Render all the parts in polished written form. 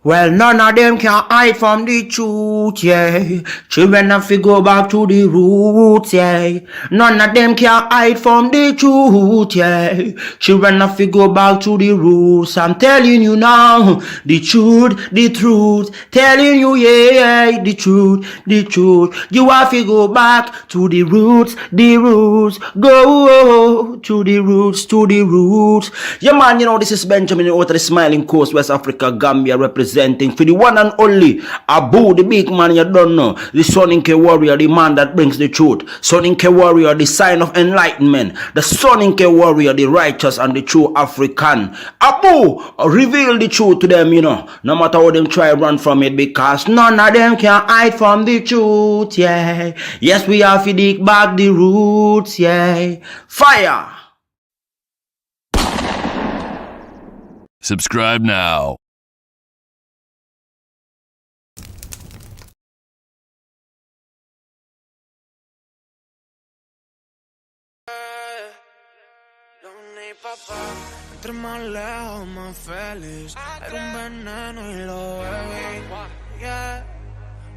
Well, none of them can hide from the truth, yeah. Children have to go back to the roots, yeah. None of them can hide from the truth, yeah. Children have to go back to the roots. I'm telling you now, the truth, the truth. Telling you, yeah, the truth, the truth. You have to go back to the roots, the roots. Go to the roots, to the roots. Yeah, man, you know, this is Benjamin out of the Smiling Coast, West Africa, Gambia, representing for the one and only Abu, the big man you don't know, the Soninke warrior, the man that brings the truth, Soninke warrior, the sign of enlightenment, the Soninke warrior, the righteous and the true African. Abu, reveal the truth to them, you know, no matter how them try run from it, because none of them can hide from the truth, yeah. Yes, we have to dig back the roots, yeah. Fire! Subscribe now. Entre más lejos, más feliz. Era un veneno y lo bebí. Yeah,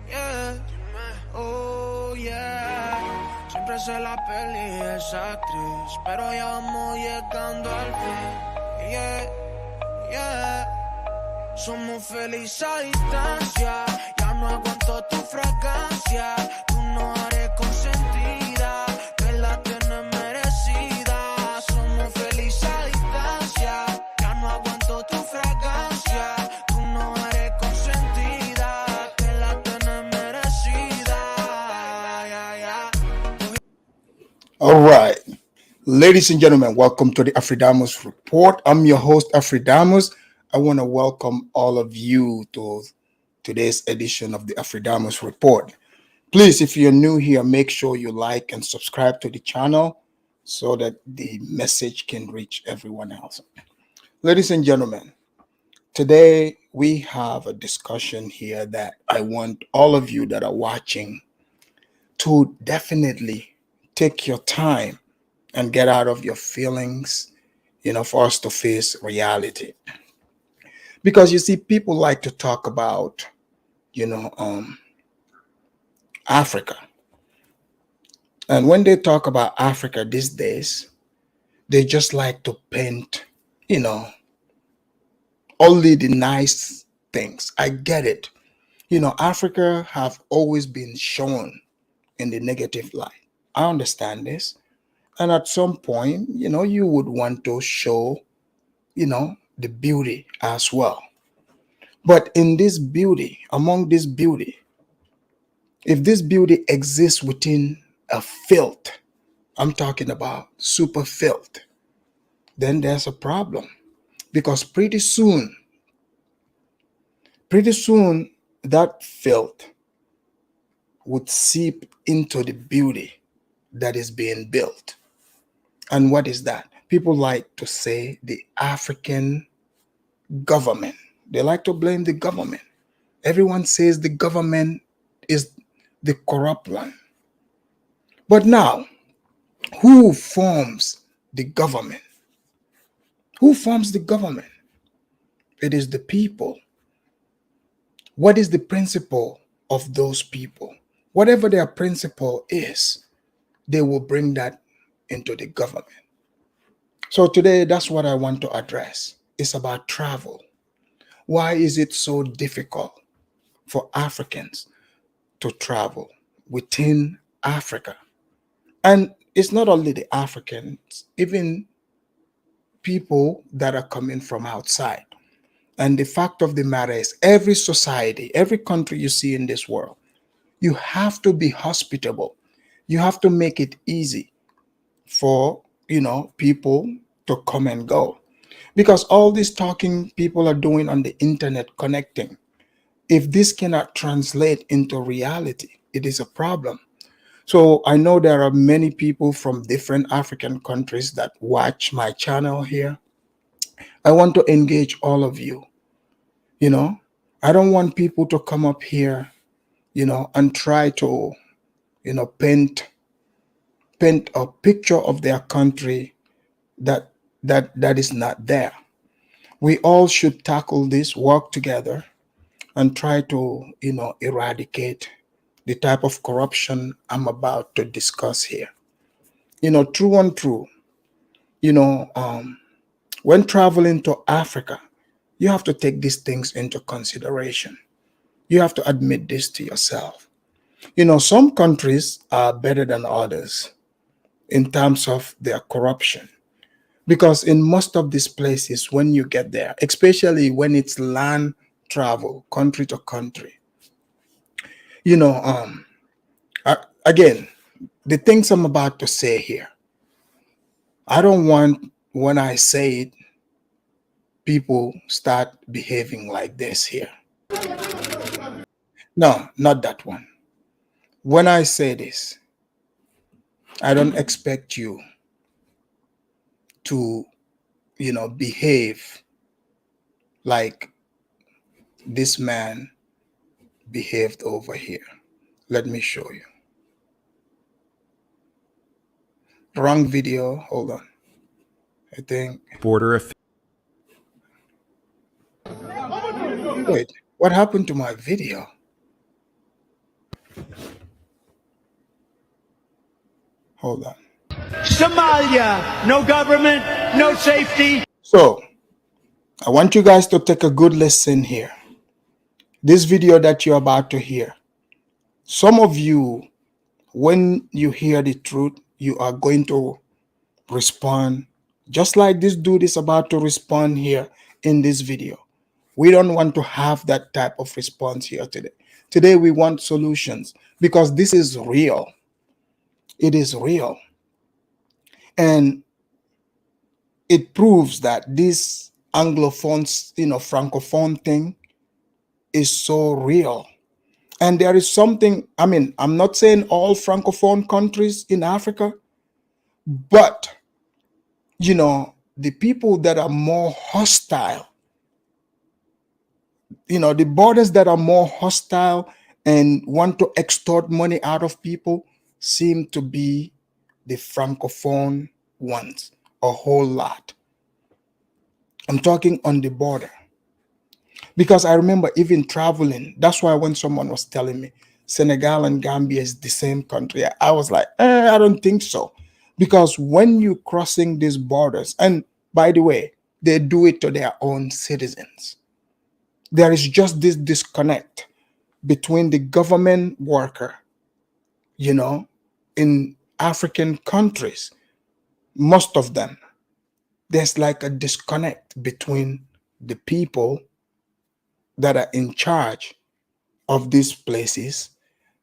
yeah, oh yeah. Siempre se la peli esa actriz, pero ya vamos llegando al fin. Yeah, yeah. Somos felices a distancia. Ya no aguanto tu fragancia. Tú no eres consentida, que la tienes merecida. Somos felices a distancia. Ya no aguanto tu fragancia. Tú no eres consentida, que la tienes merecida. Yeah, yeah. All right, ladies and gentlemen, welcome to the Afridamus Report. I'm your host, Afridamus. I want to welcome all of you to today's edition of the Afridamus Report. Please, if you're new here, make sure you like and subscribe to the channel so that the message can reach everyone else. Ladies and gentlemen, today we have a discussion here that I want all of you that are watching to definitely take your time and get out of your feelings, for us to face reality. Because you see, people like to talk about, Africa. And when they talk about Africa these days, they just like to paint, only the nice things. I get it. Africa have always been shown in the negative light. I understand this. And at some point, you would want to show, the beauty as well. But in this beauty, among this beauty, if this beauty exists within a filth, I'm talking about super filth, then there's a problem. Because pretty soon, that filth would seep into the beauty that is being built. And what is that? People like to say the African government. They like to blame the government. Everyone says the government is the corrupt one. But now, who forms the government? Who forms the government? It is the people. What is the principle of those people? Whatever their principle is, they will bring that into the government. So today, that's what I want to address. It's about travel. Why is it so difficult for Africans to travel within Africa? And it's not only the Africans, even people that are coming from outside. And the fact of the matter is, every society, every country you see in this world, you have to be hospitable. You have to make it easy for, people to come and go. Because all this talking people are doing on the internet, connecting, if this cannot translate into reality, it is a problem. So I know there are many people from different African countries that watch my channel here. I want to engage all of you. I don't want people to come up here, and try to, paint a picture of their country that is not there. We all should tackle this, work together, and try to, eradicate the type of corruption I'm about to discuss here. True and true, when traveling to Africa, you have to take these things into consideration. You have to admit this to yourself. Some countries are better than others in terms of their corruption. Because in most of these places, when you get there, especially when it's land travel, country to country, again, the things I'm about to say here, I don't want, when I say it, people start behaving like this here. No, not that one. When I say this, I don't expect you to, behave like this man behaved over here. Let me show you. Wrong video. Hold on. I think. Wait, what happened to my video? Hold on. Somalia, no government, no safety. So, I want you guys to take a good listen here. This video that you're about to hear, some of you, when you hear the truth, you are going to respond just like this dude is about to respond here in this video. We don't want to have that type of response here today. Today we want solutions because this is real. It is real. And it proves that this Anglophone, Francophone thing is so real. And there is something, I'm not saying all Francophone countries in Africa, but, the people that are more hostile, the borders that are more hostile and want to extort money out of people seem to be the Francophone ones, a whole lot. I'm talking on the border. Because I remember even traveling, that's why when someone was telling me Senegal and Gambia is the same country, I was like, I don't think so. Because when you crossing these borders, and by the way, they do it to their own citizens. There is just this disconnect between the government worker, in African countries, most of them, there's like a disconnect between the people that are in charge of these places,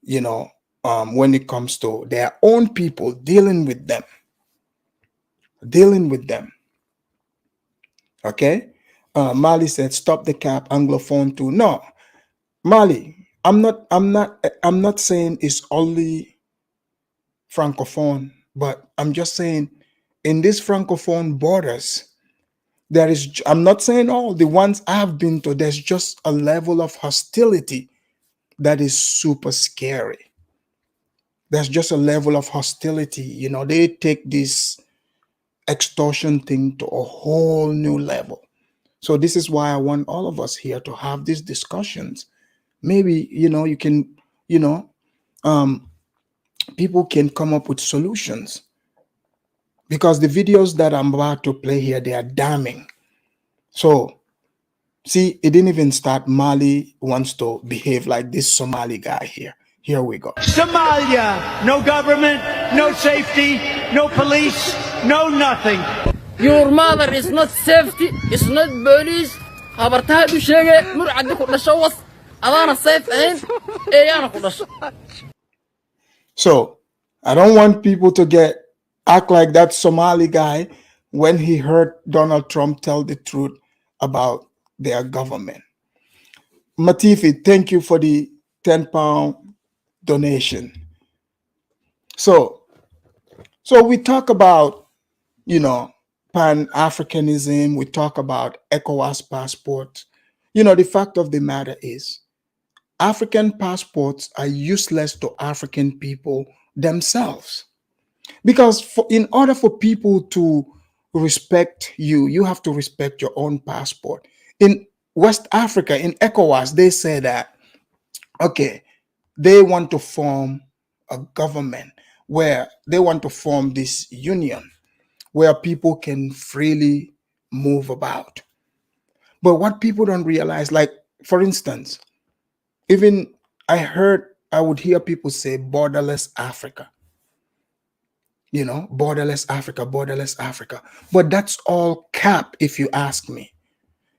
when it comes to their own people, dealing with them. Okay? Mali said, stop the cap, Anglophone too. No, Mali, I'm not saying it's only Francophone, but I'm just saying in these Francophone borders, there is, I'm not saying all the ones I have been to, there's just a level of hostility that is super scary. There's just a level of hostility. They take this extortion thing to a whole new level. So this is why I want all of us here to have these discussions. Maybe, you can, people can come up with solutions. Because the videos that I'm about to play here, they are damning. So, see, it didn't even start. Mali wants to behave like this Somali guy here. Here we go. Somalia, no government, no safety, no police, no nothing. Your mother is not safety, it's not police. Habartaha du sheege nur caddi ku dhasho was adana safe ahayn eeyana ku dhasho. So, I don't want people to act like that Somali guy when he heard Donald Trump tell the truth about their government. Matifi, thank you for the 10-pound donation. So we talk about, Pan-Africanism, we talk about ECOWAS passports. The fact of the matter is, African passports are useless to African people themselves. Because in order for people to respect you, you have to respect your own passport. In West Africa in ECOWAS, they say that, okay, they want to form a government where they want to form this union where people can freely move about. But what people don't realize, like, for instance, even I would hear people say borderless Africa, borderless Africa, borderless Africa. But that's all cap, if you ask me.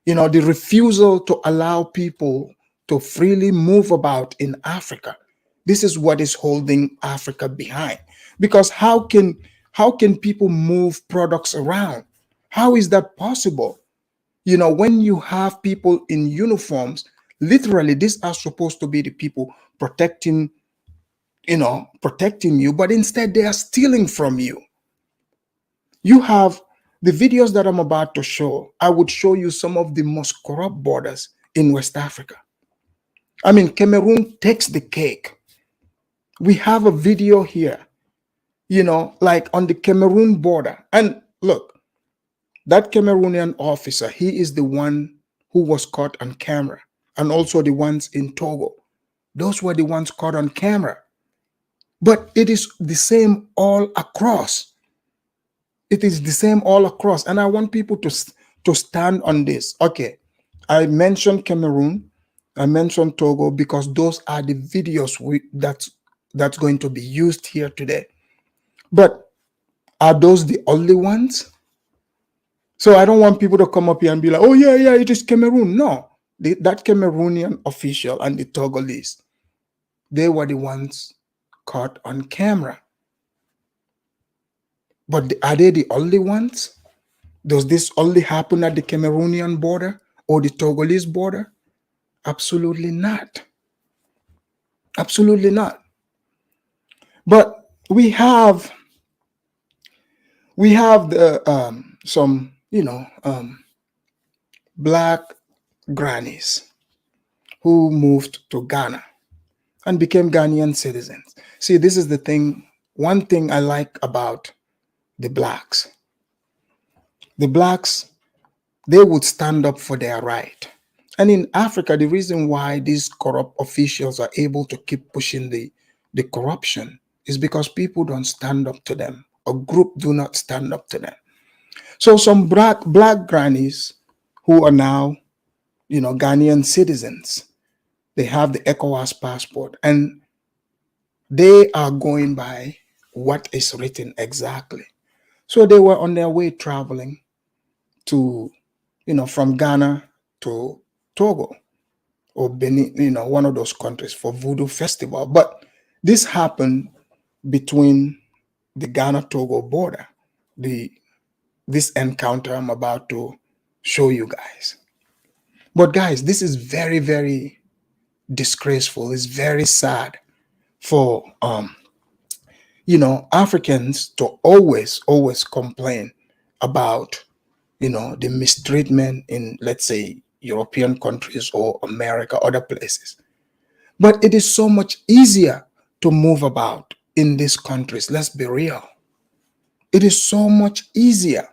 The refusal to allow people to freely move about in Africa. This is what is holding Africa behind. Because how can people move products around? How is that possible? When you have people in uniforms, literally, these are supposed to be the people protecting you, but instead they are stealing from you. You have the videos that I'm about to show. I would show you some of the most corrupt borders in West Africa. I mean, Cameroon takes the cake. We have a video here, like on the Cameroon border. And look, that Cameroonian officer, he is the one who was caught on camera. And also the ones in Togo. Those were the ones caught on camera. But it is the same all across. It is the same all across. And I want people to stand on this. Okay, I mentioned Cameroon, I mentioned Togo, because those are the videos that's going to be used here today. But are those the only ones? So I don't want people to come up here and be like, oh yeah, it is Cameroon. No, that Cameroonian official and the Togolese, they were the ones caught on camera. But are they the only ones? Does this only happen at the Cameroonian border or the Togolese border? Absolutely not. Absolutely not. But we have the some black grannies who moved to Ghana and became Ghanaian citizens. See, this is the thing. One thing I like about the blacks. The blacks, they would stand up for their right. And in Africa, the reason why these corrupt officials are able to keep pushing the corruption is because people don't stand up to them. A group do not stand up to them. So some black grannies who are now, Ghanaian citizens, they have the ECOWAS passport and they are going by what is written exactly. So they were on their way traveling to, from Ghana to Togo or Benin, one of those countries for Voodoo Festival. But this happened between the Ghana-Togo border, this encounter I'm about to show you guys. But guys, this is very, very disgraceful. It's very sad for Africans to always complain about the mistreatment in, let's say, European countries or America, other places. But it is so much easier to move about in these countries. Let's be real. It is so much easier.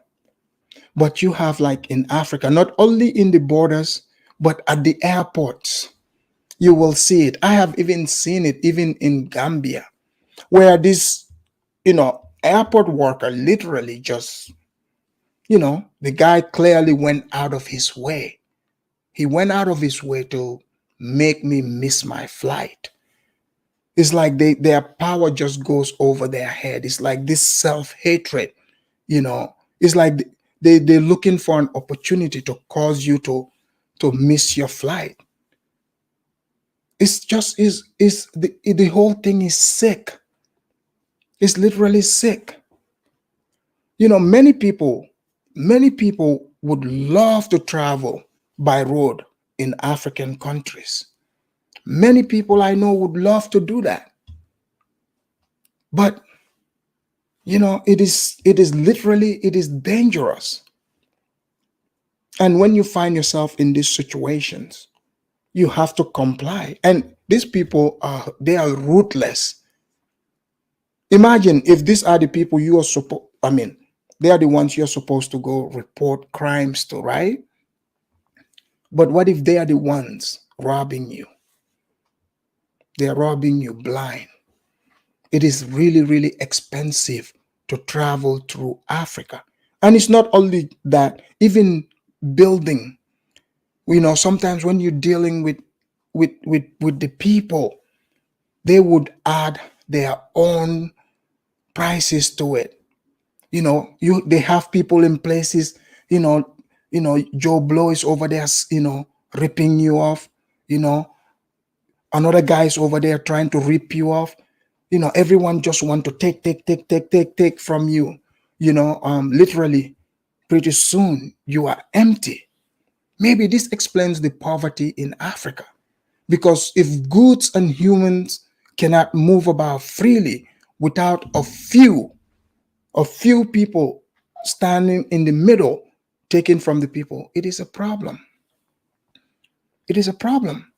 But you have, like in Africa, not only in the borders, but at the airports, you will see it. I have even seen it even in Gambia, where this, airport worker literally just, the guy clearly went out of his way. He went out of his way to make me miss my flight. It's like their power just goes over their head. It's like this self-hatred, It's like they're looking for an opportunity to cause you to miss your flight. It's just the whole thing is sick. It's literally sick. Many people would love to travel by road in African countries. Many people I know would love to do that. But it is dangerous. And when you find yourself in these situations, you have to comply. And these people they are ruthless. Imagine if these are the people you are they are the ones you're supposed to go report crimes to, right? But what if they are the ones robbing you? They are robbing you blind. It is really, really expensive to travel through Africa. And it's not only that, even building, sometimes when you're dealing with the people, they would add their own prices to it. They have people in places, Joe Blow is over there, ripping you off, another guy is over there trying to rip you off. Everyone just want to take from you. Literally, pretty soon you are empty. Maybe this explains the poverty in Africa, because if goods and humans cannot move about freely without a few people standing in the middle taking from the people, it is a problem. It is a problem.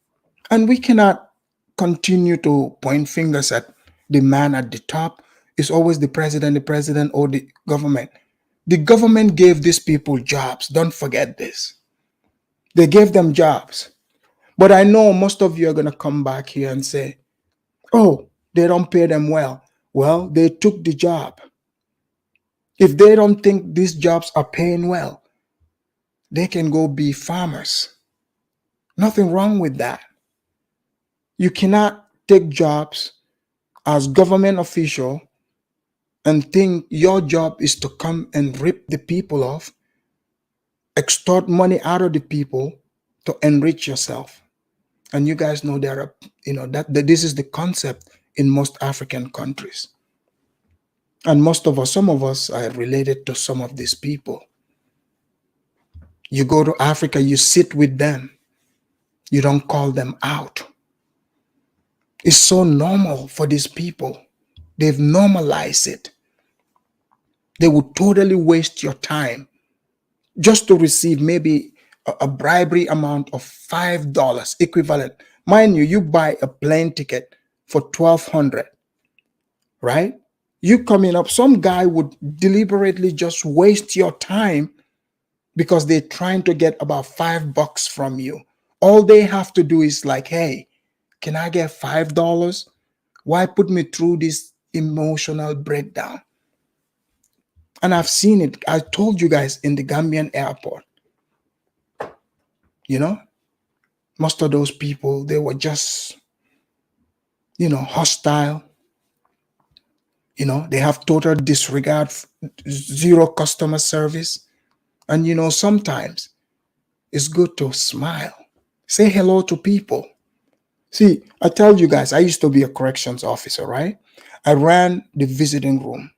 And we cannot continue to point fingers at the man at the top. It's always the president, or the government. The government gave these people jobs. Don't forget this. They gave them jobs. But I know most of you are going to come back here and say, oh, they don't pay them well. Well, they took the job. If they don't think these jobs are paying well, they can go be farmers. Nothing wrong with that. You cannot take jobs as government official and think your job is to come and rip the people off, extort money out of the people to enrich yourself. And you guys know there are, that this is the concept in most African countries. And some of us are related to some of these people. You go to Africa, you sit with them. You don't call them out. It's so normal for these people. They've normalized it. They would totally waste your time just to receive maybe a bribery amount of $5 equivalent. Mind you, you buy a plane ticket for $1,200, right? You coming up, some guy would deliberately just waste your time because they're trying to get about $5 from you. All they have to do is like, hey, can I get $5? Why put me through this emotional breakdown? And I've seen it. I told you guys in the Gambian airport, most of those people, they were just, hostile. They have total disregard, zero customer service. And, sometimes it's good to smile. Say hello to people. See, I tell you guys, I used to be a corrections officer, right? I ran the visiting room.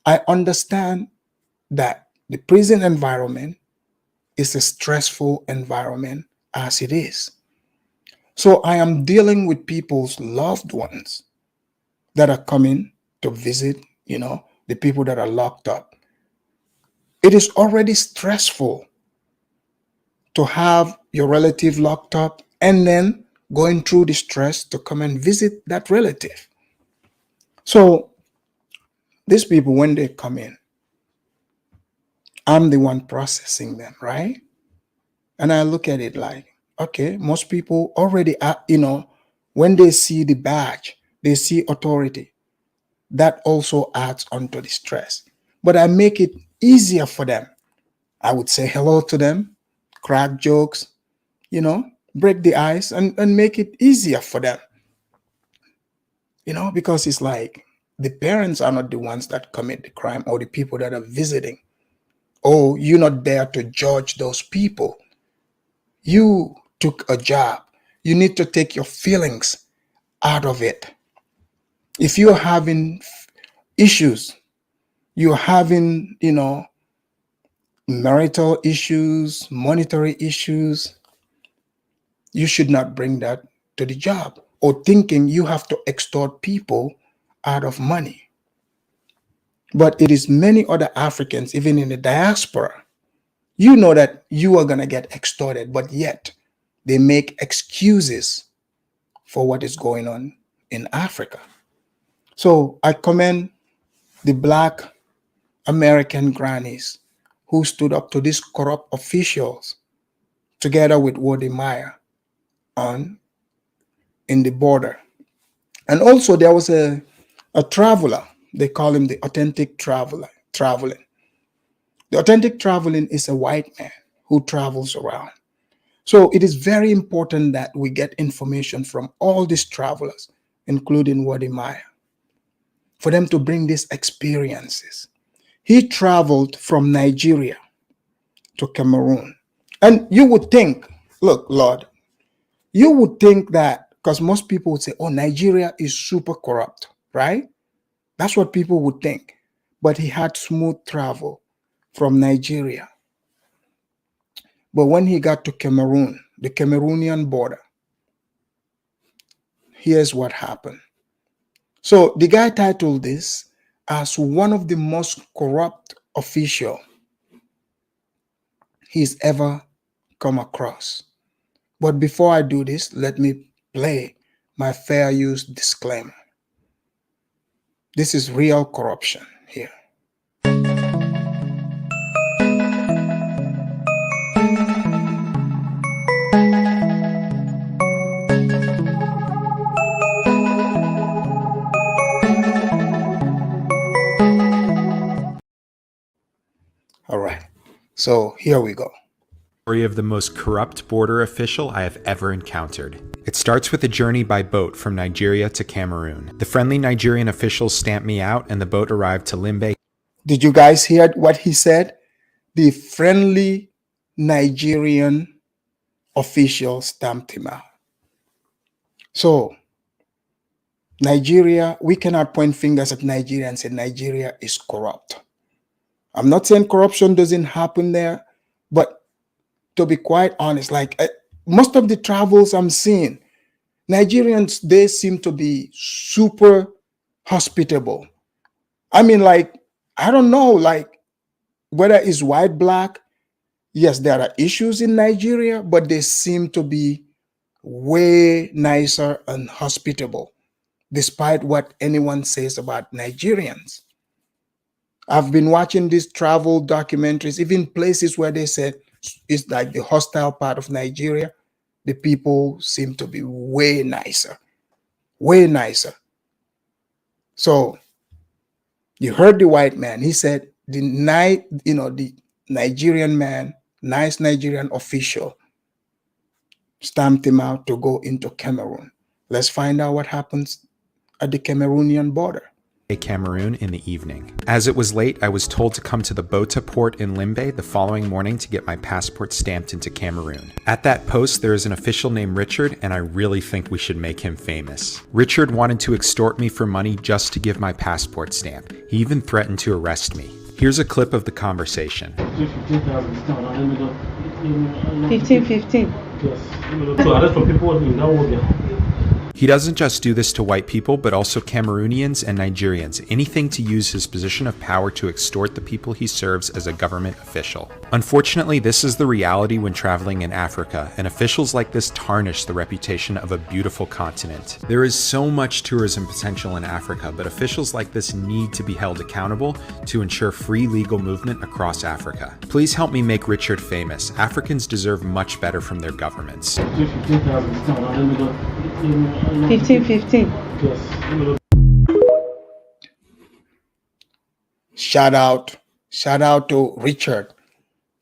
I understand that the prison environment is a stressful environment as it is. So I am dealing with people's loved ones that are coming to visit, the people that are locked up. It is already stressful to have your relative locked up and then going through the stress to come and visit that relative. So these people, when they come in, I'm the one processing them, right? And I look at it like, okay, most people already are, when they see the badge, they see authority. That also adds onto the stress. But I make it easier for them. I would say hello to them, crack jokes, break the ice and make it easier for them. Because it's like the parents are not the ones that commit the crime or the people that are visiting. Oh, you're not there to judge those people. You took a job. You need to take your feelings out of it. If you're having issues, you're having, marital issues, monetary issues, you should not bring that to the job, or thinking you have to extort people out of money. But it is many other Africans, even in the diaspora, that you are going to get extorted, but yet they make excuses for what is going on in Africa. So I commend the Black American grannies who stood up to these corrupt officials together with Wode Maya in the border. And also there was a traveler. They call him the authentic traveling. The authentic traveling is a white man who travels around. So it is very important that we get information from all these travelers, including Wode Maya, for them to bring these experiences. He traveled from Nigeria to Cameroon. And you would think, look, Lord, you would think that, because most people would say, oh, Nigeria is super corrupt, right? That's what people would think. But he had smooth travel from Nigeria. But when he got to Cameroon, the Cameroonian border, here's what happened. So the guy titled this as one of the most corrupt officials he's ever come across. But before I do this, let me play my fair use disclaimer. This is real corruption here. All right, so here we go. Story of the most corrupt border official I have ever encountered. It starts with a journey by boat from Nigeria to Cameroon. The friendly Nigerian officials stamped me out and the boat arrived to Limbe. Did you guys hear what he said? The friendly Nigerian official stamped him out. So Nigeria, we cannot point fingers at Nigeria and say Nigeria is corrupt. I'm not saying corruption doesn't happen there, but to be quite honest, like most of the travels I'm seeing, Nigerians, they seem to be super hospitable. I mean, like, I don't know, like, whether it's white, black, yes, there are issues in Nigeria, but they seem to be way nicer and hospitable, despite what anyone says about Nigerians. I've been watching these travel documentaries, even places where they said it's like the hostile part of Nigeria. The people seem to be way nicer, way nicer. So you heard the white man. He said the Nigerian man, nice Nigerian official, stamped him out to go into Cameroon. Let's find out what happens at the Cameroonian border. Cameroon in the evening. As it was late, I was told to come to the Bota port in Limbe the following morning to get my passport stamped into Cameroon. At that post, there is an official named Richard, and I really think we should make him famous. Richard wanted to extort me for money just to give my passport stamp. He even threatened to arrest me. Here's a clip of the conversation. 15. Yes. To arrest for people in that world. He doesn't just do this to white people, but also Cameroonians and Nigerians, anything to use his position of power to extort the people he serves as a government official. Unfortunately, this is the reality when traveling in Africa, and officials like this tarnish the reputation of a beautiful continent. There is so much tourism potential in Africa, but officials like this need to be held accountable to ensure free legal movement across Africa. Please help me make Richard famous. Africans deserve much better from their governments. 15. Yes. Shout out to Richard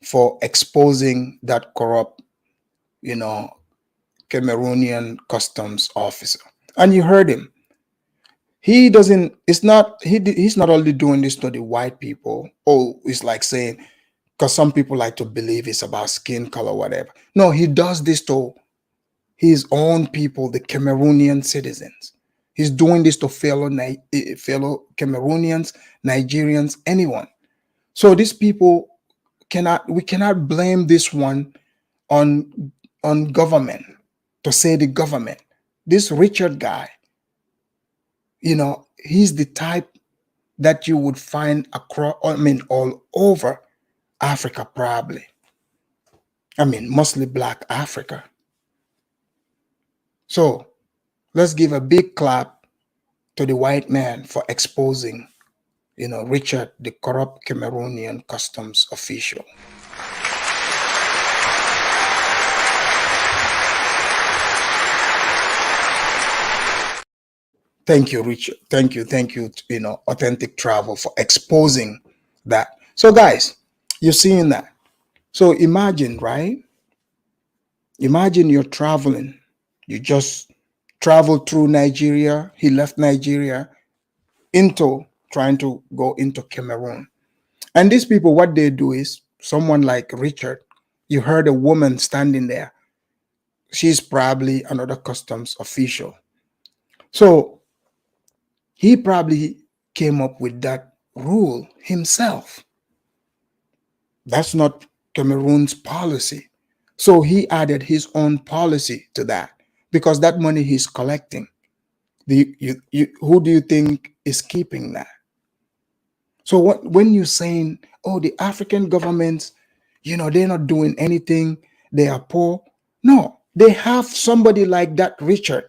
for exposing that corrupt, Cameroonian customs officer. And you heard him. He's not only doing this to the white people. Oh, it's like saying, because some people like to believe it's about skin color, whatever. No, he does this to his own people, the Cameroonian citizens. He's doing this to fellow Cameroonians, Nigerians, anyone. So these people we cannot blame this one on government, to say the government. This Richard guy, he's the type that you would find all over Africa, probably. Mostly Black Africa. So let's give a big clap to the white man for exposing, Richard, the corrupt Cameroonian customs official. Thank you, Richard. Thank you, Authentic Travel for exposing that. So, guys, you're seeing that. So imagine, right? Imagine you're traveling. You just traveled through Nigeria. He left Nigeria into trying to go into Cameroon. And these people, what they do is, someone like Richard, you heard a woman standing there. She's probably another customs official. So he probably came up with that rule himself. That's not Cameroon's policy. So he added his own policy to that, because that money he's collecting, who do you think is keeping that? So when you're saying, oh, the African governments, they're not doing anything, they are poor. No, they have somebody like that, Richard.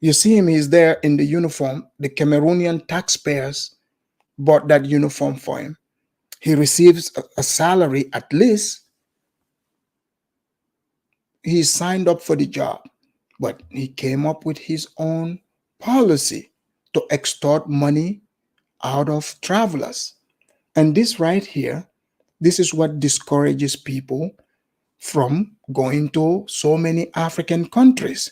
You see him, he's there in the uniform. The Cameroonian taxpayers bought that uniform for him. He receives a salary at least. He signed up for the job, but he came up with his own policy to extort money out of travelers. And this right here, this is what discourages people from going to so many African countries.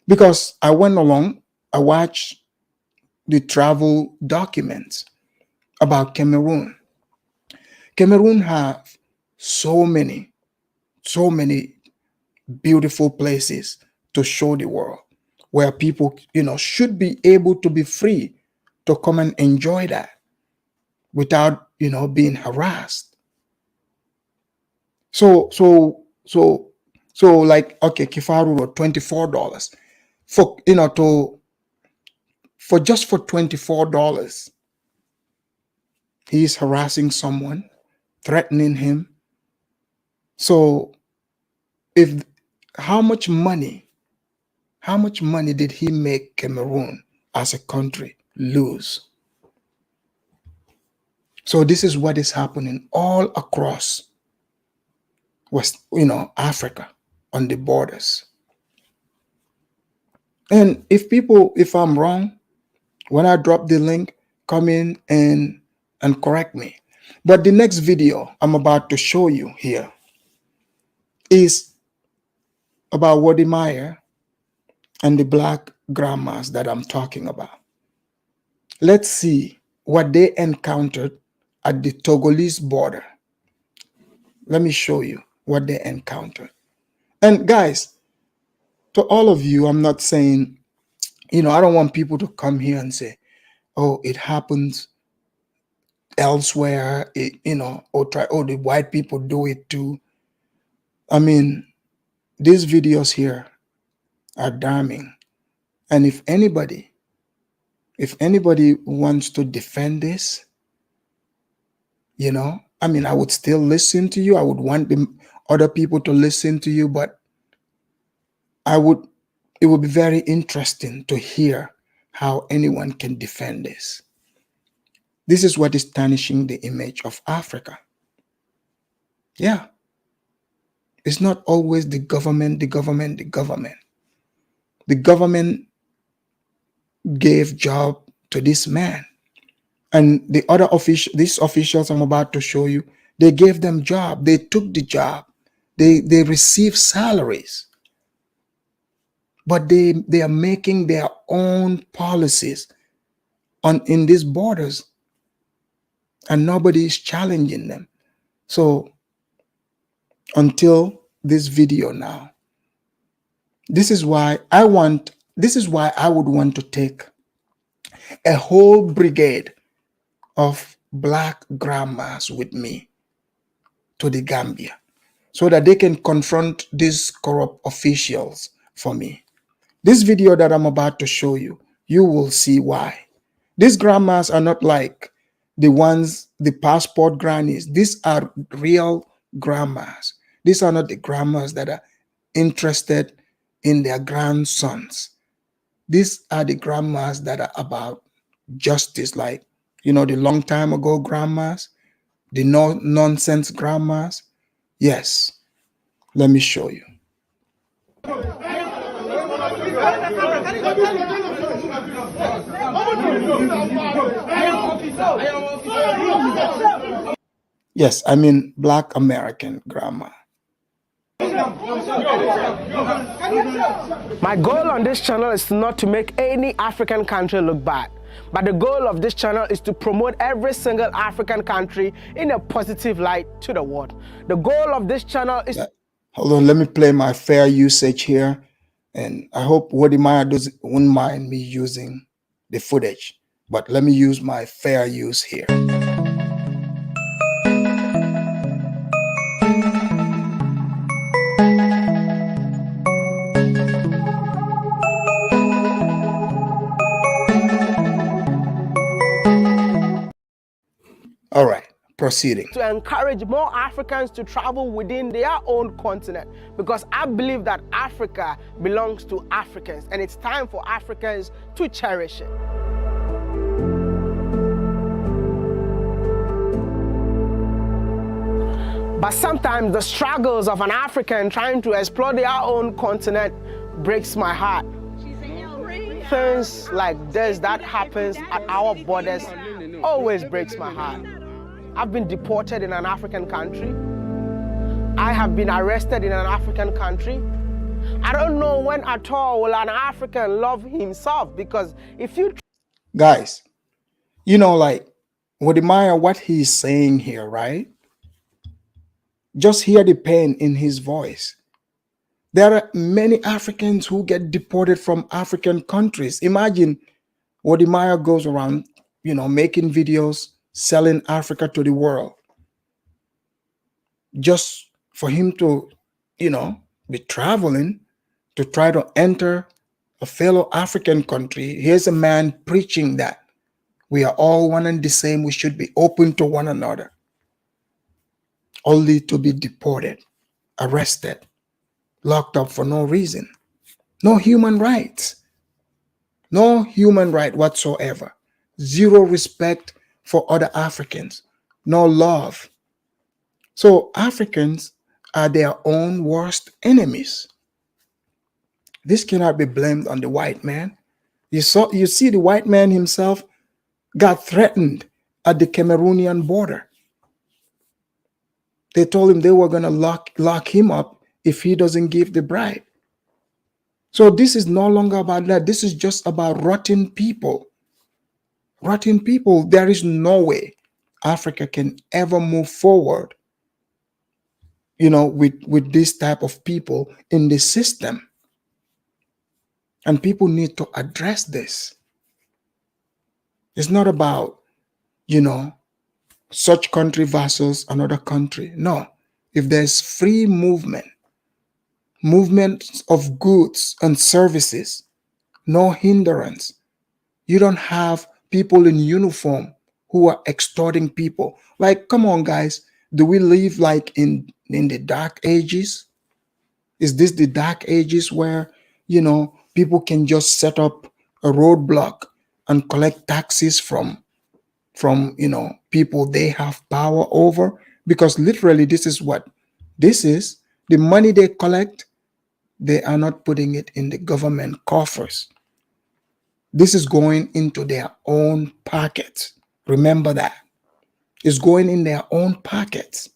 Because I went along, I watched the travel documents about Cameroon. Cameroon have so many beautiful places to show the world, where people, should be able to be free to come and enjoy that without, being harassed. So like, okay, Kifaru wrote $24 for, for $24, he's harassing someone, threatening him. So how much money did he make Cameroon as a country lose? So this is what is happening all across Africa, on the borders. And if I'm wrong, when I drop the link, come in and correct me. But the next video I'm about to show you here is about Wode Maya and the black grandmas that I'm talking about. Let's see what they encountered at the Togolese border. Let me show you what they encountered. And guys, to all of you, I'm not saying, I don't want people to come here and say, oh, it happens elsewhere, or the white people do it too. I mean, these videos here are damning. And if anybody wants to defend this, I would still listen to you. I would want other people to listen to you, but it would be very interesting to hear how anyone can defend this. This is what is tarnishing the image of Africa. Yeah. It's not always the government. The government gave job to this man. And the other these officials I'm about to show you, they gave them job. They took the job. They received salaries. But they are making their own policies in these borders, and nobody is challenging them. So until this video now, this is why I would want to take a whole brigade of black grandmas with me to the Gambia, so that they can confront these corrupt officials for me. This video that I'm about to show you, you will see why. These grandmas are not like the passport grannies. These are real grandmas. These are not the grandmas that are interested in their grandsons. These are the grandmas that are about justice, like, the long time ago grandmas, the no-nonsense grandmas. Yes, let me show you. Yes, I mean Black American grandma. My goal on this channel is not to make any African country look bad, but the goal of this channel is to promote every single African country in a positive light to the world. The goal of this channel is... Hold on, let me play my fair usage here. And I hope Wode Maya won't mind me using the footage, but let me use my fair use here. All right, proceeding. To encourage more Africans to travel within their own continent, because I believe that Africa belongs to Africans and it's time for Africans to cherish it. But sometimes the struggles of an African trying to explore their own continent breaks my heart. Things like this that happens at our borders always breaks my heart. I've been deported in an African country. I have been arrested in an African country. I don't know when at all will an African love himself, because if you... Guys, you know, like, Wode Maya, what he's saying here, right? Just hear the pain in his voice. There are many Africans who get deported from African countries. Imagine Wode Maya goes around, you know, making videos, selling Africa to the world. Just for him to, you know, be traveling to try to enter a fellow African country. Here's a man preaching that we are all one and the same. We should be open to one another. Only to be deported, arrested, locked up for no reason. No human rights. No human right whatsoever. Zero respect for other Africans. No love. So Africans are their own worst enemies. This cannot be blamed on the white man. You see the white man himself got threatened at the Cameroonian border. They told him they were going to lock him up if he doesn't give the bribe. So this is no longer about that. This is just about rotten people. Rotten people. There is no way Africa can ever move forward, you know, with this type of people in the system. And people need to address this. It's not about, you know, such country versus another country. No. If there's free movement of goods and services, no hindrance. You don't have people in uniform who are extorting people. Like, come on, guys. Do we live like in the dark ages? Is this the dark ages where, you know, people can just set up a roadblock and collect taxes from you know, people they have power over? Because literally this is what this is. The money they collect, they are not putting it in the government coffers. This is going into their own pockets. Remember that. It's going in their own pockets.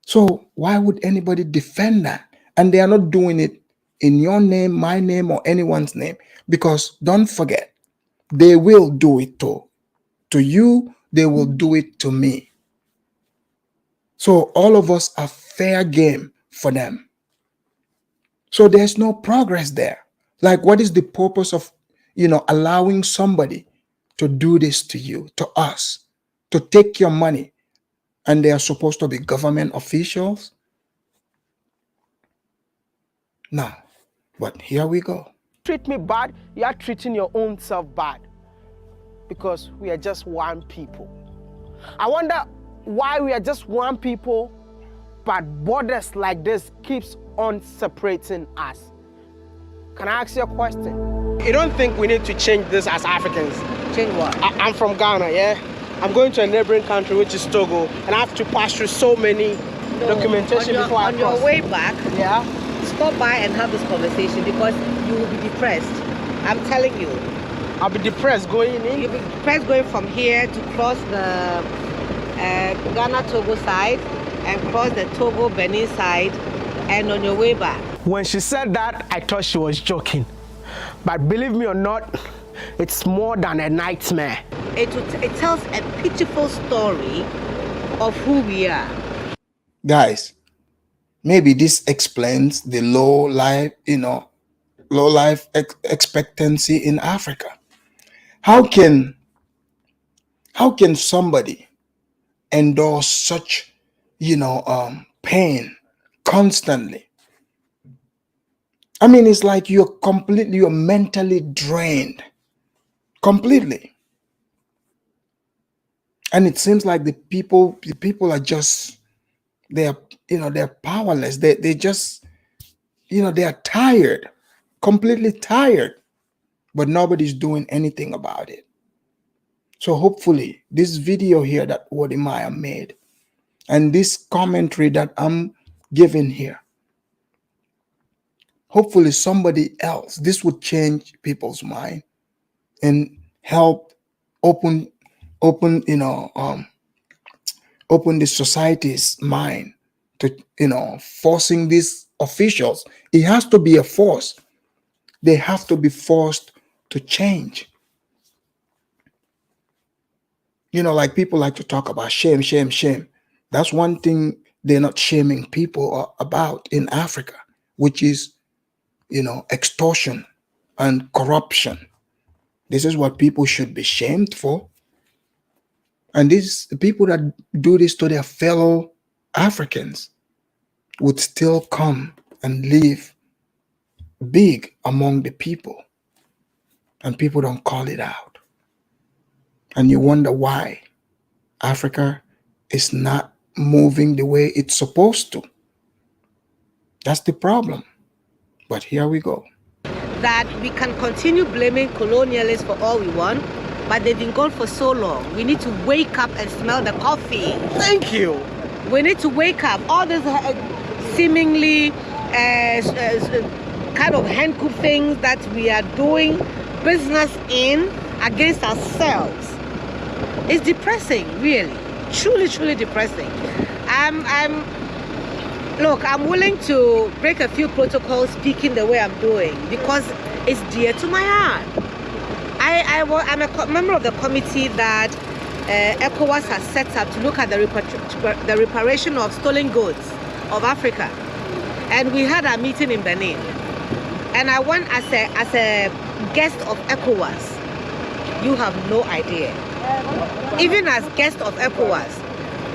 So why would anybody defend that? And they are not doing it in your name, my name, or anyone's name. Because don't forget, they will do it to you, they will do it to me. So all of us are fair game for them. So there's no progress there. Like, what is the purpose of, you know, allowing somebody to do this to you, to us, to take your money, and they are supposed to be government officials? No, but here we go. Treat me bad, you are treating your own self bad. Because we are just one people. I wonder why we are just one people, but borders like this keeps on separating us. Can I ask you a question? You don't think we need to change this as Africans? Change what? I'm from Ghana, yeah? I'm going to a neighboring country, which is Togo, and I have to pass through so many documentation before I cross. On your way back, yeah, stop by and have this conversation, because you will be depressed. I'm telling you. I'll be depressed going in. You'll be depressed going from here to cross the Ghana-Togo side and cross the Togo-Benin side and on your way back. When she said that, I thought she was joking. But believe me or not, it's more than a nightmare. It tells a pitiful story of who we are. Guys, maybe this explains the low life expectancy in Africa. How can somebody endure such, pain constantly? I mean, it's like you're mentally drained, completely. And it seems like the people are just, they're powerless. They just, they are tired, completely tired, but nobody's doing anything about it. So hopefully this video here that Wode Maya made and this commentary that I'm giving here, hopefully somebody else, this would change people's mind and help open the society's mind to, forcing these officials. It has to be a force. They have to be forced to change. Like people like to talk about shame, shame, shame. That's one thing they're not shaming people about in Africa, which is, extortion and corruption. This is what people should be shamed for. And these people that do this to their fellow Africans would still come and live big among the people. And people don't call it out. And you wonder why Africa is not moving the way it's supposed to. That's the problem. But here we go. That we can continue blaming colonialists for all we want, but they've been gone for so long. We need to wake up and smell the coffee. Thank you. We need to wake up. All this seemingly kind of handcuff things that we are doing business in against ourselves. It's depressing, really. Truly, truly depressing. Look, I'm willing to break a few protocols speaking the way I'm doing because it's dear to my heart. I'm a member of the committee that ECOWAS has set up to look at the reparation of stolen goods of Africa. And we had a meeting in Benin. And I went as a guest of ECOWAS. You have no idea. Even as guest of ECOWAS,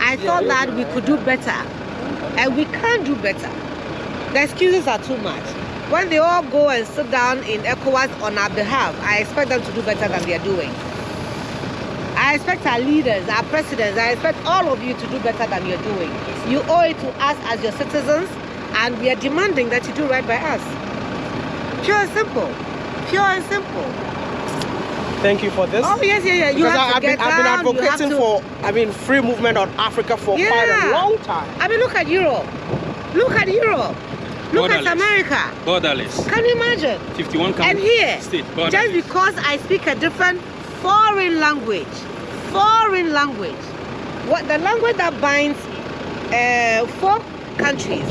I thought that we could do better. And we can't do better. The excuses are too much. When they all go and sit down in ECOWAS on our behalf, I expect them to do better than they are doing. I expect our leaders, our presidents, I expect all of you to do better than you're doing. You owe it to us as your citizens, and we are demanding that you do right by us. Pure and simple. Pure and simple. Thank you for this. Oh, yes, yeah. You because have to I've been advocating for, free movement on Africa for quite a long time. Look at Europe. Look at Europe. Look at America. Borderless. Can you imagine? 51 countries. And here, state, just because I speak a different foreign language, what the language that binds 4 countries.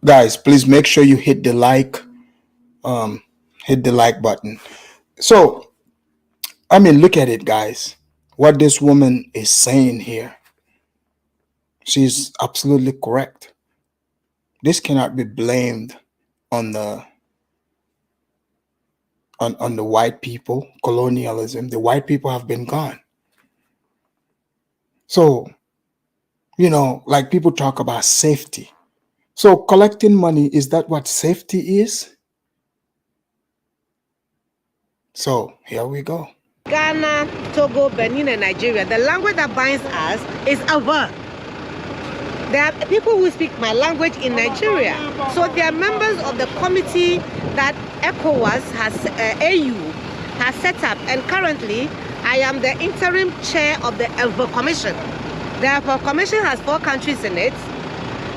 Guys, please make sure you hit the like button. So, look at it, guys. What this woman is saying here, she's absolutely correct. This cannot be blamed on the white people, colonialism. The white people have been gone. So, like people talk about safety. So collecting money, is that what safety is? So here we go. Ghana, Togo, Benin, and Nigeria, the language that binds us is Awa. There are people who speak my language in Nigeria. So they are members of the committee that ECOWAS AU has set up. And currently, I am the interim chair of the ELVA Commission. The ELVA Commission has 4 countries in it.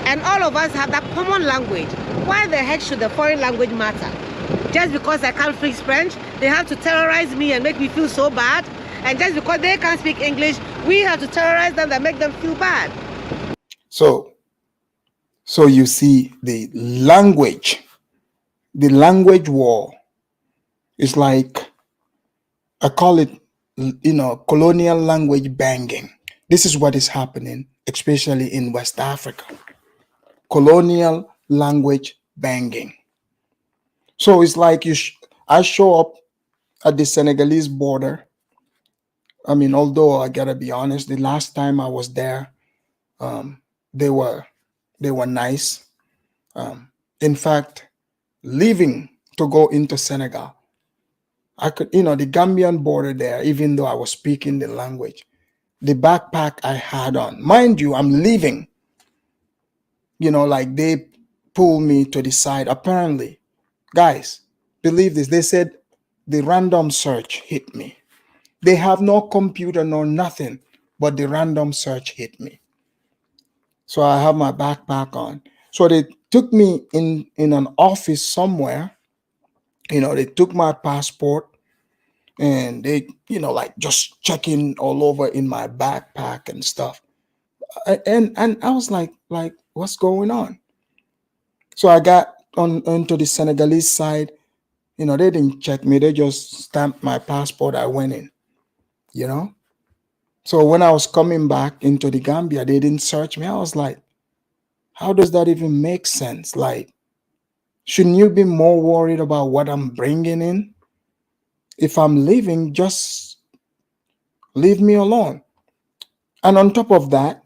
And all of us have that common language. Why the heck should the foreign language matter? Just because I can't speak French, they have to terrorize me and make me feel so bad. And just because they can't speak English, we have to terrorize them and make them feel bad. So you see the language war is like, I call it, colonial language banging. This is what is happening, especially in West Africa. Colonial language banging. So it's like I show up at the Senegalese border. I mean, although I gotta be honest, the last time I was there, they were nice. In fact, leaving to go into Senegal, I could, the Gambian border there, even though I was speaking the language, the backpack I had on, mind you, I'm leaving, like they pulled me to the side. Apparently, guys, believe this, they said the random search hit me. They have no computer, no nothing, but the random search hit me. So I have my backpack on. So they took me in an office somewhere. They took my passport and they, like just checking all over in my backpack and stuff. And I was like, what's going on? So I got onto the Senegalese side. They didn't check me. They just stamped my passport. I went in, So when I was coming back into the Gambia, they didn't search me. I was like, how does that even make sense? Like, shouldn't you be more worried about what I'm bringing in? If I'm leaving, just leave me alone. And on top of that,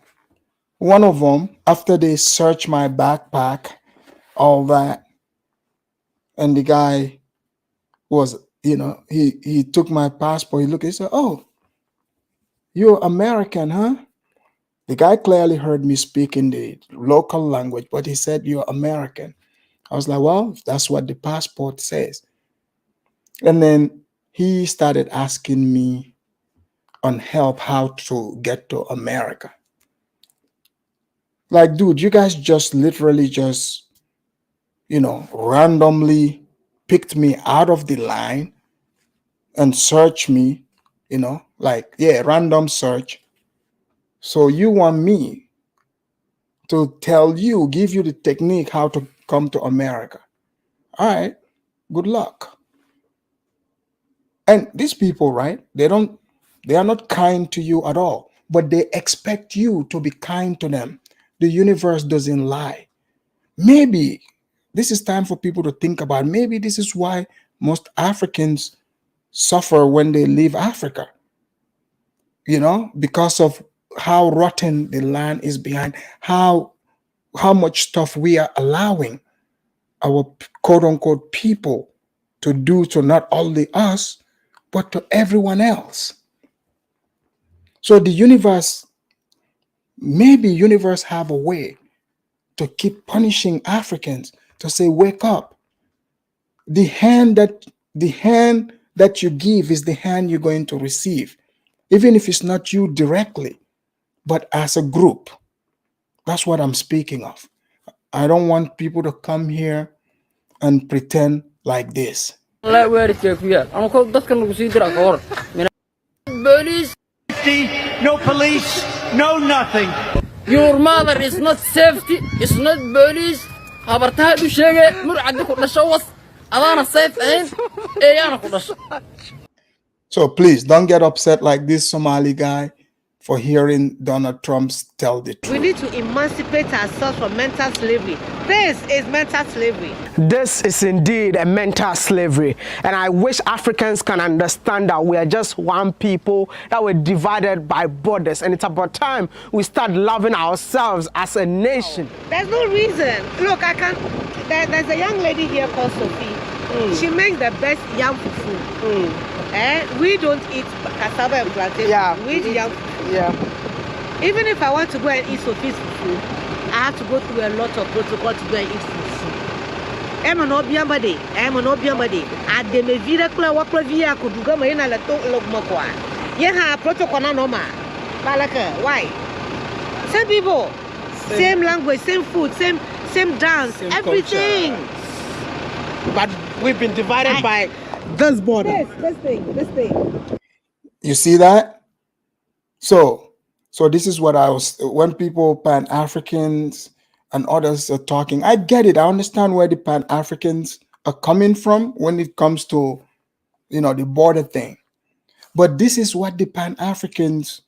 one of them, after they searched my backpack, all that, and the guy was, he took my passport, he looked, he said, "Oh, you're American, huh?" The guy clearly heard me speak in the local language, but he said, "You're American." I was like, well, that's what the passport says. And then he started asking me on help how to get to America. Like, dude, you guys just literally just, randomly picked me out of the line and searched me, random search. So you want me to give you the technique how to come to America. All right, good luck. And these people, right, they are not kind to you at all, but they expect you to be kind to them. The universe doesn't lie. Maybe this is time for people to think about, maybe this is why most Africans suffer when they leave Africa, because of how rotten the land is behind, how much stuff we are allowing our quote unquote people to do to not only us, but to everyone else. So the universe have a way to keep punishing Africans, to say, wake up. The hand that you give is the hand you're going to receive, even if it's not you directly, but as a group. That's what I'm speaking of. I don't want people to come here and pretend like this. Police. No police, no nothing. Your mother is not safety, it's not police. Habartaha du sheege murcadi ku dhasho was adana safe ahayn eeyana ku dhasho. So please don't get upset like this Somali guy for hearing Donald Trump tell the truth. We need to emancipate ourselves from mental slavery. This is mental slavery. This is indeed a mental slavery. And I wish Africans can understand that we are just one people, that we're divided by borders. And it's about time we start loving ourselves as a nation. There's no reason. Look, there's a young lady here called Sophie. She makes the best yam fufu. We don't eat cassava and plantain. Yeah. We eat yam fufu. Yeah. Even if I want to go and eat Sophie's fufu, I have to go through a lot of protocol to go and eat fufu. I'm an obiambade. I me vira kula wakla via kuduga mayena la to logmakwa. Yeah, protocol na normal. Balaka, why? Same people, same language, same food, same dance, same everything. Culture. But we've been divided by this border. This thing. You see that? So this is what I was, when people, Pan-Africans and others are talking, I get it. I understand where the Pan-Africans are coming from when it comes to, the border thing. But this is what the Pan-Africans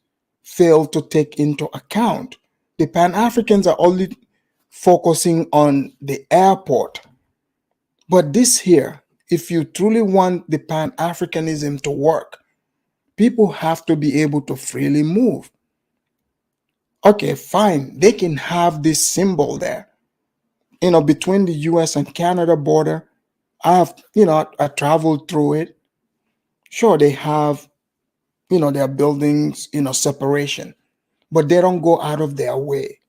fail to take into account. The Pan-Africans are only focusing on the airport. But this here, if you truly want the Pan-Africanism to work, people have to be able to freely move. Okay, fine. They can have this symbol there, between the US and Canada border. I traveled through it. Sure, they have, their buildings, separation, but they don't go out of their way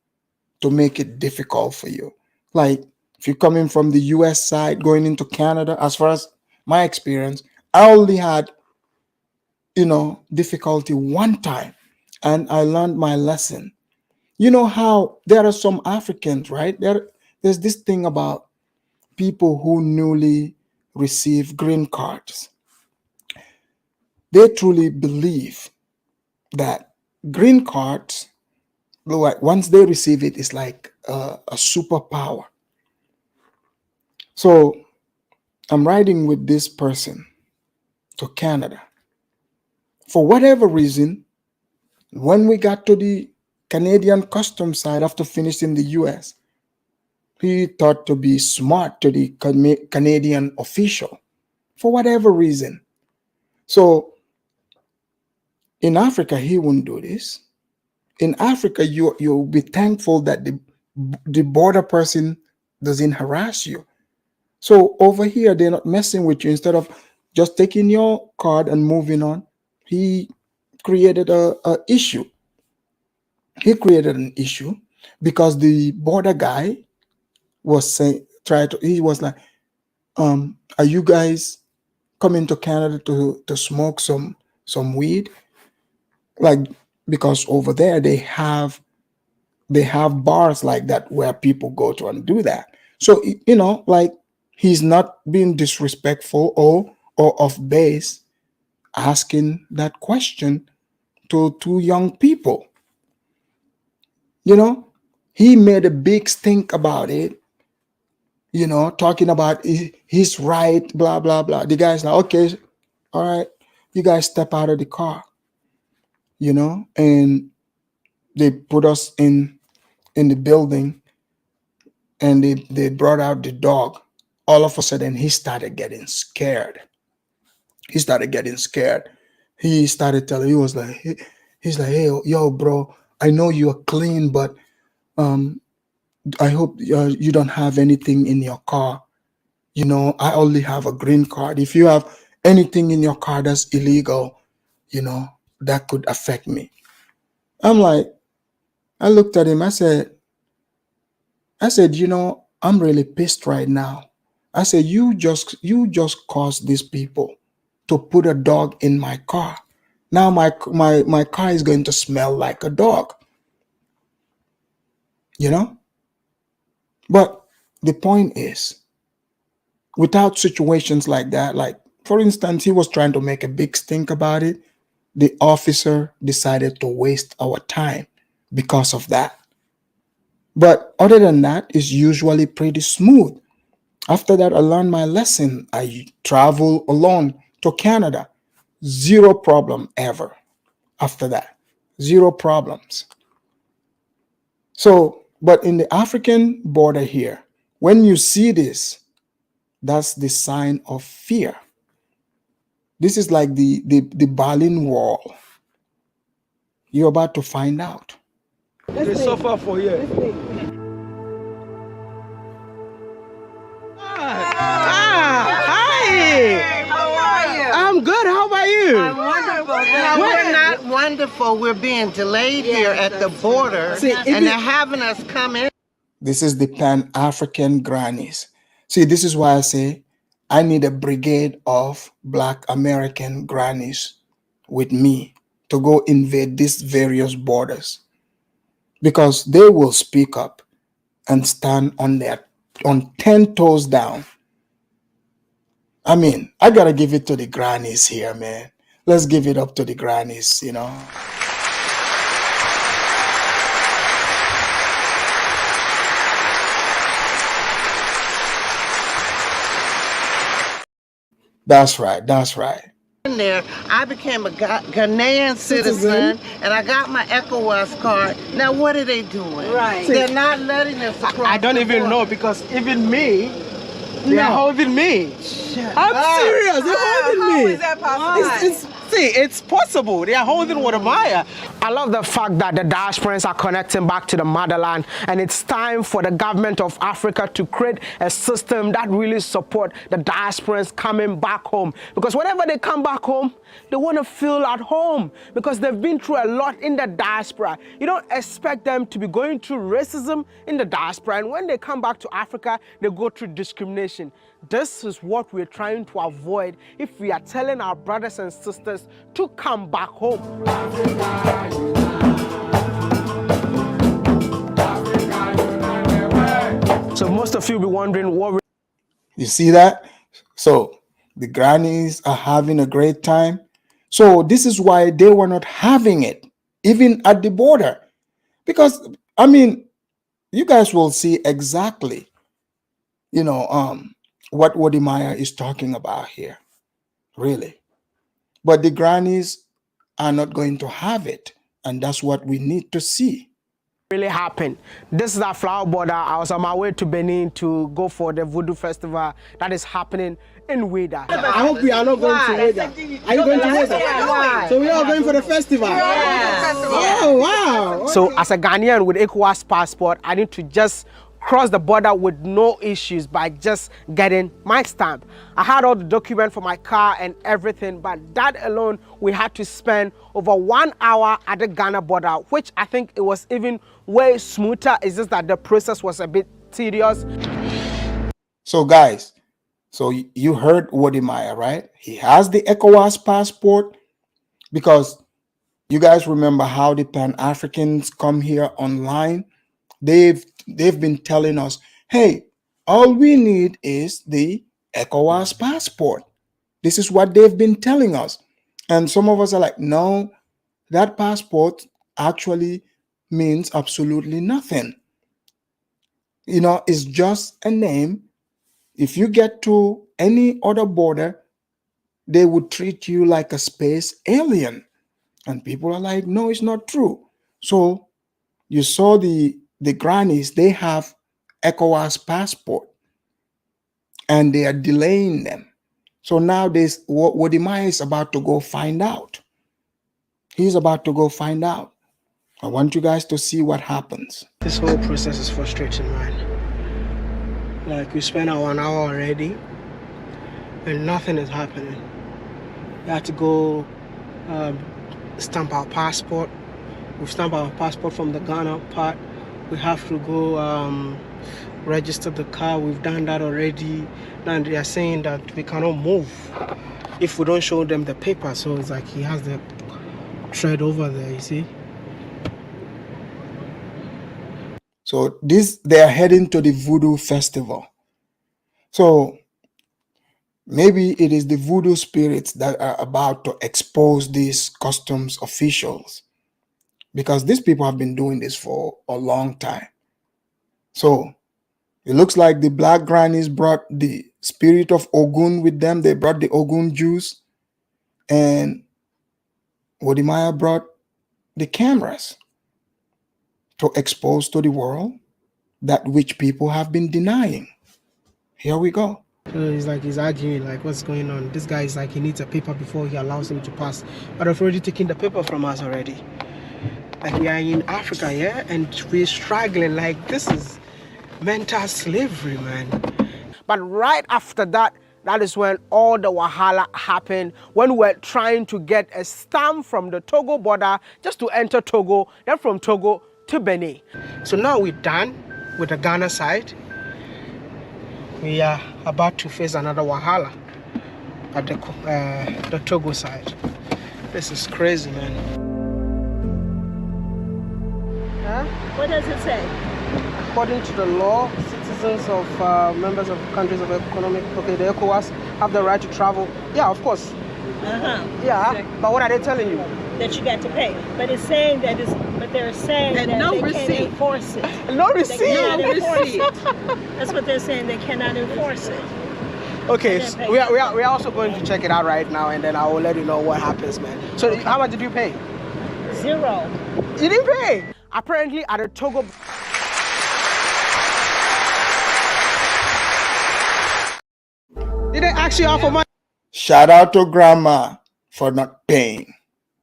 to make it difficult for you. Like if you're coming from the US side going into Canada, as far as my experience, I only had, difficulty one time, and I learned my lesson. You know how there are some Africans, right? There's this thing about people who newly receive green cards. They truly believe that green cards, once they receive it, it's like a superpower. So I'm riding with this person to Canada. For whatever reason, when we got to the Canadian customs side after finishing the US, he thought to be smart to the Canadian official for whatever reason. So in Africa, he wouldn't do this. In Africa, you'll be thankful that the border person doesn't harass you. So over here, they're not messing with you. Instead of just taking your card and moving on, he created a issue. He created an issue because the border guy was saying, he was like, are you guys coming to Canada to smoke some weed? Like, because over there they have bars like that where people go to and do that. So, like, he's not being disrespectful or off base asking that question to two young people. He made a big stink about it, talking about his right, blah, blah, blah. The guy's like, okay, all right, you guys step out of the car, and they put us in the building, and they brought out the dog. All of a sudden, he started getting scared. He started telling, he's like, hey, yo, bro, I know you're clean, but I hope you don't have anything in your car. I only have a green card. If you have anything in your car that's illegal, that could affect me. I'm like, I looked at him. I said, I'm really pissed right now. I said, you just caused these people to put a dog in my car. Now my car is going to smell like a dog. But the point is, without situations like that, like, for instance, he was trying to make a big stink about it. The officer decided to waste our time because of that. But other than that, it's usually pretty smooth. After that, I learned my lesson. I travel alone to Canada. Zero problem ever. After that, zero problems. So, but in the African border here, when you see this, that's the sign of fear. This is like the Berlin Wall. You're about to find out. They suffer for years. Hi. How are you? I'm good. How about you? I'm wonderful. We're not wonderful. We're being delayed here at the border, and they're having us come in. This is the Pan-African grannies. See, this is why I say I need a brigade of Black American grannies with me to go invade these various borders, because they will speak up and stand on 10 toes down I mean, I gotta give it to the grannies here, man. Let's give it up to the grannies, you know. That's right. That's right. There, I became a Ghanaian citizen, and I got my ECOWAS card. Now, what are they doing? Right. They're not letting us across. I don't even know, because even me, they're holding me. I'm serious, they're holding me. How is that possible? It's possible. They are holding Wode Maya. I love the fact that the diasporans are connecting back to the motherland, and it's time for the government of Africa to create a system that really support the diasporans coming back home. Because whenever they come back home, they want to feel at home, because they've been through a lot in the diaspora. You don't expect them to be going through racism in the diaspora, and when they come back to Africa, they go through discrimination. This is what we're trying to avoid if we are telling our brothers and sisters to come back home. So most of you will be wondering what You see that? So the grannies are having a great time. So this is why they were not having it, even at the border. Because, I mean, you guys will see exactly, you know, what Wode Maya is talking about here, really. But the grannies are not going to have it, and that's what we need to see. really happened. This is our flower border. I was on my way to Benin to go for the Voodoo Festival that is happening in Wode. I hope we are not going to Wode. Are you going to Wode? So we are going for the festival? Yes. Oh, wow. So as a Ghanaian with ECOWAS passport, I need to just cross the border with no issues by just getting my stamp. I had all the documents for my car and everything, but that alone, we had to spend over 1 hour at the Ghana border, which I think it was even way smoother. It's just that the process was a bit tedious. So guys, so you heard Wode Maya, right? He has the ECOWAS passport, because you guys remember how the Pan-Africans come here online. They've been telling us, hey, all we need is the ECOWAS passport. This is what they've been telling us. And some of us are like, no, that passport actually means absolutely nothing. You know, it's just a name. If you get to any other border, they would treat you like a space alien. And people are like, no, it's not true. So you saw the grannies, they have ECOWAS passport, and they are delaying them. So now Wode Maya is about to go find out. He's about to go find out. I want you guys to see what happens. This whole process is frustrating, man. Like, we spent our 1 hour already, and nothing is happening. We had to go stamp our passport. We stamped our passport from the Ghana part. We have to go register the car. We've done that already. And they are saying that we cannot move if we don't show them the paper. So it's like he has the thread over there, you see. So they are heading to the Voodoo Festival. So maybe it is the voodoo spirits that are about to expose these customs officials, because these people have been doing this for a long time. So it looks like the black grannies brought the spirit of Ogun with them. They brought the Ogun juice, and Wode Maya brought the cameras to expose to the world that which people have been denying. Here we go. So he's arguing, like, what's going on? This guy is like, he needs a paper before he allows him to pass. But I've already taken the paper from us already. Like, we are in Africa, yeah? And we're struggling. Like, this is mental slavery, man. But right after that, that is when all the wahala happened, when we're trying to get a stamp from the Togo border just to enter Togo, then from Togo to Benin. So now we're done with the Ghana side. We are about to face another wahala at the Togo side. This is crazy, man. Huh? What does it say? According to the law, citizens citizens of members of countries of economic, okay, the ECOWAS have the right to travel. Yeah, of course. Yeah, but what are they telling you? That you got to pay. But it's saying that but they're saying that no they receipt. can't enforce it. No receipt. They cannot enforce it. That's what they're saying. They cannot enforce it. Okay, so we are also going to check it out right now, and then I will let you know what happens, man. So how much did you pay? 0. You didn't pay. Apparently, at a Togo. Did they actually offer money? Shout out to grandma for not paying.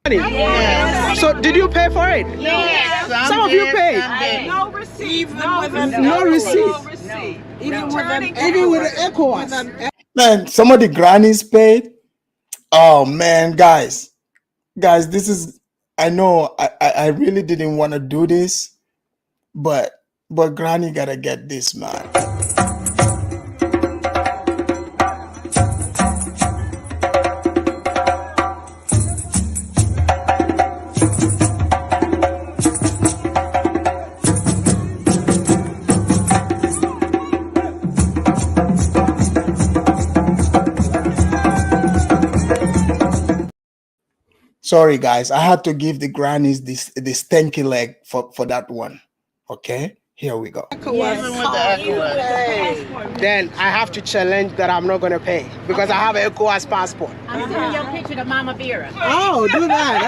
Yes. So did you pay for it? Yes. Some of you paid. No receipt. No receipt. Even with the ECOWAS. Man, some of the grannies paid. Oh man, guys, this is. I know I really didn't want to do this, but granny gotta get this, man. Sorry, guys. I had to give the grannies this stanky leg for that one. Okay, here we go. Then I have to challenge that I'm not going to pay because I have an ECOWAS passport. I'm sending your picture to Mama Vera. Oh, do that.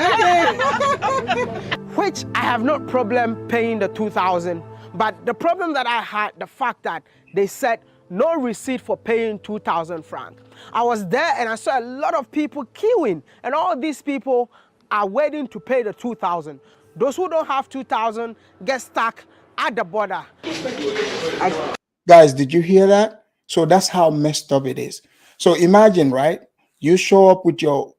Okay. Which I have no problem paying the 2,000. But the problem that I had, the fact that they said no receipt for paying 2,000 francs. I was there and I saw a lot of people queuing, and all these people are waiting to pay the 2,000. Those who don't have 2,000 get stuck at the border. Guys, did you hear that? So that's how messed up it is. So imagine, right? You show up with your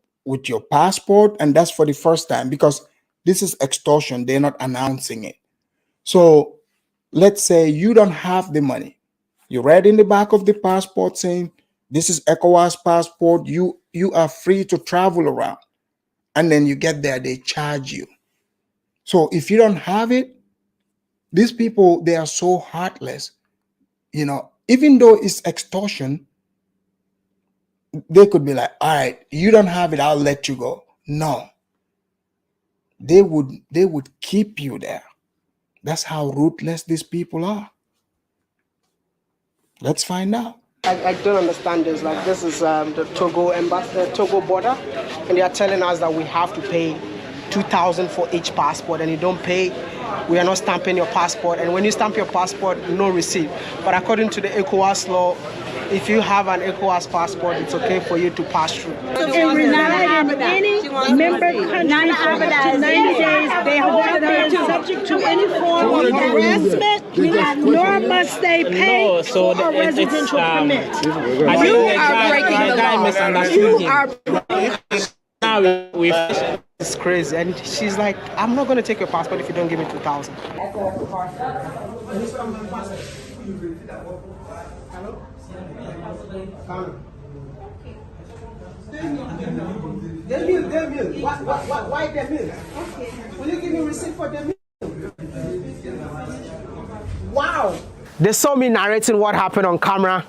passport, and that's for the first time because this is extortion. They're not announcing it. So let's say you don't have the money. You read in the back of the passport saying, this is ECOWAS passport. You are free to travel around. And then you get there, they charge you. So if you don't have it, these people, they are so heartless. You know, even though it's extortion, they could be like, all right, you don't have it, I'll let you go. No. They would keep you there. That's how ruthless these people are. Let's find out. I don't understand this. Like, this is the Togo embassy, the Togo border, and they are telling us that we have to pay 2,000 for each passport, and you don't pay, we are not stamping your passport. And when you stamp your passport, no receipt. But according to the ECOWAS law, if you have an ECOWAS passport, it's okay for you to pass through. And we're not having any member country for up to 90 days. They have not been subject to any form of harassment, nor must they pay for a residential permit. You are breaking the law. You are. It's crazy. And she's like, I'm not going to take your passport if you don't give me 2,000. Demil. Why Demil? Will you give me receipt for Demil? Wow. They saw me narrating what happened on camera,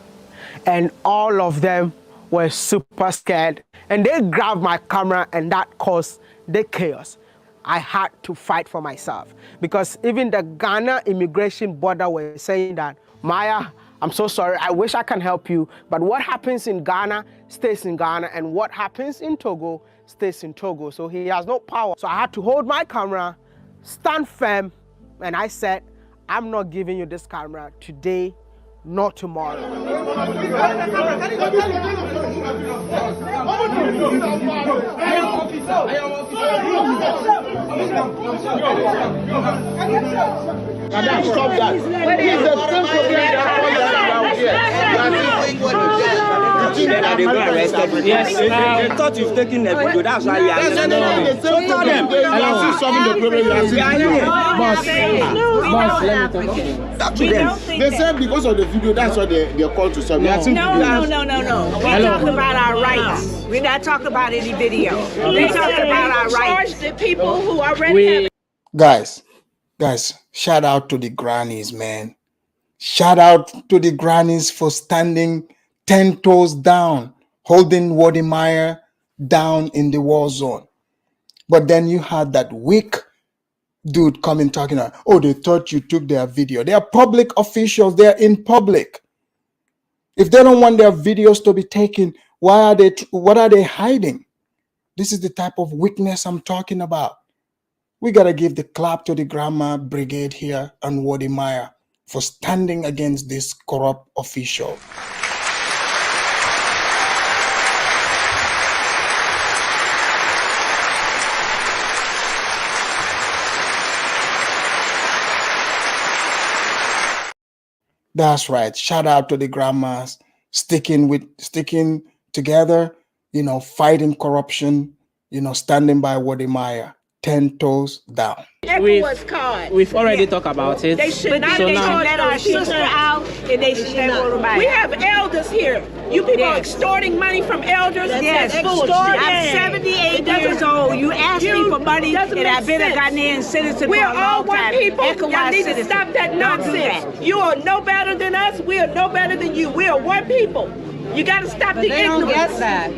and all of them were super scared. And they grabbed my camera, and that caused the chaos. I had to fight for myself because even the Ghana immigration border were saying that, Maya, I'm so sorry, I wish I can help you, but what happens in Ghana stays in Ghana, and what happens in Togo stays in Togo. So he has no power. So I had to hold my camera, stand firm, and I said, I'm not giving you this camera today, not tomorrow. Stop that. He's the same problem Yes, I thought you've taken a video. That's why you are the same problem. You are still solving the problem. They said because of the video, that's why they called to solve. No. We're talking about our rights. We're not talking about any video. We're talking about our rights. The people who already have. Guys, shout out to the grannies, man. Shout out to the grannies for standing 10 toes down, holding Wode Maya down in the war zone. But then you had that weak dude coming talking about, oh, they thought you took their video. They are public officials. They are in public. If they don't want their videos to be taken, what are they hiding? This is the type of weakness I'm talking about. We got to give the clap to the Grandma Brigade here and Wode Maya for standing against this corrupt official. That's right. Shout out to the grandmas sticking together, fighting corruption, standing by Wode Maya, 10 toes down. We've already talked about it. They should not let our sister out, and they should let We have elders here. You people are extorting money from elders. Yes, I'm 78 years old. You asked me for money, and I've been a Ghanaian citizen for a long time. We're all one people. Y'all need to stop that nonsense. You are no better than us. We are no better than you. We are one people. You got to stop the ignorance. Don't get that.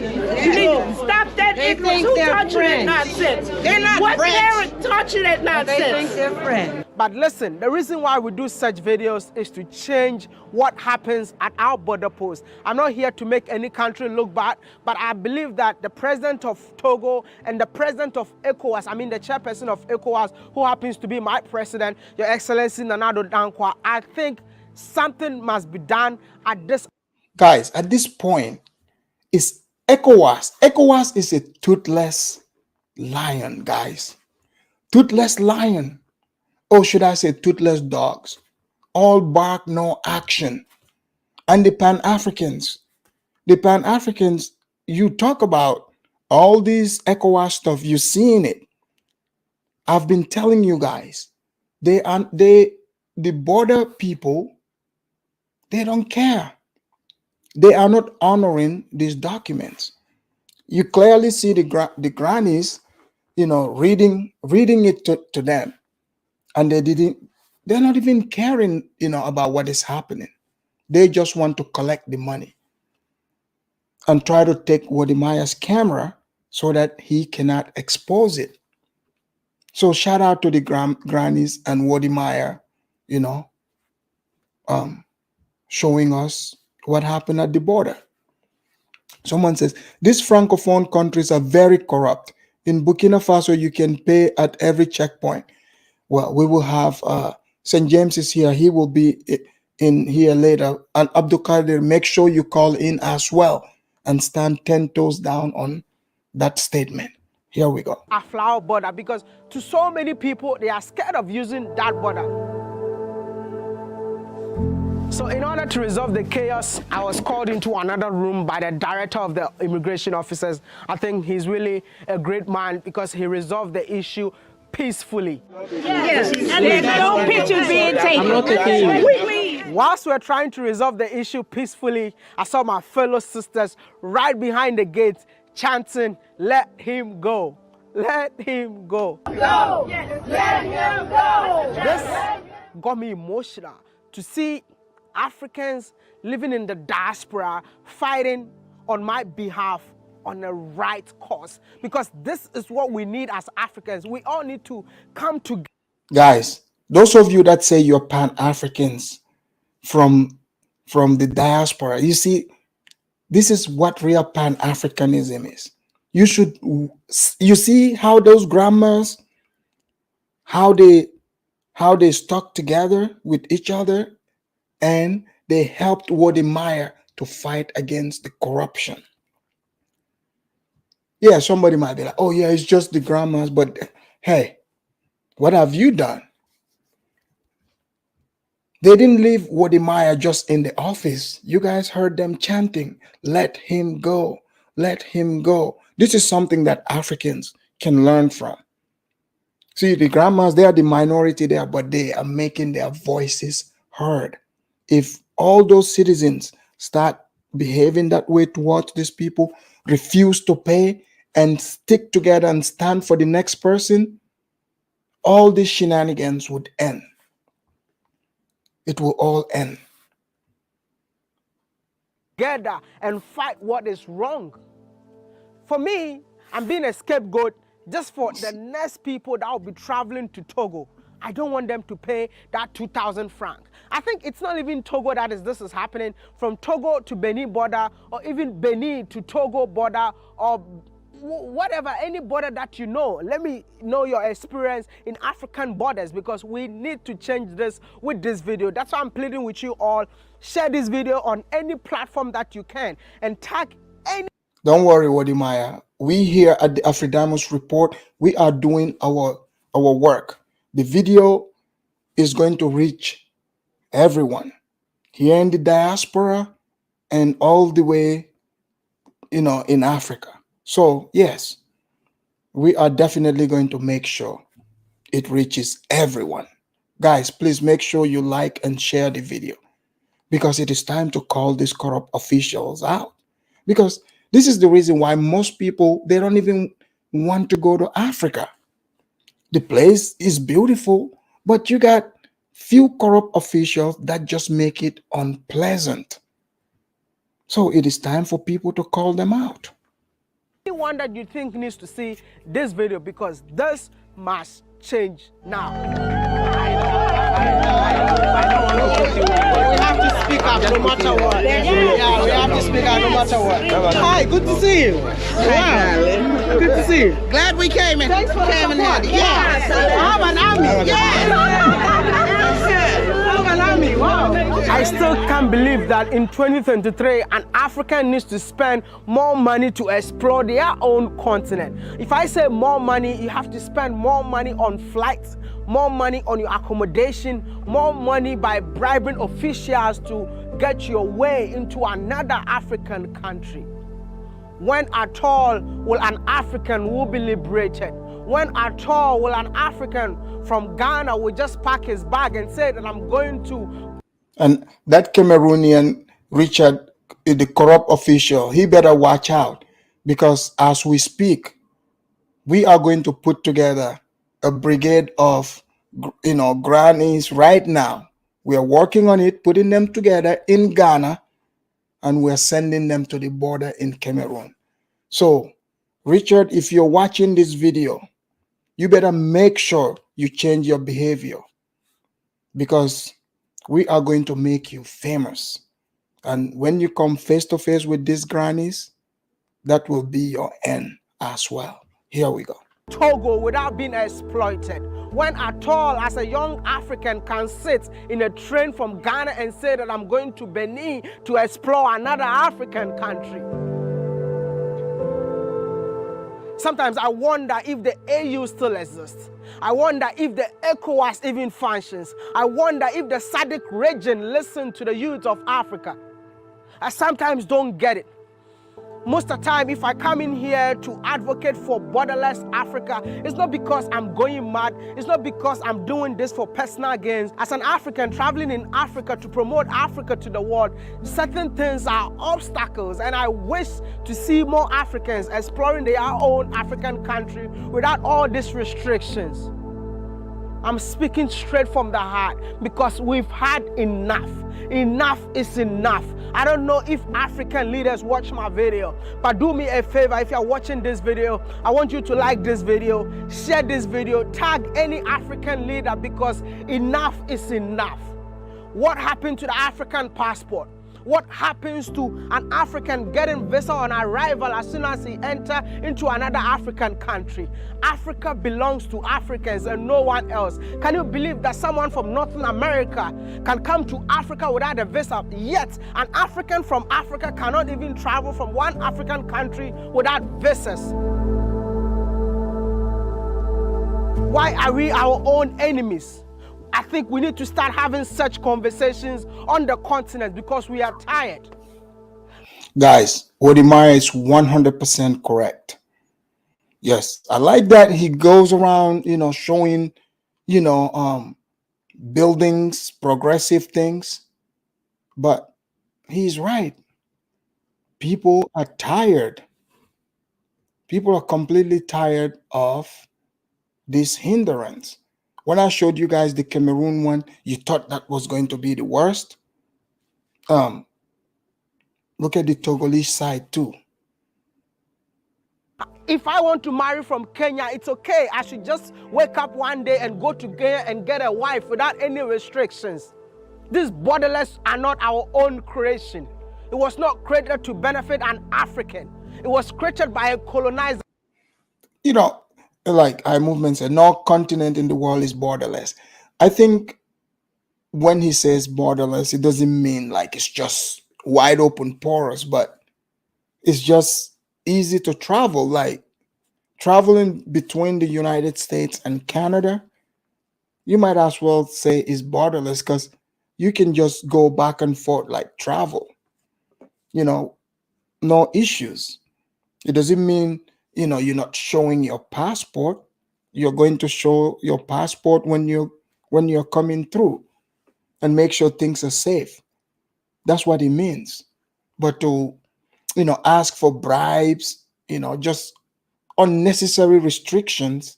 You need to stop that ignorance. Who taught you that nonsense? They're not What French. parent taught you that nonsense? They think they're French. But listen, the reason why we do such videos is to change what happens at our border posts. I'm not here to make any country look bad, but I believe that the president of Togo and the president of ECOWAS, I mean the chairperson of ECOWAS, who happens to be my president, Your Excellency Nana Addo Dankwa, I think something must be done at this. Guys, at this point, it's ECOWAS. ECOWAS is a toothless lion, guys. Toothless lion. Or should I say toothless dogs? All bark, no action. And the Pan-Africans. The Pan-Africans, you talk about all these ECOWAS stuff, you've seen it. I've been telling you guys, the border people, they don't care. They are not honoring these documents. You clearly see the grannies, reading it to them. And they're not even caring, about what is happening. They just want to collect the money and try to take Wode Maya's camera so that he cannot expose it. So shout out to the grannies and Wode Maya, showing us what happened at the border. Someone says, these Francophone countries are very corrupt. In Burkina Faso, you can pay at every checkpoint. Well, we will have St. James is here. He will be in here later. And Abdul Qadir, make sure you call in as well and stand 10 toes down on that statement. Here we go. A flower border, because to so many people, they are scared of using that border. So in order to resolve the chaos, I was called into another room by the director of the immigration officers. I think he's really a great man because he resolved the issue peacefully. Yes, and there's no pictures being taken. I'm not taking you. Whilst we're trying to resolve the issue peacefully, I saw my fellow sisters right behind the gate chanting, "Let him go, let him go." Go! Let him go! This got me emotional to see Africans living in the diaspora fighting on my behalf on a right cause, because this is what we need as Africans. We all need to come together. Guys, those of you that say you're Pan-Africans from the diaspora, you see, this is what real Pan-Africanism is. You see how those grandmas, how they stuck together with each other, and they helped Wode Maya to fight against the corruption. Yeah, somebody might be like, oh yeah, it's just the grandmas, but hey, what have you done? They didn't leave Wode Maya just in the office. You guys heard them chanting, "Let him go, let him go." This is something that Africans can learn from. See, the grandmas, they are the minority there, but they are making their voices heard. If all those citizens start behaving that way towards these people, refuse to pay and stick together and stand for the next person, all these shenanigans would end. it will all end. Together and fight what is wrong. For me, I'm being a scapegoat just for the next people that will be traveling to Togo. I don't want them to pay that 2,000 franc. I think it's not even Togo this is happening. From Togo to Benin border, or even Benin to Togo border, or whatever, any border that you know. Let me know your experience in African borders, because we need to change this with this video. That's why I'm pleading with you all. Share this video on any platform that you can and tag any. Don't worry, Wode Maya. We here at the Afridamus report, we are doing our work. The video is going to reach everyone here in the diaspora and all the way, in Africa. So yes, we are definitely going to make sure it reaches everyone. Guys, please make sure you like and share the video, because it is time to call these corrupt officials out. Because this is the reason why most people, they don't even want to go to Africa. The place is beautiful, but you got few corrupt officials that just make it unpleasant. So it is time for people to call them out. Anyone that you think needs to see this video, because this must change now. We have to speak up no matter what. Yeah, we have to speak up no matter what. Hi, good to see you. Wow, good to see you. Glad we came in. Thanks for coming in. Yes. I'm an army. Yes. I'm an army. Wow. I still can't believe that in 2023, an African needs to spend more money to explore their own continent. If I say more money, you have to spend more money on flights, more money on your accommodation, more money by bribing officials to get your way into another African country. When at all will an African will be liberated? When at all will an African from Ghana will just pack his bag and say that I'm going to... And that Cameroonian, Richard, the corrupt official, he better watch out, because as we speak, we are going to put together a brigade of, grannies right now. We are working on it, putting them together in Ghana, and we're sending them to the border in Cameroon. So, Richard, if you're watching this video, you better make sure you change your behavior, because we are going to make you famous. And when you come face to face with these grannies, that will be your end as well. Here we go. Togo without being exploited. When at all, as a young African, can sit in a train from Ghana and say that I'm going to Benin to explore another African country. Sometimes I wonder if the AU still exists. I wonder if the ECOWAS even functions. I wonder if the SADC region listens to the youth of Africa. I sometimes don't get it. Most of the time, if I come in here to advocate for borderless Africa, it's not because I'm going mad. It's not because I'm doing this for personal gains. As an African traveling in Africa to promote Africa to the world, certain things are obstacles, and I wish to see more Africans exploring their own African country without all these restrictions. I'm speaking straight from the heart, because we've had enough. Enough is enough. I don't know if African leaders watch my video, but do me a favor. If you're watching this video, I want you to like this video, share this video, tag any African leader, because enough is enough. What happened to the African passport? What happens to an African getting visa on arrival as soon as he enters into another African country? Africa belongs to Africans and no one else. Can you believe that someone from Northern America can come to Africa without a visa, yet an African from Africa cannot even travel from one African country without visas? Why are we our own enemies? I think we need to start having such conversations on the continent, because we are tired. Guys, Wode Maya is 100% correct. Yes, I like that he goes around, showing, buildings, progressive things. But he's right. People are tired. People are completely tired of this hindrance. When I showed you guys the Cameroon one, you thought that was going to be the worst. Look at the Togolese side too. If I want to marry from Kenya, it's okay. I should just wake up one day and go to Kenya and get a wife without any restrictions. These borderless are not our own creation. It was not created to benefit an African. It was created by a colonizer. You know, like our movement said, no continent in the world is borderless. I think when he says borderless, it doesn't mean like it's just wide open porous, but it's just easy to travel. Like traveling between the United States and Canada, you might as well say is borderless because you can just go back and forth, like travel, you know, no issues. It doesn't mean, you know, you're not showing your passport. You're going to show your passport when you're coming through and make sure things are safe. That's what it means. But to, you know, ask for bribes, you know, just unnecessary restrictions,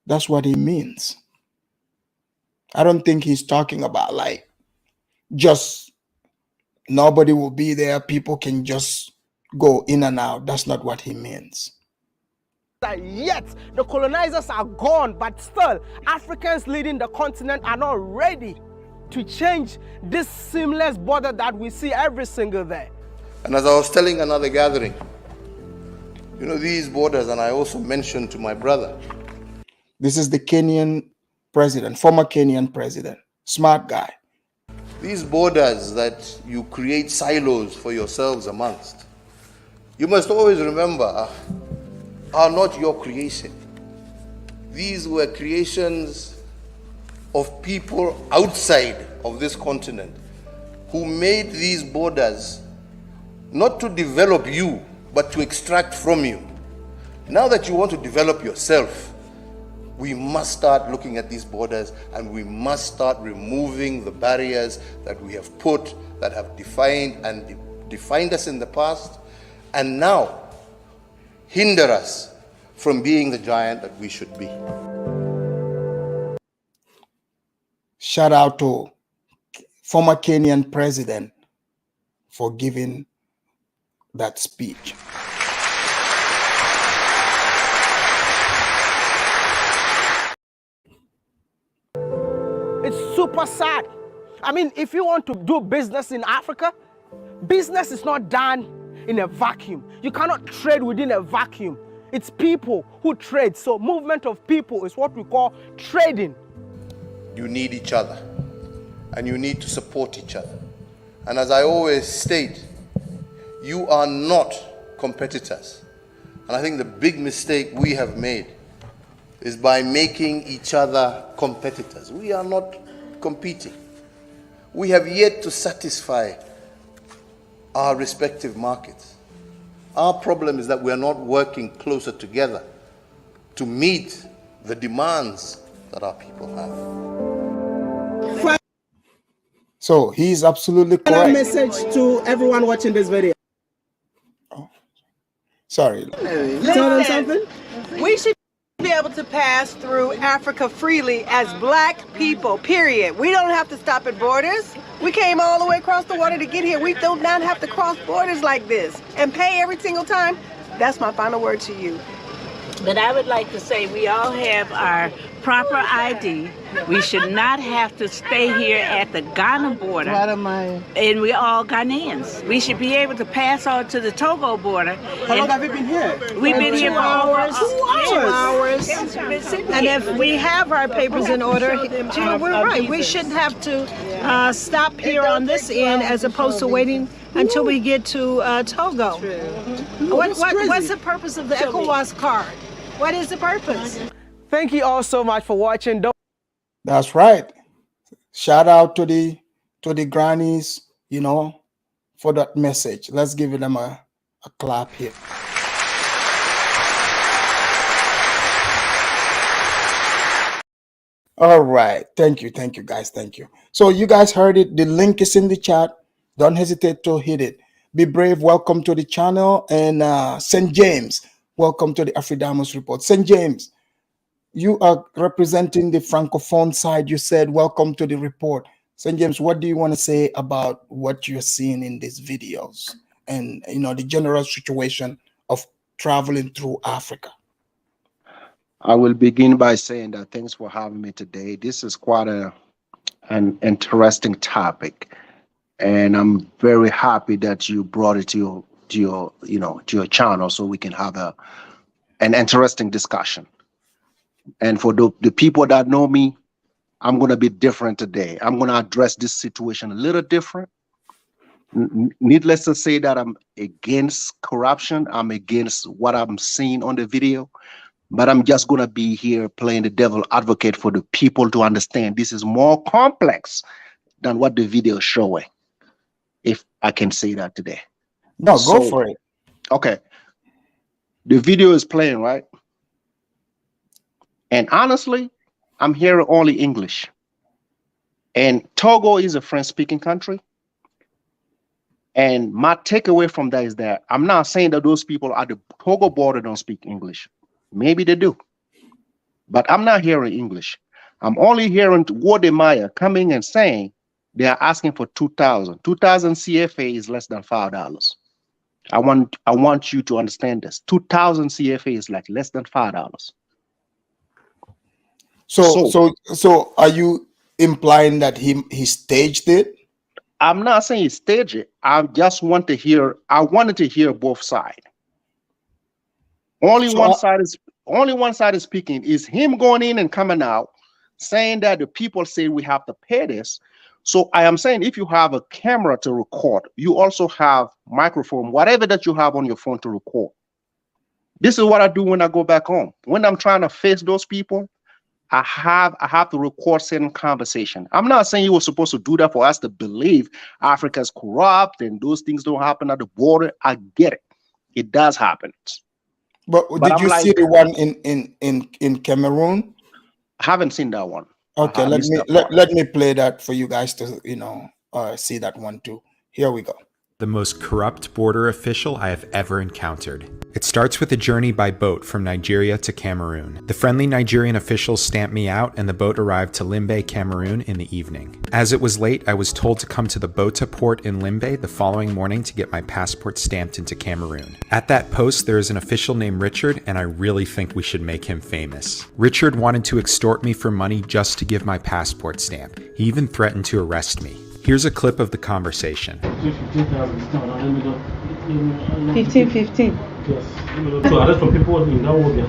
that's what it means. I don't think he's talking about like just nobody will be there, people can just go in and out. That's not what he means. Yet the colonizers are gone, but still Africans leading the continent are not ready to change this seamless border that we see every single day. And as I was telling another gathering, you know, these borders, and I also mentioned to my brother. This is the Kenyan president, former Kenyan president, smart guy. These borders that you create silos for yourselves amongst, you must always remember, are not your creation. These were creations of people outside of this continent who made these borders not to develop you, but to extract from you. Now that you want to develop yourself, we must start looking at these borders and we must start removing the barriers that we have put, that have defined us in the past, and now hinder us from being the giant that we should be. Shout out to former Kenyan president for giving that speech. It's super sad. I mean, if you want to do business in Africa, business is not done in a vacuum. You cannot trade within a vacuum. It's people who trade. So movement of people is what we call trading. You need each other and you need to support each other. And as I always state, you are not competitors. And I think the big mistake we have made is by making each other competitors. We are not competing. We have yet to satisfy our respective markets. Our problem is that we are not working closer together to meet the demands that our people have. So he's absolutely correct. A message to everyone watching this video. Sorry. Tell them something. We should be able to pass through Africa freely as black people, period. We don't have to stop at borders. We came all the way across the water to get here. We do not have to cross borders like this and pay every single time. That's my final word to you. But I would like to say we all have our proper ID. We should not have to stay here at the Ghana border. And we're all Ghanaians. We should be able to pass on to the Togo border. How long have you been here? We've been here for hours. 2 hours. And if we have our papers in order, we're right. We shouldn't have to stop here on this end as opposed to waiting until we get to Togo. What's the purpose of the ECOWAS card? What is the purpose? Thank you all so much for watching. That's right. Shout out to the grannies, you know, for that message. Let's give them a clap here. All right. Thank you guys. Thank you. So you guys heard it. The link is in the chat. Don't hesitate to hit it. Be brave. Welcome to the channel. And St. James, welcome to the Afridamus report. St. James, you are representing the Francophone side. You said, welcome to the report. St. James, what do you want to say about what you're seeing in these videos and, the general situation of traveling through Africa? I will begin by saying that thanks for having me today. This is quite an interesting topic, and I'm very happy that you brought it to your channel so we can have an interesting discussion. And for the people that know me, I'm going to be different today. I'm going to address this situation a little different. Needless to say that I'm against corruption. I'm against what I'm seeing on the video. But I'm just going to be here playing the devil advocate for the people to understand this is more complex than what the video is showing, if I can say that today. No, go for it. Okay. The video is playing, right? And honestly, I'm hearing only English. And Togo is a French-speaking country. And my takeaway from that is that I'm not saying that those people at the Togo border don't speak English. Maybe they do. But I'm not hearing English. I'm only hearing Wode Maya coming and saying they are asking for 2,000. 2,000 CFA is less than $5. I want you to understand this. 2,000 CFA is like less than $5. So are you implying that he staged it? I'm not saying he staged it. I just want to hear. I wanted to hear both sides. Only one side is speaking. Is him going in and coming out, saying that the people say we have to pay this. So I am saying if you have a camera to record, you also have microphone, whatever that you have on your phone to record. This is what I do when I go back home. When I'm trying to face those people, I have to record certain conversation. I'm not saying you were supposed to do that for us to believe Africa is corrupt and those things don't happen at the border. I get it. It does happen. But did you see the one in Cameroon? I haven't seen that one. Okay, let me play that for you guys to see that one too. Here we go. The most corrupt border official I have ever encountered. It starts with a journey by boat from Nigeria to Cameroon. The friendly Nigerian officials stamped me out and the boat arrived to Limbe, Cameroon in the evening. As it was late, I was told to come to the Bota port in Limbe the following morning to get my passport stamped into Cameroon. At that post, there is an official named Richard, and I really think we should make him famous. Richard wanted to extort me for money just to give my passport stamp. He even threatened to arrest me. Here's a clip of the conversation. 1515. Yes. To arrest some people in that Wode.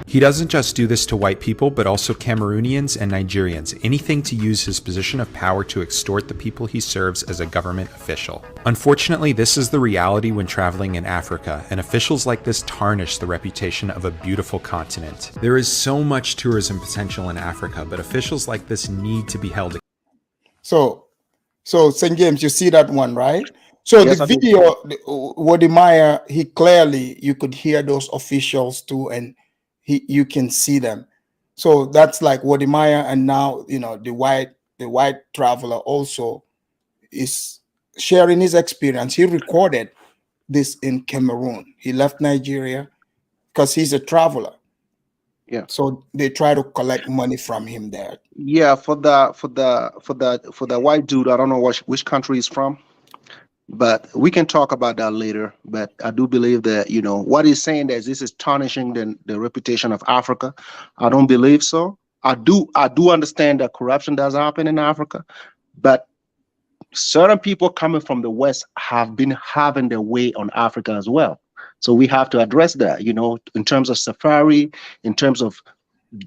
He doesn't just do this to white people, but also Cameroonians and Nigerians, anything to use his position of power to extort the people he serves as a government official. Unfortunately, this is the reality when traveling in Africa, and officials like this tarnish the reputation of a beautiful continent. There is so much tourism potential in Africa, but officials like this need to be held. So St. James, you see that one, right? So yes, the video, Wode Maya, he clearly, you could hear those officials too, and you can see them. So that's like Wode Maya, and now the white traveler also is sharing his experience. He recorded this in Cameroon. He left Nigeria because he's a traveler. Yeah. So they try to collect money from him there. Yeah, for the white dude, I don't know which country he's from, but we can talk about that later. But I do believe that what he's saying that this is tarnishing the reputation of Africa. I don't believe so. I do understand that corruption does happen in Africa, but certain people coming from the West have been having their way on Africa as well. So we have to address that, in terms of safari, in terms of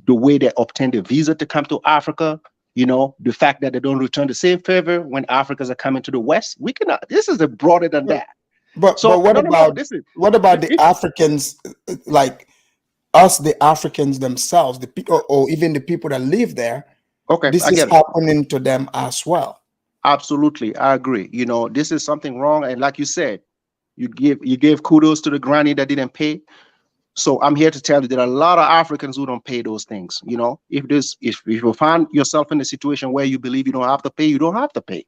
the way they obtain the visa to come to Africa, the fact that they don't return the same favor when Africans are coming to the West. We cannot. This is broader than that. But what about the Africans, like us, the Africans themselves, the people, or even the people that live there? Okay, this is happening to them as well. Absolutely, I agree. This is something wrong, and like you said, you gave kudos to the granny that didn't pay. So I'm here to tell you there are a lot of Africans who don't pay those things. If you find yourself in a situation where you believe you don't have to pay, you don't have to pay.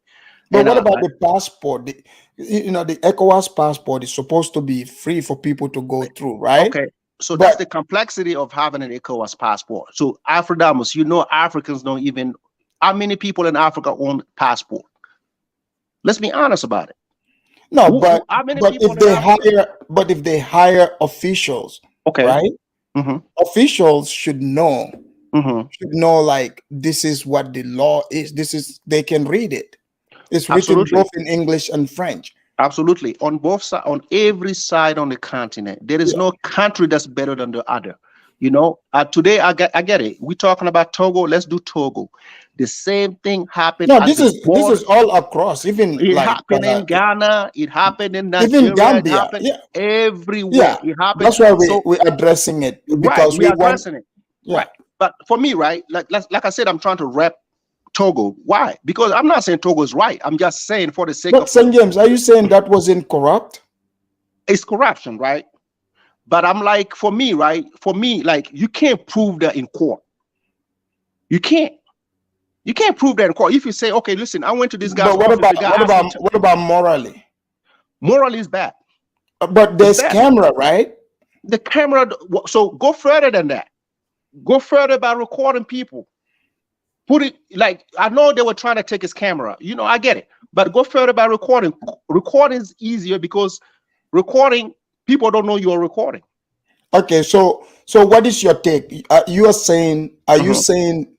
But what about the passport? The ECOWAS passport is supposed to be free for people to go through, right? So that's the complexity of having an ECOWAS passport. So Afridamus, you know, Africans don't even, how many people in Africa own passport? Let's be honest about it. No, but if they hire officials, okay, right? Officials should know, like, this is what the law is. They can read it. It's written both in English and French. Absolutely. On both sides, on every side on the continent, there is no country that's better than the other. You know, today I get it. We're talking about Togo. Let's do Togo. The same thing happened. No, this is all across. Even it like happened in Ghana. It happened in Nigeria. Even Gambia. It happened everywhere. Yeah, it happened. That's why we're addressing it, because we're addressing it. Yeah. Right. But for me, right, like I said, I'm trying to rep Togo. Why? Because I'm not saying Togo is right. I'm just saying for the sake of. St. James, are you saying that was incorrupt? It's corruption, right? But I'm like, for me, right? For me, like, you can't prove that in court. You can't prove that in court. If you say, okay, listen, I went to this guy's office. But what about morally? Morally is bad. But there's camera, right? The camera. So go further than that. Go further by recording people. Put it like, I know they were trying to take his camera. You know, I get it. But go further by recording. Recording is easier because recording, people don't know you're recording. Okay, so what is your take? You are saying, you saying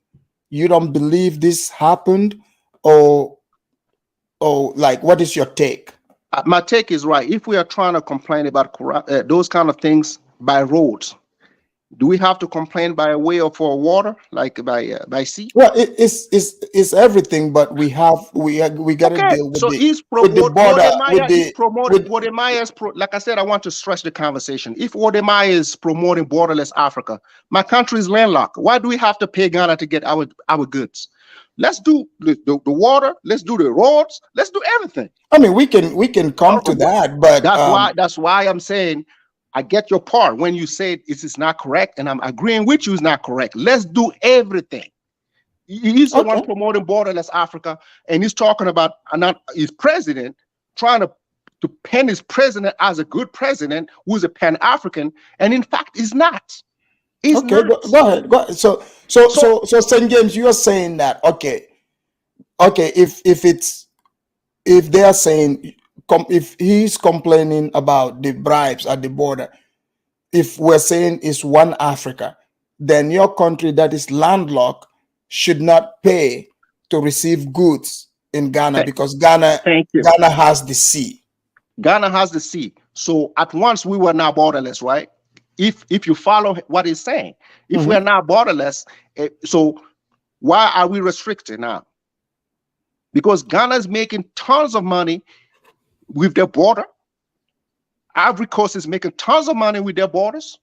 you don't believe this happened, or like, what is your take? My take is right. If we are trying to complain about those kind of things by roads, do we have to complain by way of water, like by sea? Well, it's everything, but we got to deal with the border. Wode Maya like I said, I want to stretch the conversation. If Wode Maya is promoting borderless Africa, my country is landlocked. Why do we have to pay Ghana to get our goods? Let's do the water. Let's do the roads. Let's do everything. I mean, we can come to that, but that's why I'm saying, I get your part when you say this is not correct, and I'm agreeing with you, it's not correct. Let's do everything. He's the one promoting borderless Africa, and he's talking about his president trying to pen his president as a good president who's a Pan-African, and in fact, he's not. He's not. Go ahead. So St. James, you are saying that if they are saying, if he's complaining about the bribes at the border, if we're saying it's one Africa, then your country that is landlocked should not pay to receive goods in Ghana, because Ghana has the sea. Ghana has the sea. So at once we were now borderless, right? If you follow what he's saying, if we're now borderless, so why are we restricted now? Because Ghana is making tons of money with their border. Ivory Coast is making tons of money with their borders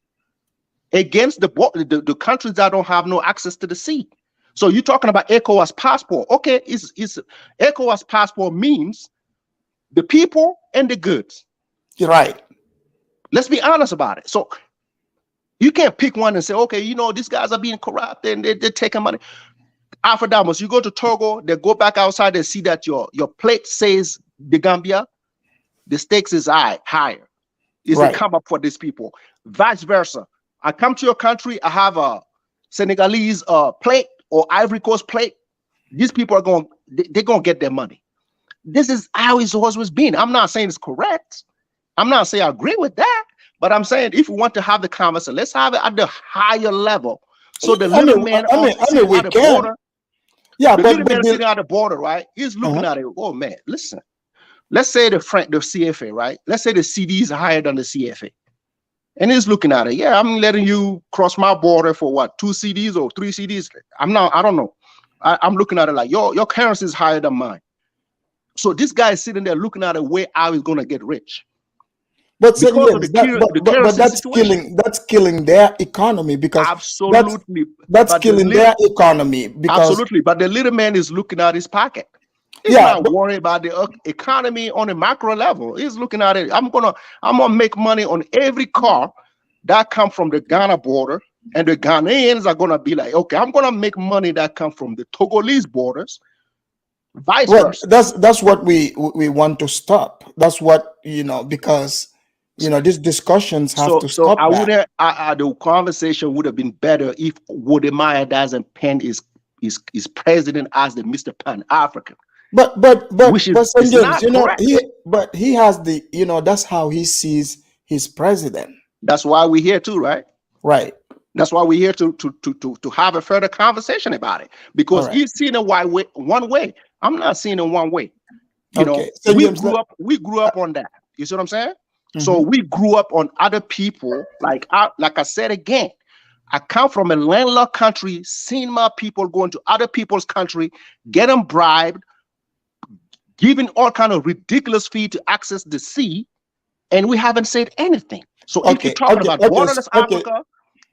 against the countries that don't have no access to the sea. So you're talking about ECOWAS passport. Okay, it's ECOWAS passport means the people and the goods. You're right. Let's be honest about it. So you can't pick one and say, okay, you know, these guys are being corrupt and they're taking money. Afridamus, you go to Togo, they go back outside, they see that your plate says the Gambia, the stakes is higher. Is a come up for these people. Vice versa. I come to your country, I have a Senegalese plate or Ivory Coast plate. These people are they're going to get their money. This is how it's always been. I'm not saying it's correct. I'm not saying I agree with that, but I'm saying if we want to have the conversation, let's have it at the higher level. So the little man sitting at the border, sitting at the border, right? He's looking at it. Oh man, listen. Let's say the CFA, right? Let's say the CD is higher than the CFA. And he's looking at it. Yeah, I'm letting you cross my border for what, 2 CDs or 3 CDs? I don't know. I'm looking at it like, your currency is higher than mine. So this guy is sitting there looking at a way how he's going to get rich. But that's killing their economy, because that's killing their economy. Absolutely, but the little man is looking at his pocket. He's not worried about the economy on a macro level. He's looking at it. I'm gonna make money on every car that come from the Ghana border, and the Ghanaians are gonna be like, okay, I'm gonna make money that come from the Togolese borders. Vice versa. That's what we want to stop. That's what, because these discussions have to So stop I that. would have the conversation would have been better if Wode Maya doesn't pen his president as the Mr. Pan-African. But St. it's James, not correct. he has the, that's how he sees his president. That's why we're here too, right? Right. That's why we're here to have a further conversation about it, because he's seen it one way. I'm not seeing it one way. You know, we grew up on that. You see what I'm saying? So we grew up on other people. Like I said again, I come from a landlocked country, seeing my people going to other people's country, getting bribed, giving all kind of ridiculous fee to access the sea, and we haven't said anything. So if you're talking about borderless Africa,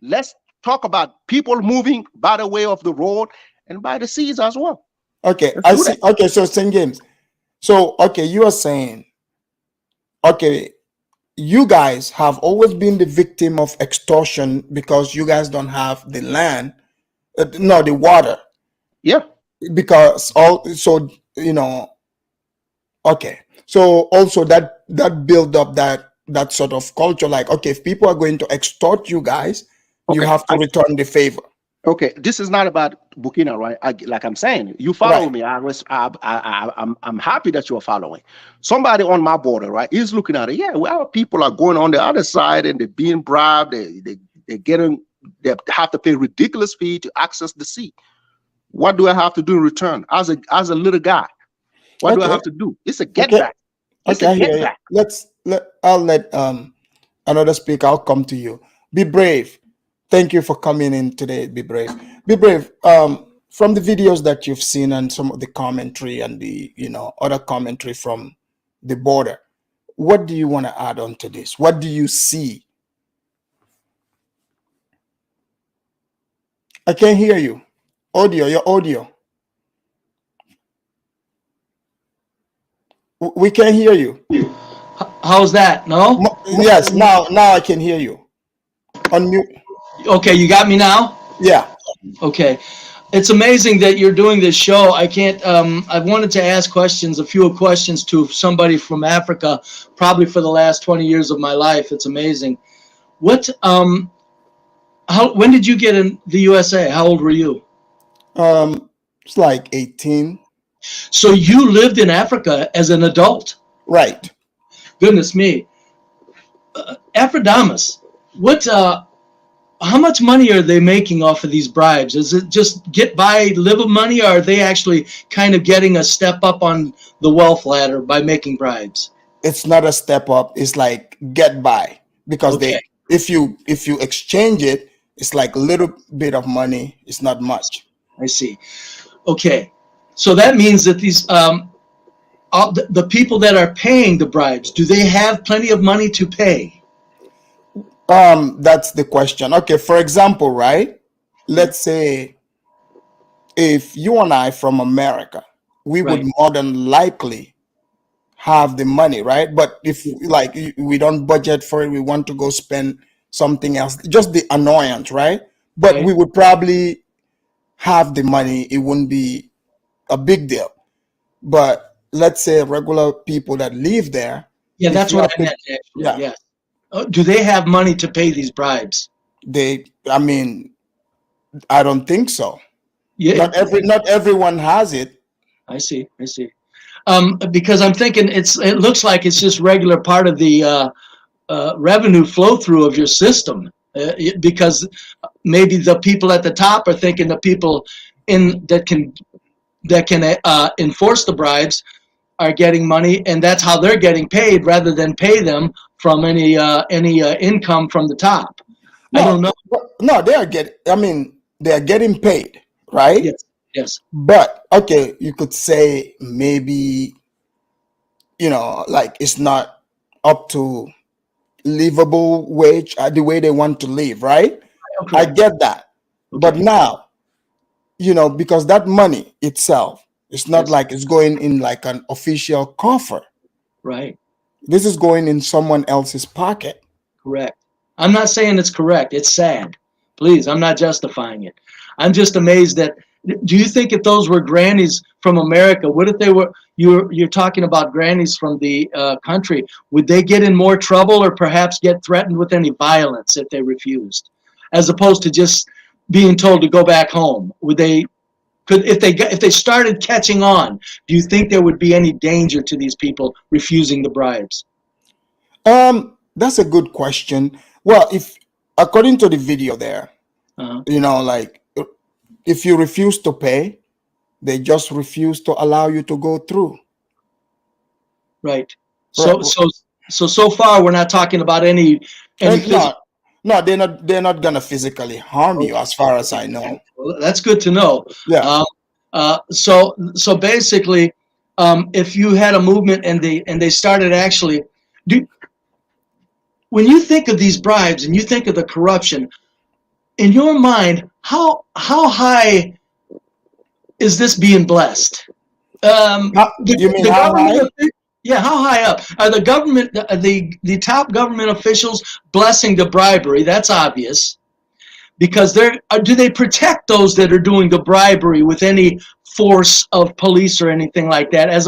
let's talk about people moving by the way of the road and by the seas as well. Okay, I see. Okay, so St. James. So you are saying, you guys have always been the victim of extortion because you guys don't have the land, the water. Yeah. Because so also that build up that sort of culture, like, okay, if people are going to extort you guys, you have to return the favor. Okay, this is not about Burkina, right? Like I'm saying, you follow me. I'm happy that you are following. Somebody on my border, right, is looking at it. Yeah, well, people are going on the other side and they're being bribed. They have to pay ridiculous fee to access the sea. What do I have to do in return as a little guy? What do I have to do? It's a get back. It's a get back. I'll let another speaker. I'll come to you. Be brave. Thank you for coming in today. Be brave. Be brave. From the videos that you've seen and some of the commentary and the other commentary from the border, what do you want to add on to this? What do you see? I can't hear you. Your audio. We can't hear you. How's that? No? Yes, now I can hear you. Unmute. Okay, you got me now? Yeah. Okay. It's amazing that you're doing this show. I can't, I wanted to ask a few questions to somebody from Africa, probably for the last 20 years of my life. It's amazing. When did you get in the USA? How old were you? It's like 18. So you lived in Africa as an adult? Right. Goodness me. Afridamus, how much money are they making off of these bribes? Is it just get by, live of money, or are they actually kind of getting a step up on the wealth ladder by making bribes? It's not a step up. It's like get by, because if you exchange it, it's like a little bit of money. It's not much. I see. Okay, so that means that these the people that are paying the bribes, do they have plenty of money to pay? That's the question. Okay, for example, right? Let's say if you and I from America, we would more than likely have the money, right? But if like we don't budget for it, we want to go spend something else, just the annoyance, right? But we would probably have the money. It wouldn't be a big deal. But let's say regular people that live there. Yeah, that's what I meant, actually. Yeah. Yes. Do they have money to pay these bribes? I mean, I don't think so. Yeah. Not everyone has it. I see. Because I'm thinking it looks like it's just regular part of the revenue flow through of your system. Because maybe the people at the top are thinking the people that can enforce the bribes are getting money, and that's how they're getting paid, rather than pay them from any income from the top. I don't know. No, they are getting paid, right? Yes. But okay, you could say maybe, like it's not up to livable wage, the way they want to live, right? Okay. I get that. Okay. But now, because that money itself, it's not like it's going in like an official coffer. Right. This is going in someone else's pocket. Correct. I'm not saying it's correct. It's sad. Please, I'm not justifying it. I'm just amazed that do you think if those were grannies from America, what if they were, you're talking about grannies from the country, would they get in more trouble or perhaps get threatened with any violence if they refused, as opposed to just being told to go back home? Would they, if they started catching on, do you think there would be any danger to these people refusing the bribes? That's a good question. Well, if according to the video there, you know, like if you refuse to pay, they just refuse to allow you to go through. Right. So far we're not talking about any no, they're not gonna physically harm you, as far as I know. Well, that's good to know. Yeah. So basically, if you had a movement and they started actually, when you think of these bribes and you think of the corruption, in your mind, how high is this being blessed? You mean how high? Yeah, how high up are the government, the top government officials blessing the bribery? That's obvious, because do they protect those that are doing the bribery with any force of police or anything like that? As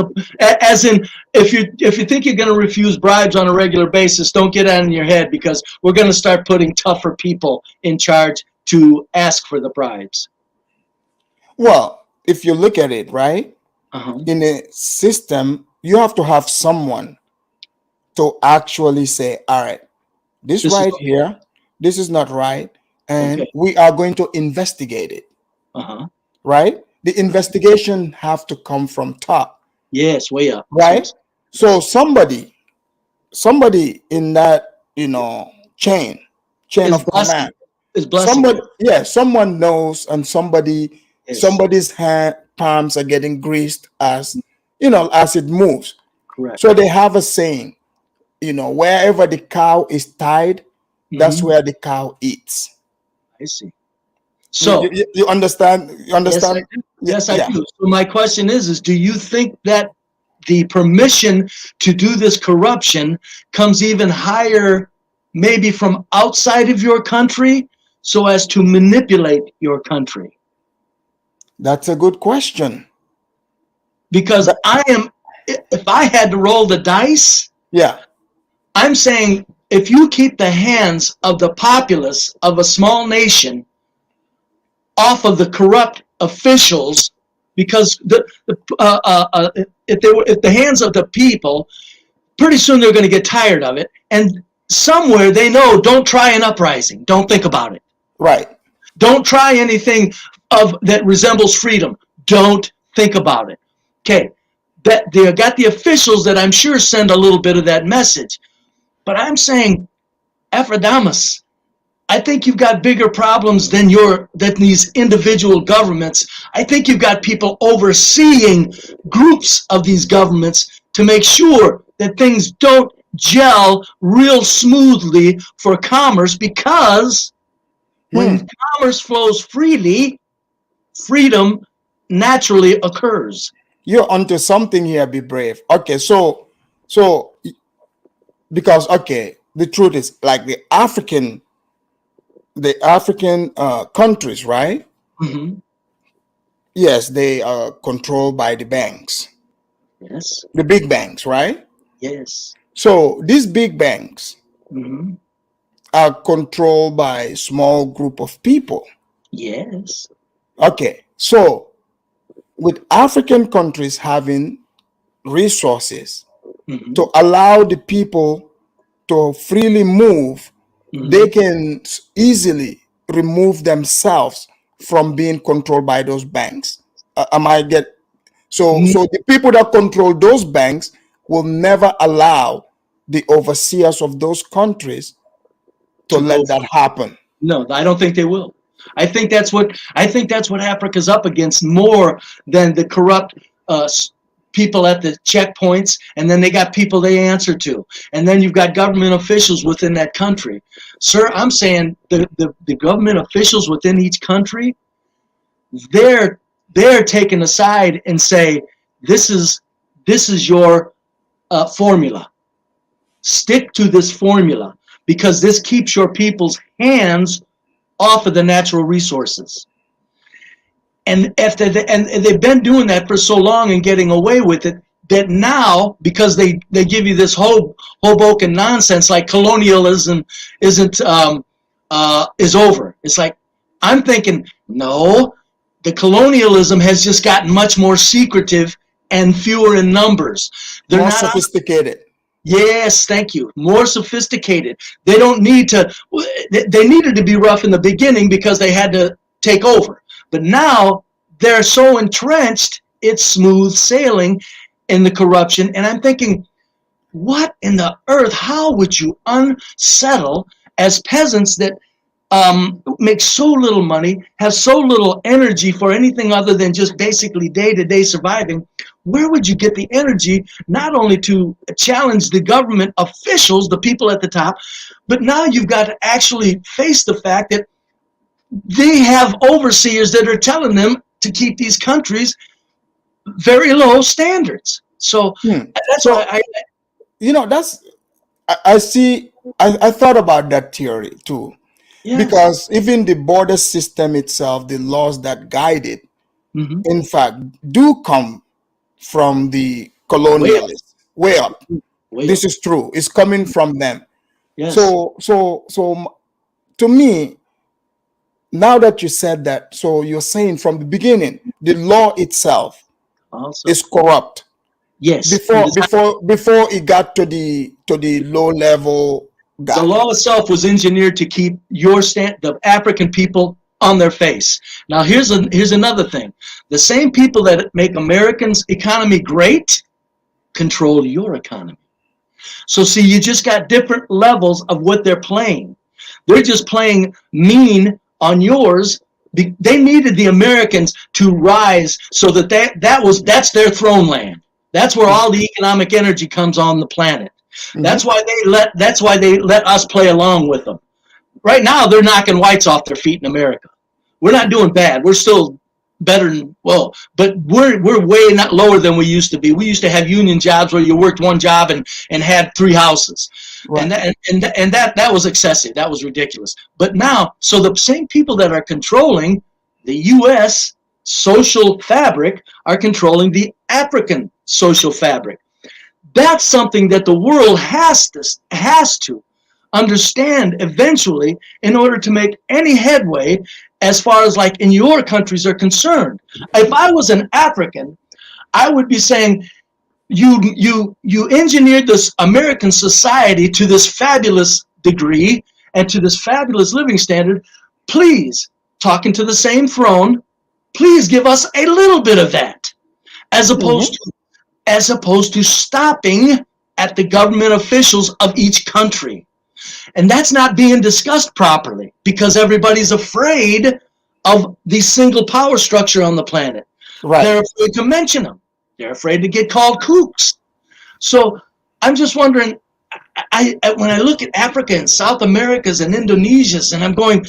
in, if you think you're going to refuse bribes on a regular basis, don't get that in your head, because we're going to start putting tougher people in charge to ask for the bribes. Well, if you look at it, right, in a system, you have to have someone to actually say, all right, this right here, this is not right, and we are going to investigate it. Right? The investigation have to come from top. Yes, way up. Right? So somebody in that, you know, chain of command, someone knows, and somebody's palms are getting greased, as you know, as it moves. Correct. So they have a saying, you know, wherever the cow is tied, that's where the cow eats. I see. So you understand? You understand? Yes, I do. So my question is do you think that the permission to do this corruption comes even higher, maybe from outside of your country, so as to manipulate your country? That's a good question. Because if I had to roll the dice, I'm saying if you keep the hands of the populace of a small nation off of the corrupt officials, because if the hands of the people, pretty soon they're going to get tired of it, and somewhere they know, don't try an uprising, don't think about it. Right. Don't try anything that resembles freedom. Don't think about it. Okay, that they got the officials that I'm sure send a little bit of that message, but I'm saying, Afridamus, I think you've got bigger problems than these individual governments. I think you've got people overseeing groups of these governments to make sure that things don't gel real smoothly for commerce, because when commerce flows freely, freedom naturally occurs. You're onto something here, Be Brave. Okay, so because the truth is, like the African countries, right? Yes, they are controlled by the banks. Yes. The big banks, right? Yes. So these big banks are controlled by a small group of people. Yes. Okay, so with African countries having resources to allow the people to freely move, they can easily remove themselves from being controlled by those banks. So the people that control those banks will never allow the overseers of those countries to let that happen. No, I don't think they will. I think that's what Africa's up against, more than the corrupt people at the checkpoints, and then they got people they answer to, and then you've got government officials within that country. Sir, I'm saying the government officials within each country, they're taken aside and say, this is your formula. Stick to this formula, because this keeps your people's hands off of the natural resources. And they've been doing that for so long and getting away with it that now, because they give you this Hoboken nonsense like colonialism is over. It's like, I'm thinking, no, the colonialism has just gotten much more secretive and fewer in numbers. They're more not sophisticated. Yes, thank you. More sophisticated. They don't need to, they needed to be rough in the beginning because they had to take over. But now they're so entrenched, it's smooth sailing in the corruption. And I'm thinking, what in the earth, how would you unsettle as peasants that make so little money, have so little energy for anything other than just basically day-to-day surviving? Where would you get the energy not only to challenge the government officials, the people at the top, but now you've got to actually face the fact that they have overseers that are telling them to keep these countries very low standards. So that's why I I thought about that theory too. Yes. Because even the border system itself, the laws that guide it, in fact, do come from the colonialists. Way up. This is true. It's coming from them. Yes. So to me, now that you said that, so you're saying from the beginning, the law itself is corrupt. Yes. Before it got to the low level. The law itself was engineered to keep the African people on their face. Now here's another thing. The same people that make Americans' economy great control your economy. So see, you just got different levels of what they're playing. They're just playing mean on yours. They needed the Americans to rise so that that's their throne land. That's where all the economic energy comes on the planet. That's why they let us play along with them. Right now, they're knocking whites off their feet in America. We're not doing bad. We're still better than, but we're way not lower than we used to be. We used to have union jobs where you worked one job and had 3 houses. Right. And that was excessive. That was ridiculous. But now, so the same people that are controlling the U.S. social fabric are controlling the African social fabric. That's something that the world has to understand eventually in order to make any headway as far as like in your countries are concerned. If I was an African, I would be saying, you engineered this American society to this fabulous degree and to this fabulous living standard. Please, talking to the same throne, please give us a little bit of that, as opposed to stopping at the government officials of each country. And that's not being discussed properly because everybody's afraid of the single power structure on the planet. Right. They're afraid to mention them. They're afraid to get called kooks. So I'm just wondering, when I look at Africa and South Americas and Indonesias, and I'm going,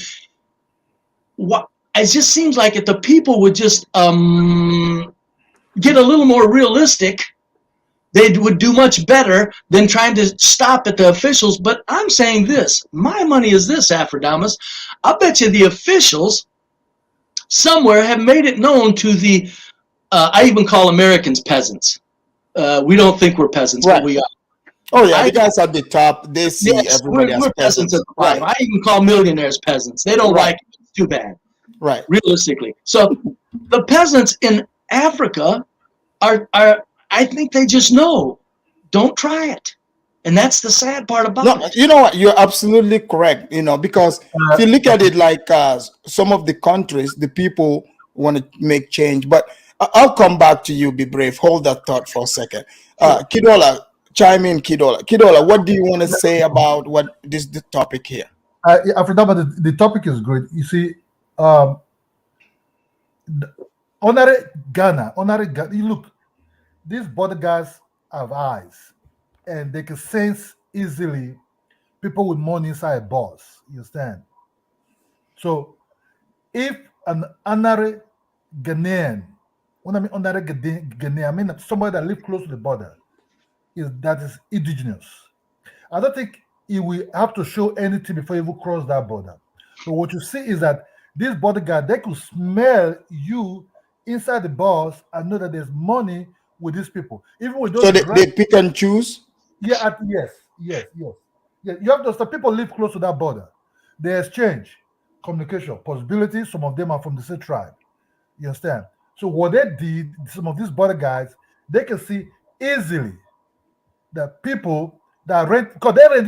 what? It just seems like if the people would just get a little more realistic, they would do much better than trying to stop at the officials. But I'm saying this, my money is this, Afridamus. I'll bet you the officials somewhere have made it known to the, I even call Americans peasants. We don't think we're peasants, but we are. Oh yeah, the guys at the top, they see everybody as we're peasants at the bottom. Right. I even call millionaires peasants. They don't like it. It's too bad. Right. Realistically. So the peasants in Africa are I think they just know, don't try it. And that's the sad part about it. You know what? You're absolutely correct, because if you look at it like some of the countries, the people want to make change. But I'll come back to you, Be Brave. Hold that thought for a second. Kidola, chime in, Kidola. Kidola, what do you want to say about the topic here? Afridamus, the topic is great. You see, honorary Ghana, you look, these border guards have eyes and they can sense easily people with money inside a bus. You understand? So if an honorary Ghanaian, when I mean honorary Ghanaian, I mean somebody that lives close to the border, that is indigenous. I don't think he will have to show anything before he will cross that border. So what you see is that this border guard, they could smell you inside the bus and know that there's money with these people. Even with those So they pick and choose? yes. Yeah. You have to start. People live close to that border. They exchange communication, possibility. Some of them are from the same tribe. You understand? So what they did, some of these border guys, they can see easily that people that rent, because they rent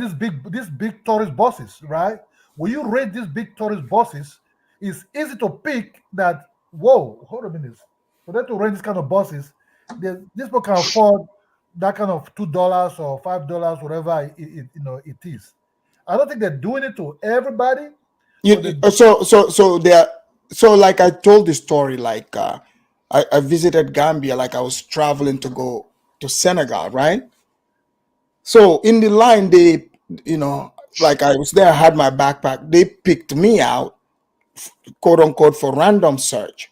these big tourist buses, right? When you rent these big tourist buses, it's easy to pick that. Whoa, hold a minute. For them to rent this kind of buses, these people can afford that kind of $2 or $5, whatever it is. I don't think they're doing it to everybody. So they are. So like I told the story, like I visited Gambia, like I was traveling to go to Senegal, right? So in the line, they, like I was there, I had my backpack. They picked me out, quote unquote, for random search.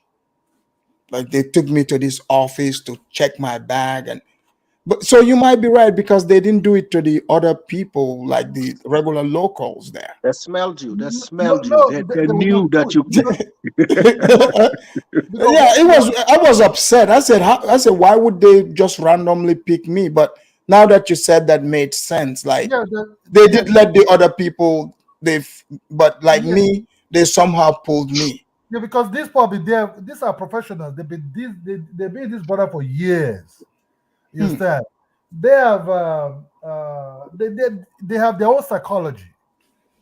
Like they took me to this office to check my bag, but so you might be right, because they didn't do it to the other people, like the regular locals there. They smelled you. They smelled you. They knew that you. Yeah, it was. I was upset. I said, why would they just randomly pick me? But now that you said that, made sense. Like they did let the other people. But like me, they somehow pulled me. Yeah, because these are professionals. They've been in this border for years. You understand? They have they have their own psychology.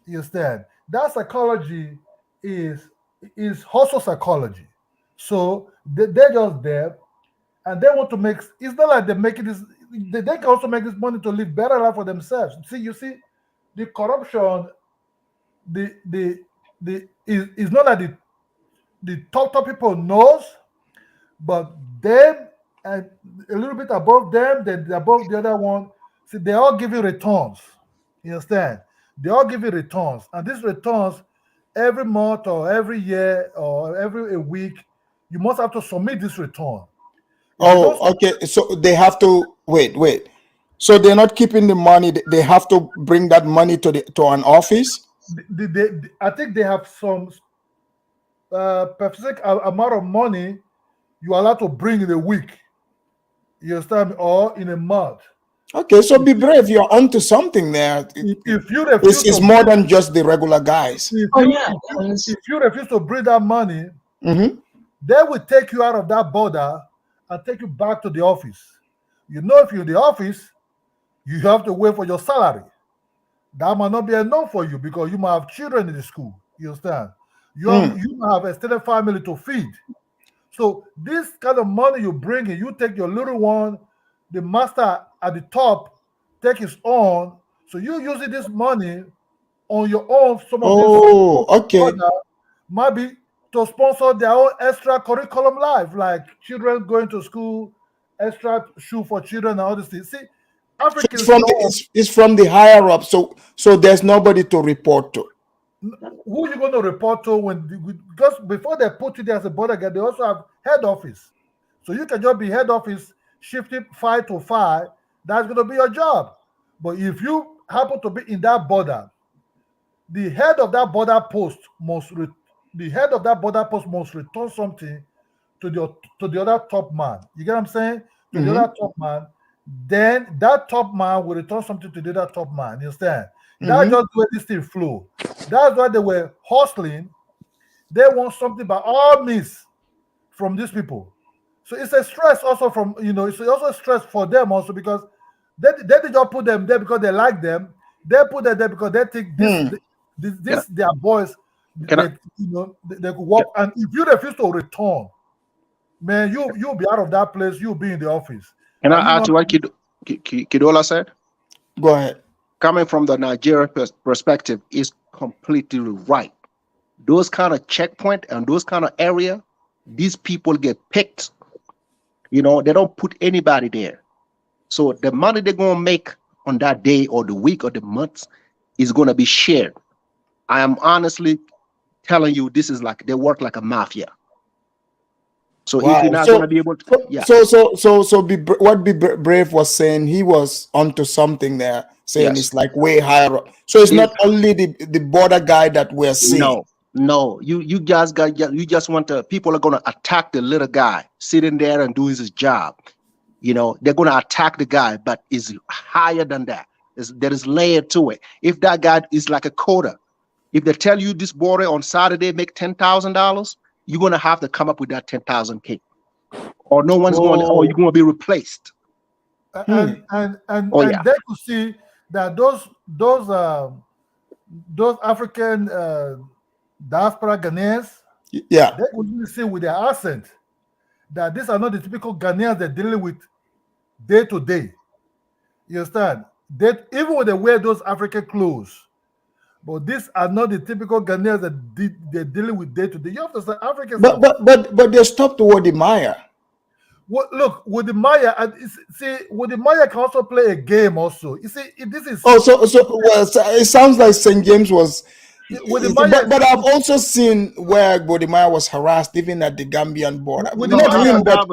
You understand? That psychology is also psychology. So they're just there, and they want to make. It's not like they're making this. They can also make this money to live better life for themselves. You see, the corruption. Is not that the top people knows, but them and a little bit above them, then above the other one. See, they all give you returns. You understand? They all give you returns, and these returns every month or every year or every week, you must have to submit this return. Oh, okay. So they have to wait. So they're not keeping the money. They have to bring that money to an office. I think they have some specific amount of money you are allowed to bring in a week. You understand me? Or in a month. Okay, so be brave. You're onto something there. If you refuse, it's more than just the regular guys. If you refuse to bring that money, they will take you out of that border and take you back to the office. If you're in the office, you have to wait for your salary. That might not be enough for you because you might have children in the school. You understand? You might have extended family to feed. So this kind of money you bring in, you take your little one, the master at the top take his own. So you using this money on your own. Some of this might be to sponsor their own extra curriculum life, like children going to school, extra shoe for children and all these things. See, Africans it's from the higher up, so there's nobody to report to. Who are you going to report to because before they put you there as a border guard, they also have head office. So you can just be head office, shifting 5 to 5. That's going to be your job. But if you happen to be in that border, the head of that border post must return something to the other top man. You get what I'm saying? To the other top man. Then that top man will return something to the other top man. You understand? That's just where this thing flow. That's why they were hustling. They want something by all means from these people. So it's a stress also from, it's also a stress for them also because they did not put them there because they like them. They put them there because they think this their boys, they could work. And if you refuse to return, man, you'll be out of that place. You'll be in the office. Can I add to what Kidola said? Go ahead. Coming from the Nigeria perspective is completely right. Those kind of checkpoint and those kind of area, these people get picked. They don't put anybody there. So the money they're going to make on that day or the week or the month is going to be shared. I am honestly telling you, this is like, they work like a mafia. So if you're not going to be able to, what Be Brave was saying, he was onto something there, saying it's like way higher up. So it's not only the border guy that we're seeing. No, No, you just want to. People are gonna attack the little guy sitting there and doing his job. You know, they're gonna attack the guy, but is higher than that. There is layer to it. If that guy is like a quota, if they tell you this border on Saturday make $10,000, you're gonna have to come up with that 10,000 K, or no one's going, or you're gonna be replaced. And they could see that those African diaspora Ghanaians, yeah, they could really see with their accent that these are not the typical Ghanaians they're dealing with day to day. You understand? That even when they wear those African clothes, but these are not the typical Ghanaians that they're dealing with day to day. You have to say Africans. But they stopped Wode Maya. Look, Wode Maya, Wode Maya can also play a game. Also, you see, this is. Oh, so it sounds like St. James was. But I've also seen where Wode Maya was harassed, even at the Gambian border. Not him, but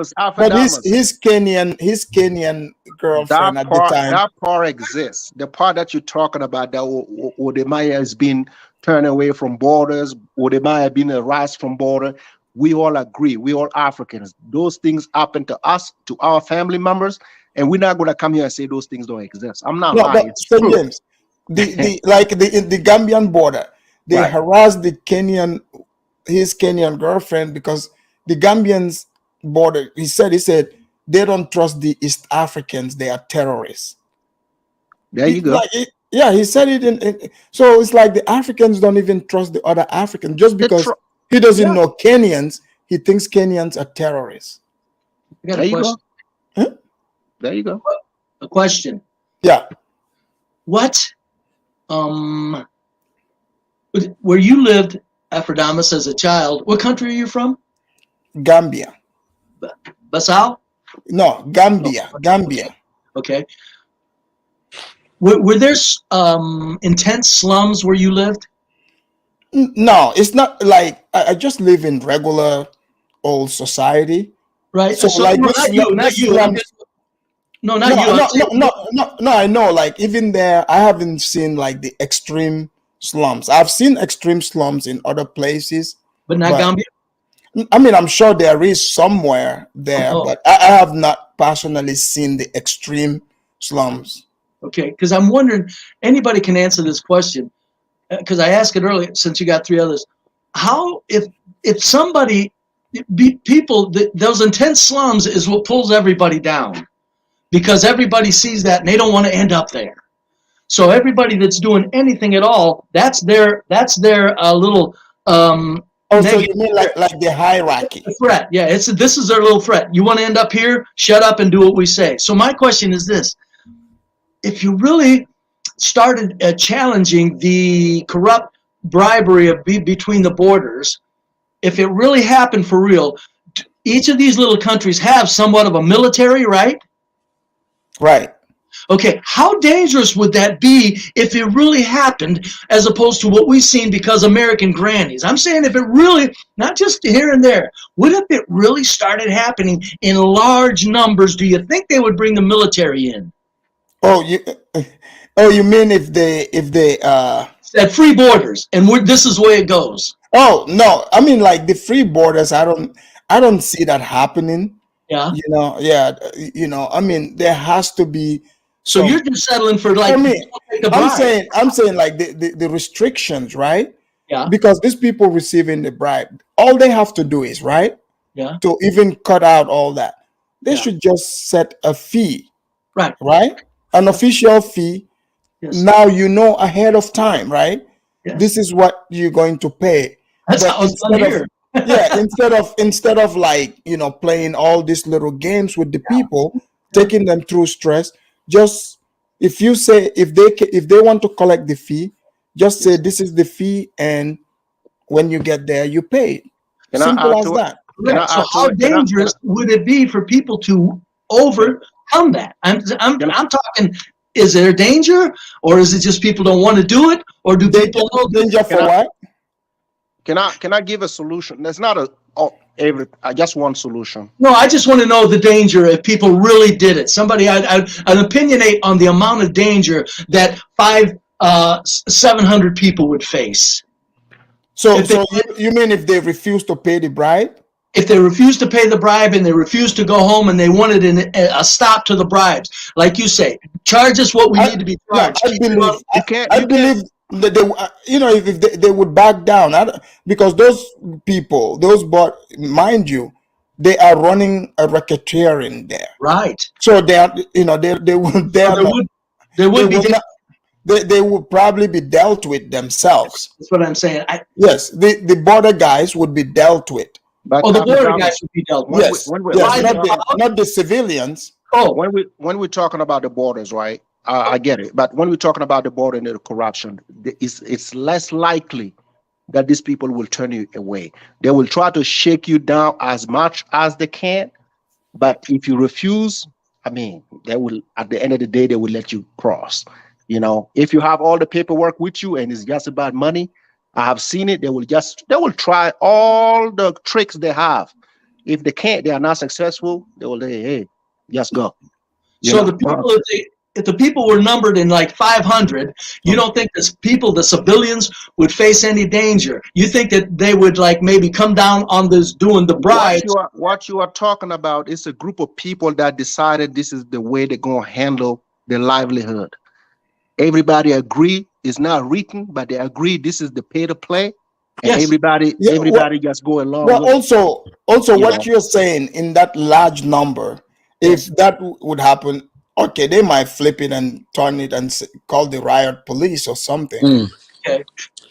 his Kenyan girlfriend at the time. That part exists. The part that you're talking about, that Wode Maya has been turned away from borders, Wode Maya being harassed from border. We all agree. We all Africans. Those things happen to us, to our family members, and we're not going to come here and say those things don't exist. I'm not lying. It's true. James, the Gambian border, they harassed his Kenyan girlfriend because the Gambians border. He said they don't trust the East Africans. They are terrorists. There you go. He said it. So it's like the Africans don't even trust the other Africans just because. He doesn't know Kenyans. He thinks Kenyans are terrorists. There you go. Huh? There you go. A question. Yeah. What? Where you lived, Afridamus, as a child, what country are you from? Gambia. Basal? No, Gambia. Gambia. Okay. Were there intense slums where you lived? No, it's not like I just live in regular old society. Right. So like not you. No, I know. Like even there, I haven't seen like the extreme slums. I've seen extreme slums in other places, but not Gambia. I mean, I'm sure there is somewhere there, but I have not personally seen the extreme slums. Okay, because I'm wondering, anybody can answer this question. Because I asked it earlier, since you got three others, how if somebody, those intense slums is what pulls everybody down, because everybody sees that and they don't want to end up there. So everybody that's doing anything at all, that's their little. So you mean like the hierarchy? The threat, yeah. This is their little threat. You want to end up here? Shut up and do what we say. So my question is this: if you really started challenging the corrupt bribery between the borders, if it really happened for real, each of these little countries have somewhat of a military, right? Right. Okay, how dangerous would that be if it really happened, as opposed to what we've seen because American grannies? I'm saying if it really, not just here and there, what if it really started happening in large numbers? Do you think they would bring the military in? Oh, you mean if they said free borders and this is the way it goes? Oh no, I mean like the free borders. I don't see that happening. Yeah. I mean there has to be. So you're just settling for like. I'm saying like the restrictions, right? Yeah. Because these people receiving the bribe, all they have to do is to even cut out all that. They should just set a fee. Right. An official fee. Yes. Now you know ahead of time, right? Yes. This is what you're going to pay. That's how it's done here. instead of like playing all these little games with the people, taking them through stress. Just if they want to collect the fee, just say this is the fee, and when you get there, you pay. Simple as that. So how dangerous would it be for people to overcome that? I'm talking. Is there danger, or is it just people don't want to do it, or do people know danger for what? Can I give a solution? There's not just one solution. No, I just want to know the danger if people really did it. Somebody, an opinionate on the amount of danger that 700 people would face. So you mean if they refuse to pay the bribe? If they refuse to pay the bribe and they refuse to go home and they wanted a stop to the bribes, like you say, charge us what we need to be charged. I believe that they, if they would back down, because those people, mind you, they are running a racketeering there, right? So they are, they would probably be dealt with themselves. That's what I'm saying. Yes, the border guys would be dealt with. But the border guys would be dealt with. Yes, not the civilians. Oh, when we're talking about the borders, right? I get it. But when we're talking about the border and the corruption, it's less likely that these people will turn you away. They will try to shake you down as much as they can. But if you refuse, I mean, they will, at the end of the day, they will let you cross. If you have all the paperwork with you and it's just about money, I have seen it. They will try all the tricks they have. If they can't, they are not successful, they will say, hey, just go. So the people, if the people were numbered in like 500, you don't think the civilians would face any danger? You think that they would like maybe come down on this doing the bribes? What you are talking about is a group of people that decided this is the way they're going to handle their livelihood. Everybody agree. It's not written, but they agree this is the pay to play. And everybody just go along. Well, also what you're saying in that large number, if that would happen, okay, they might flip it and turn it and call the riot police or something. Okay.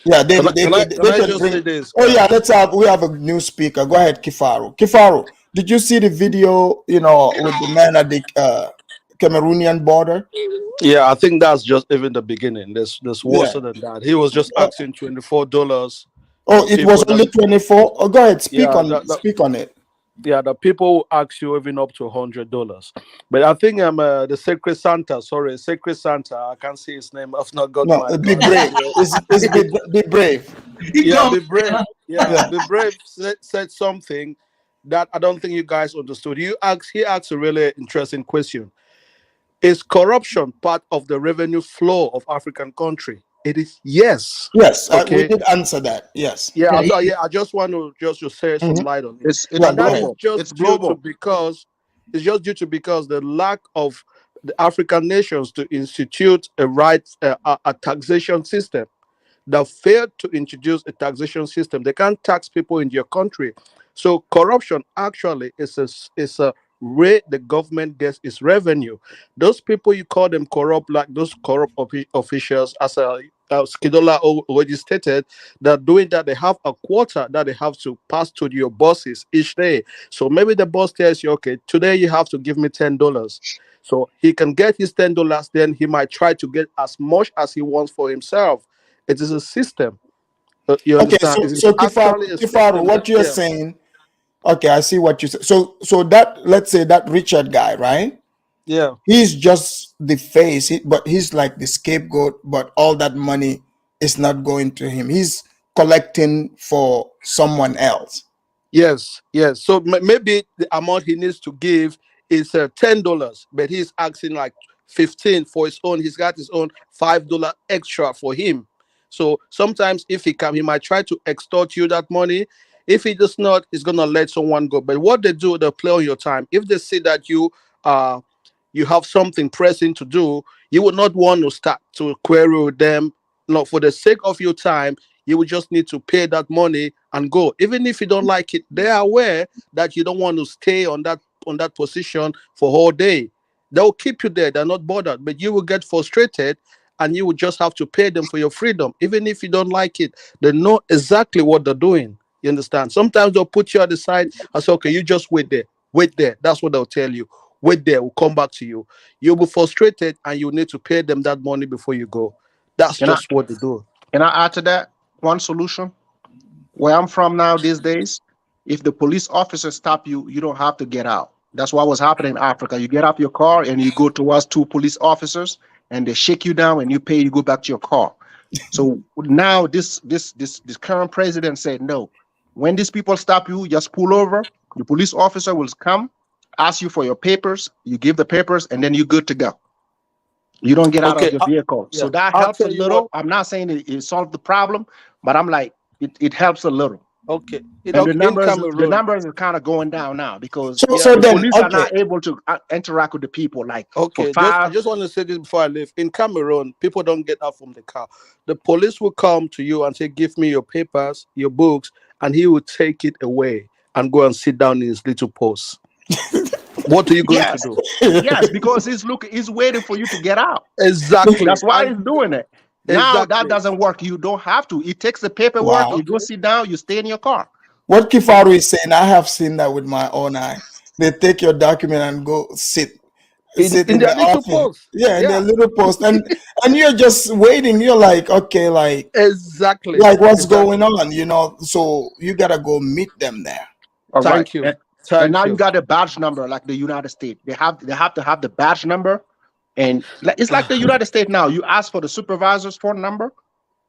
Yeah, they can I can just bring. say this? Oh yeah, we have a new speaker. Go ahead, Kifaru. Kifaru, did you see the video? With the man at the Cameroonian border. Yeah, I think that's just even the beginning. There's worse than that. He was just asking $24. Oh, it was only 24. Oh, go ahead, speak on it. Yeah, the people will ask you even up to $100. But I think the Sacred Santa. Sorry, Sacred Santa. I can't see his name. I've not got my. Be brave. Be brave. Yeah, be brave. Yeah, be brave. Said something that I don't think you guys understood. He asked a really interesting question. Is corruption part of the revenue flow of African country? It is yes. Yes, okay. We did answer that. Yes. Yeah, I just want to share some light on it. It's global. It's global because the lack of the African nations to institute a taxation system. That failed to introduce a taxation system. They can't tax people in your country. So corruption actually is a way the government gets its revenue. Those people you call them corrupt, like those corrupt officials, as Skidola already stated, that doing that, they have a quota that they have to pass to your bosses each day. So maybe the boss tells you, okay, today you have to give me $10. So he can get his $10, then he might try to get as much as he wants for himself. It is a system. You understand? Okay, so Kifaru, what you're saying, okay, I see what you say. So that, let's say that Richard guy, right? Yeah. He's just the face, but he's like the scapegoat, but all that money is not going to him. He's collecting for someone else. Yes. So maybe the amount he needs to give is $10, but he's asking like 15 for his own. He's got his own $5 extra for him. So sometimes if he might try to extort you that money. If he does not, he's gonna let someone go. But what they do, they play on your time. If they see that you have something pressing to do, you would not want to start to query with them. No, for the sake of your time, you would just need to pay that money and go. Even if you don't like it, they are aware that you don't want to stay on that position for whole day. They'll keep you there. They're not bothered, but you will get frustrated and you will just have to pay them for your freedom. Even if you don't like it, they know exactly what they're doing. You understand? Sometimes they'll put you at the side and say, okay, you just wait there. Wait there. That's what they'll tell you. Wait there. We'll come back to you. You'll be frustrated and you need to pay them that money before you go. That's just what they do. Can I add to that one solution? Where I'm from now these days, if the police officer stop you, you don't have to get out. That's what was happening in Africa. You get out your car and you go towards two police officers and they shake you down and you pay, you go back to your car. So now this current president said, no, when these people stop you, just pull over. The police officer will come, ask you for your papers. You give the papers and then you're good to go. You don't get out of your vehicle. So that helps a little. I'm not saying it solved the problem, but I'm like, it helps a little. Okay. And the Cameroon, numbers are kind of going down now because So the then, police are okay. not able to interact with the people like okay, for I 5. just want to say this before I leave. In Cameroon, people don't get out from the car. The police will come to you and say, "Give me your papers, your books," and he will take it away and go and sit down in his little post. What are you going to do? Yes, because he's waiting for you to get out. Exactly. That's why he's doing it. Now that doesn't work. You don't have to. He takes the paperwork, Wow. you go sit down, you stay in your car. What Kifaru is saying, I have seen that with my own eye. They take your document and go sit in the their little office. post. Yeah, in their little post. And you're just waiting. You're like, okay, like exactly. Like what's going on, you know? So you gotta go meet them there. All Thank right. you. And now you got a badge number like the United States. They have to have the badge number. And it's like the United States now. You ask for the supervisor's phone number.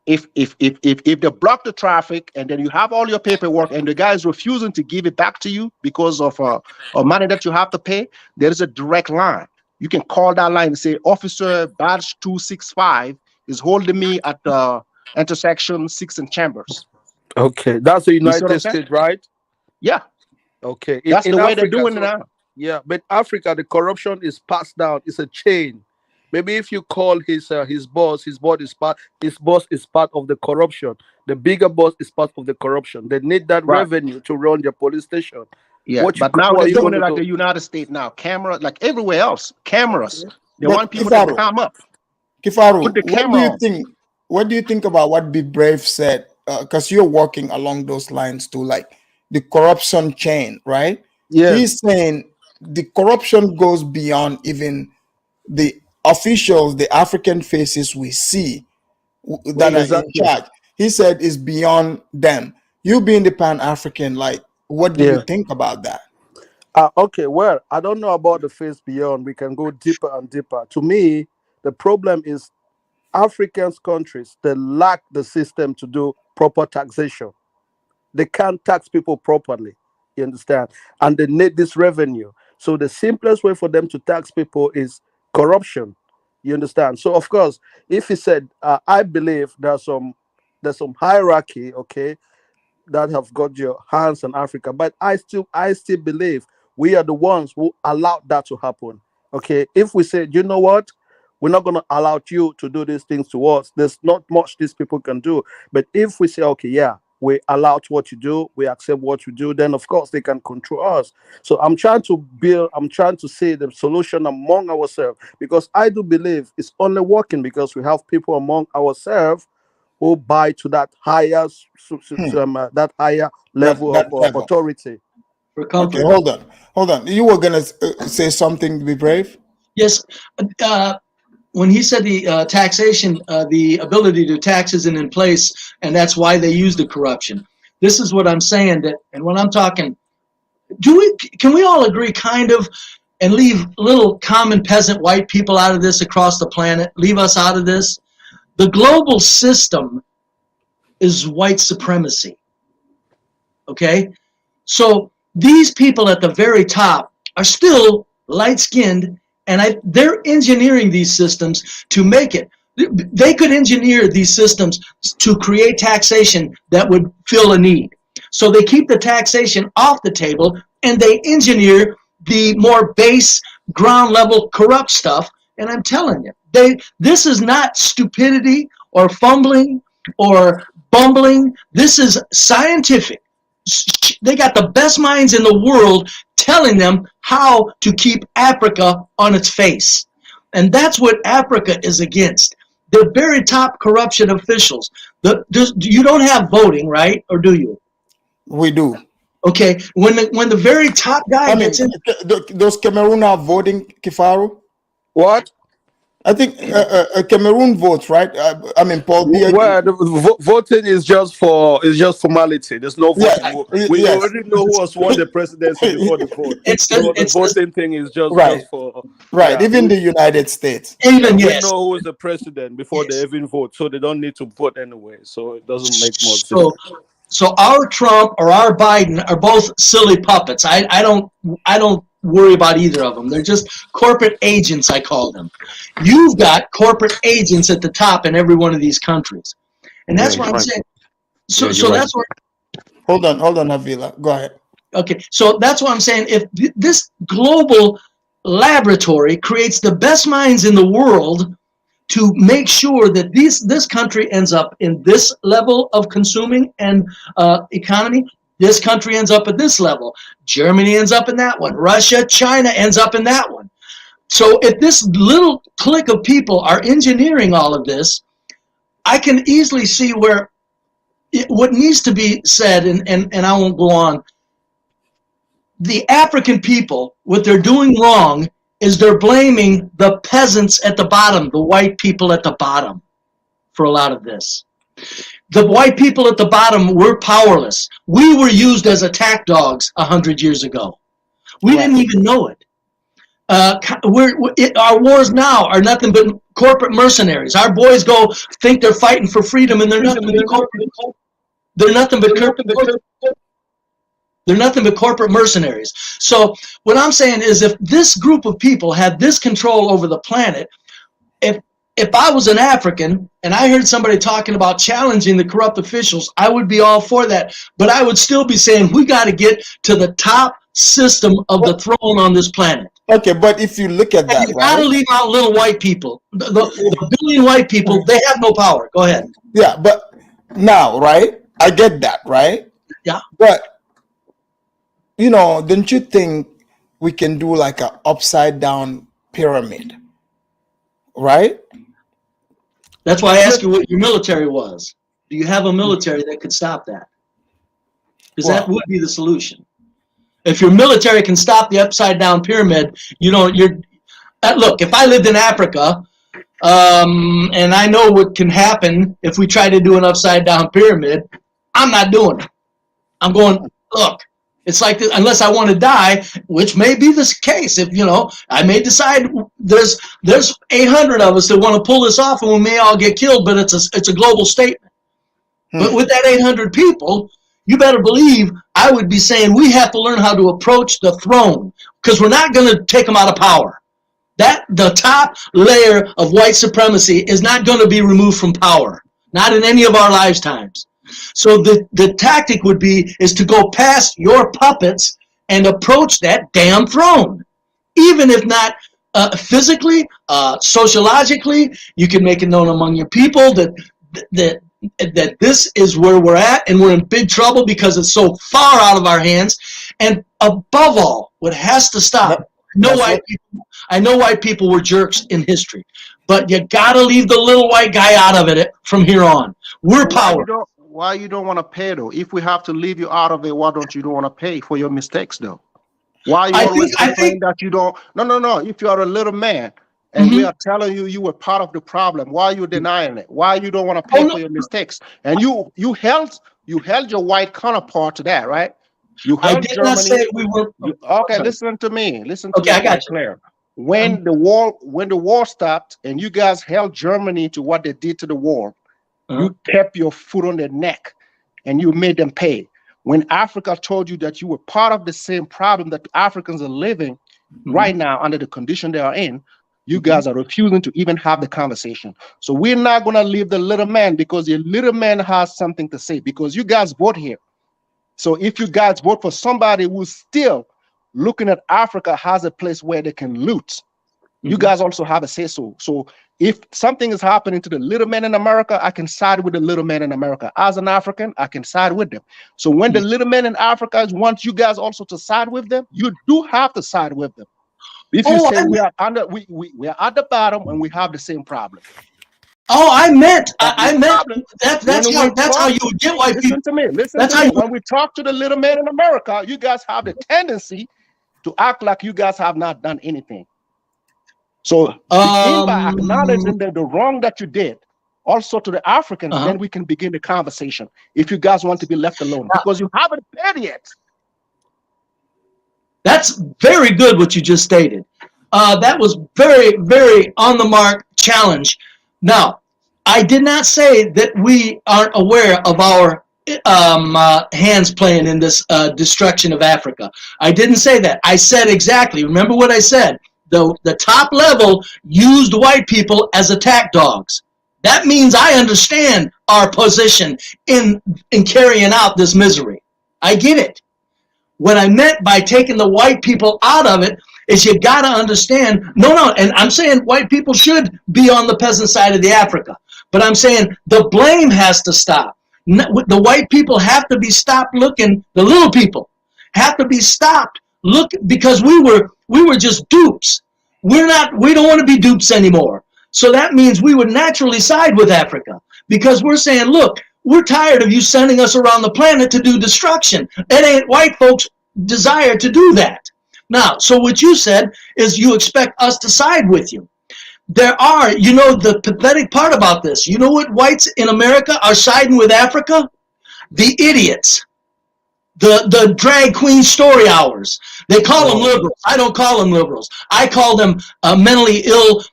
If they block the traffic and then you have all your paperwork and the guy is refusing to give it back to you because of money that you have to pay, there is a direct line. You can call that line and say, "Officer badge 265 is holding me at the intersection 6 and Chambers." Okay, that's the You see what United I'm saying? States, right? Yeah. Okay, That's the way they're Africa, doing it now. Yeah, but Africa, the corruption is passed down. It's a chain. Maybe if you call his boss is part of the corruption. The bigger boss is part of the corruption. They need that revenue to run their police station. Yeah, but now they're doing it like the United States now. Camera, like everywhere else, cameras. They want people to come up. Kifaru, Put the what do camera you on. think? What do you think about what Be Brave said? Because you're walking along those lines too, like the corruption chain, right? Yeah. He's saying the corruption goes beyond even the officials, the African faces we see that are in charge. He said it's beyond them. You being the Pan-African, like, what do you think about that? Okay, well, I don't know about the face beyond. We can go deeper and deeper. To me, the problem is African countries, they lack the system to do proper taxation. They can't tax people properly, you understand? And they need this revenue. So the simplest way for them to tax people is corruption, you understand? So of course, if he said, I believe there's some hierarchy, okay, that have got your hands on Africa, but I still believe we are the ones who allowed that to happen. Okay, if we say, you know what, we're not going to allow you to do these things to us, there's not much these people can do. But if we say, okay, yeah, we allow what you do, we accept what you do, then of course they can control us. So I'm trying to see the solution among ourselves, because I do believe it's only working because we have people among ourselves who buy to that higher that higher level of authority. Okay, hold on. You were gonna say something, Be Brave? Yes. When he said the taxation, the ability to tax isn't in place, and that's why they use the corruption. This is what I'm saying. That, and when I'm talking, can we all agree, kind of, and leave little common peasant white people out of this across the planet? Leave us out of this. The global system is white supremacy. Okay, so these people at the very top are still light-skinned, and they're engineering these systems to make it. They could engineer these systems to create taxation that would fill a need. So they keep the taxation off the table, and they engineer the more base, ground-level corrupt stuff. And I'm telling you, this is not stupidity or fumbling or bumbling. This is scientific. They got the best minds in the world telling them how to keep Africa on its face. And that's what Africa is against. The very top corruption officials. You don't have voting, right? Or do you? We do. Okay. When the very top guy gets in. Those Cameroon are voting, Kifaru? What? I think Cameroon votes, right? Paul Biya. Well, the voting is just formality. There's no voting. Yeah, we already know who has won the presidency before the vote. The voting thing is just for right. Yeah. Even the United States. We know who is the president before they even vote, so they don't need to vote anyway. So it doesn't make more sense. So our Trump or our Biden are both silly puppets. I don't worry about either of them. They're just corporate agents, I call them. You've got corporate agents at the top in every one of these countries. And that's what I'm saying. So, Yeah, so you're right. that's what. Hold on, Avila. Go ahead. Okay, so that's what I'm saying. If this global laboratory creates the best minds in the world to make sure that this country ends up in this level of consuming and economy, this country ends up at this level, Germany ends up in that one, Russia, China ends up in that one. So if this little clique of people are engineering all of this, I can easily see where what needs to be said, and I won't go on. The African people, what they're doing wrong is they're blaming the peasants at the bottom, the white people at the bottom, for a lot of this. The white people at the bottom were powerless. We were used as attack dogs 100 years ago. We didn't even know it. Our wars now are nothing but corporate mercenaries. Our boys go think they're fighting for freedom, and they're nothing but corporate mercenaries. So what I'm saying is, if this group of people had this control over the planet, if I was an African and I heard somebody talking about challenging the corrupt officials, I would be all for that. But I would still be saying we got to get to the top system of the throne on this planet. Okay, but if you look at that, you got to leave out little white people. The billion white people, they have no power. Go ahead. Yeah, but now, right? I get that, right? Yeah. But, you know, don't you think we can do like an upside down pyramid, right? That's why I asked you what your military was. Do you have a military that could stop that? Because that would be the solution. If your military can stop the upside down pyramid, look, if I lived in Africa, and I know what can happen if we try to do an upside down pyramid, I'm not doing it. I'm going, look, it's like this, unless I want to die, which may be the case. If, I may decide there's 800 of us that want to pull this off, and we may all get killed, but it's a global statement. But with that 800 people, you better believe I would be saying we have to learn how to approach the throne, because we're not going to take them out of power. The top layer of white supremacy is not going to be removed from power, not in any of our lifetimes. So the tactic is to go past your puppets and approach that damn throne. Even if not physically, sociologically, you can make it known among your people that this is where we're at, and we're in big trouble because it's so far out of our hands. And above all, what has to stop, I know white people were jerks in history, but you gotta leave the little white guy out of it from here on. We're powerful. Why you don't want to pay though? If we have to leave you out of it, why don't you want to pay for your mistakes though? Why you always complain that you don't? No. If you are a little man and we are telling you were part of the problem, why are you denying it? Why you don't want to pay for your mistakes? And you held your white counterpart to that, right? You held I did not say we were. Okay, listen to me. Listen to me. I got you. Claire. When the war stopped and you guys held Germany to what they did to the war, you kept your foot on their neck and you made them pay. When Africa told you that you were part of the same problem that Africans are living right now under the condition they are in, you guys are refusing to even have the conversation. So we're not going to leave the little man, because the little man has something to say, because you guys vote here. So if you guys vote for somebody who's still looking at Africa as a place where they can loot, you guys also have a say so. So if something is happening to the little man in America, I can side with the little man in America. As an African, I can side with them. So when the little man in Africa wants you guys also to side with them, you do have to side with them. If you say we are at the bottom and we have the same problem. Oh, I meant that's how you would get white people. Listen to me. When we talk to the little man in America, you guys have the tendency to act like you guys have not done anything. So by acknowledging the wrong that you did, also to the Africans, then we can begin the conversation. If you guys want to be left alone, because you haven't paid yet. That's very good what you just stated. That was very, very on the mark challenge. Now, I did not say that we aren't aware of our hands playing in this destruction of Africa. I didn't say that. I said exactly. Remember what I said. The top level used white people as attack dogs. That means I understand our position in carrying out this misery. I get it. What I meant by taking the white people out of it is you got to understand, no, and I'm saying white people should be on the peasant side of the Africa, but I'm saying the blame has to stop. The white people have to be stopped looking, the little people have to be stopped because we were just dupes. We don't want to be dupes anymore. So that means we would naturally side with Africa because we're saying, look, we're tired of you sending us around the planet to do destruction. It ain't white folks' desire to do that. Now, so what you said is you expect us to side with you. There are, the pathetic part about this, you know what whites in America are siding with Africa? The idiots. The drag queen story hours. They call them liberals. I don't call them liberals. I call them mentally ill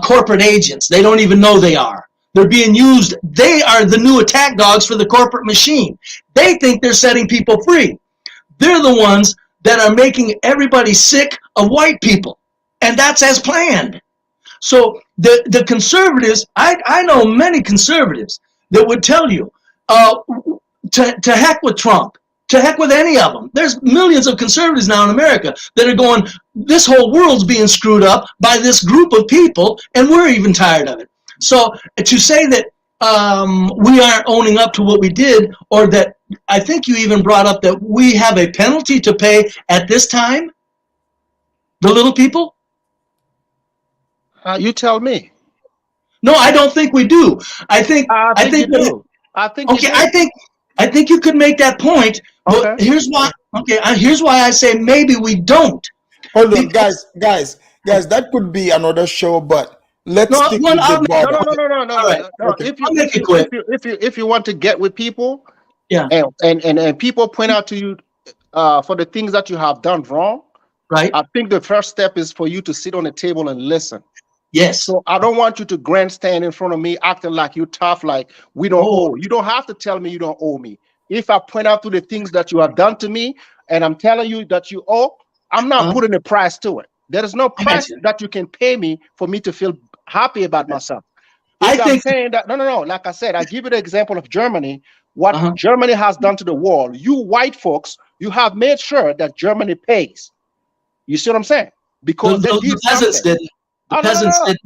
corporate agents. They don't even know they are. They're being used. They are the new attack dogs for the corporate machine. They think they're setting people free. They're the ones that are making everybody sick of white people. And that's as planned. So the conservatives, I know many conservatives that would tell you, to heck with Trump, to heck with any of them. There's millions of conservatives now in America that are going, this whole world's being screwed up by this group of people, and we're even tired of it. So to say that we aren't owning up to what we did, or that I think you even brought up that we have a penalty to pay at this time, the little people? You tell me. No, I don't think we do. I think you do. I think okay. I think you could make that point. But okay. Here's why. Okay, here's why I say maybe we don't. Hold on, guys. That could be another show, but let's stick with the border. No. Right. Okay. If you want to get with people, yeah, and people point out to you for the things that you have done wrong, right? I think the first step is for you to sit on the table and listen. Yes. So I don't want you to grandstand in front of me acting like you're tough, like we don't owe. You don't have to tell me you don't owe me. If I point out to the things that you have done to me and I'm telling you that you owe, I'm not putting a price to it. There is no price that you can pay me for me to feel happy about myself. I'm saying that, no. Like I said, I give you the example of Germany, what Germany has done to the wall. You white folks, you have made sure that Germany pays. You see what I'm saying? Because the peasants did. The peasants did.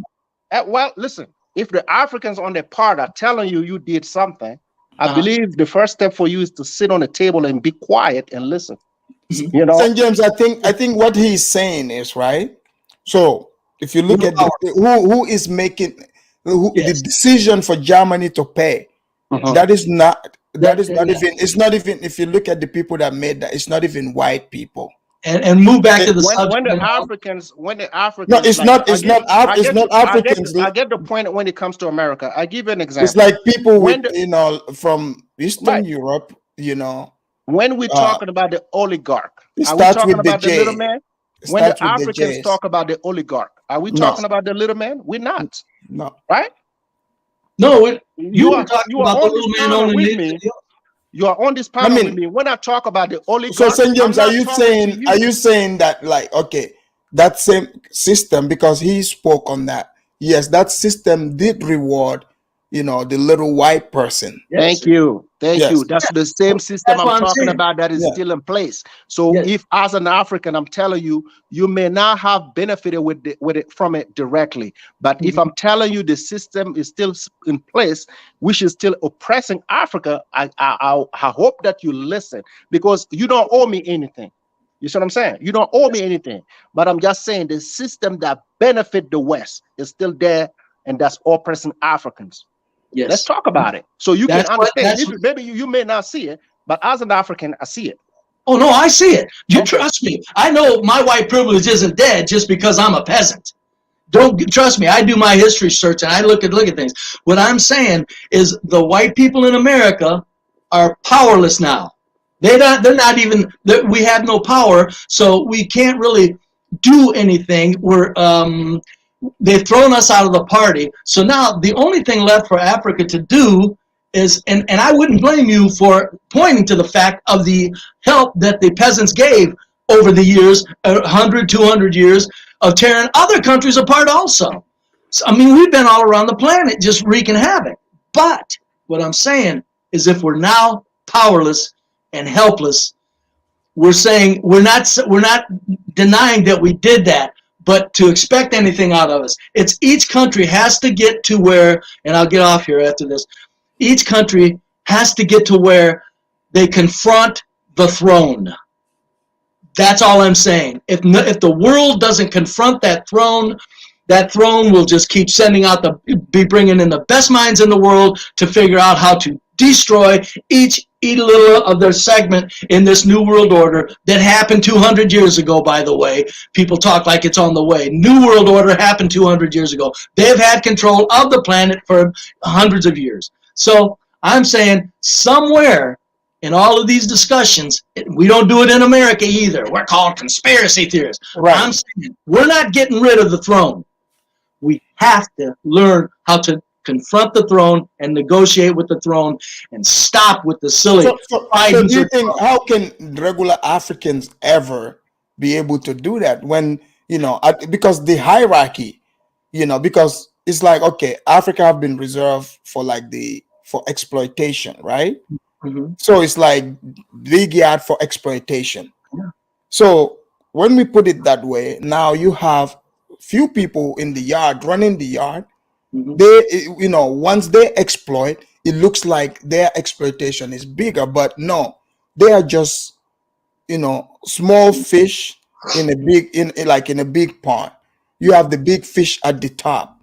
Well, listen, if the Africans on their part are telling you did something, I believe the first step for you is to sit on the table and be quiet and listen. You know, St. James, I think what he's saying is right. So if you look at who is making the decision for Germany to pay, that is not even, it's not even, if you look at the people that made that, it's not even white people. And move back to the subject. When the Africans, no, it's not Africans. I get the point when it comes to America. I give you an example. It's like people from Eastern Europe, When we're talking about the oligarch, are we talking about the little man? When the Africans talk about the oligarch, are we talking about the little man? We're not. No. Right? No, you are talking about the little man only with me. You are on this panel with me. When I talk about the oligarch, so St. James, are you saying that, like, okay, that same system, because he spoke on that, yes, that system did reward, the little white person. Thank you. That's the same system I'm talking about that is still in place. So if, as an African, I'm telling you, you may not have benefited with it from it directly, but if I'm telling you the system is still in place, which is still oppressing Africa, I hope that you listen, because you don't owe me anything. You see what I'm saying? You don't owe me anything, but I'm just saying the system that benefit the West is still there, and that's oppressing Africans. Yes. Let's talk about it. So you can understand. Maybe you may not see it, but as an African, I see it. Oh, no, I see it. You trust me. I know my white privilege isn't dead just because I'm a peasant. Don't trust me. I do my history search and I look at things. What I'm saying is the white people in America are powerless now. They're not even, we have no power, so we can't really do anything. They've thrown us out of the party. So now the only thing left for Africa to do is, and I wouldn't blame you for pointing to the fact of the help that the peasants gave over the years, 100, 200 years of tearing other countries apart also. So, I mean, we've been all around the planet just wreaking havoc. But What I'm saying is if we're now powerless and helpless, we're saying we're not denying that we did that, but to expect anything out of us, it's each country has to get to where, and I'll get off here after this, each country has to get to where they confront the throne. That's all I'm saying. If the world doesn't confront that throne will just keep sending out be bringing in the best minds in the world to figure out how to destroy eat a little of their segment in this new world order that happened 200 years ago, by the way. People talk like it's on the way. New world order happened 200 years ago. They've had control of the planet for hundreds of years. So I'm saying somewhere in all of these discussions, we don't do it in America either. We're called conspiracy theorists. Right. I'm saying we're not getting rid of the throne. We have to learn how to confront the throne and negotiate with the throne and stop with the silly. So do you think, how can regular Africans ever be able to do that when, because the hierarchy, because it's like, okay, Africa have been reserved for for exploitation, right? Mm-hmm. So it's like big yard for exploitation. Yeah. So when we put it that way, now you have few people in the yard running the yard. Mm-hmm. They, once they exploit, it looks like their exploitation is bigger, but no, they are just, small fish in a big pond. You have the big fish at the top.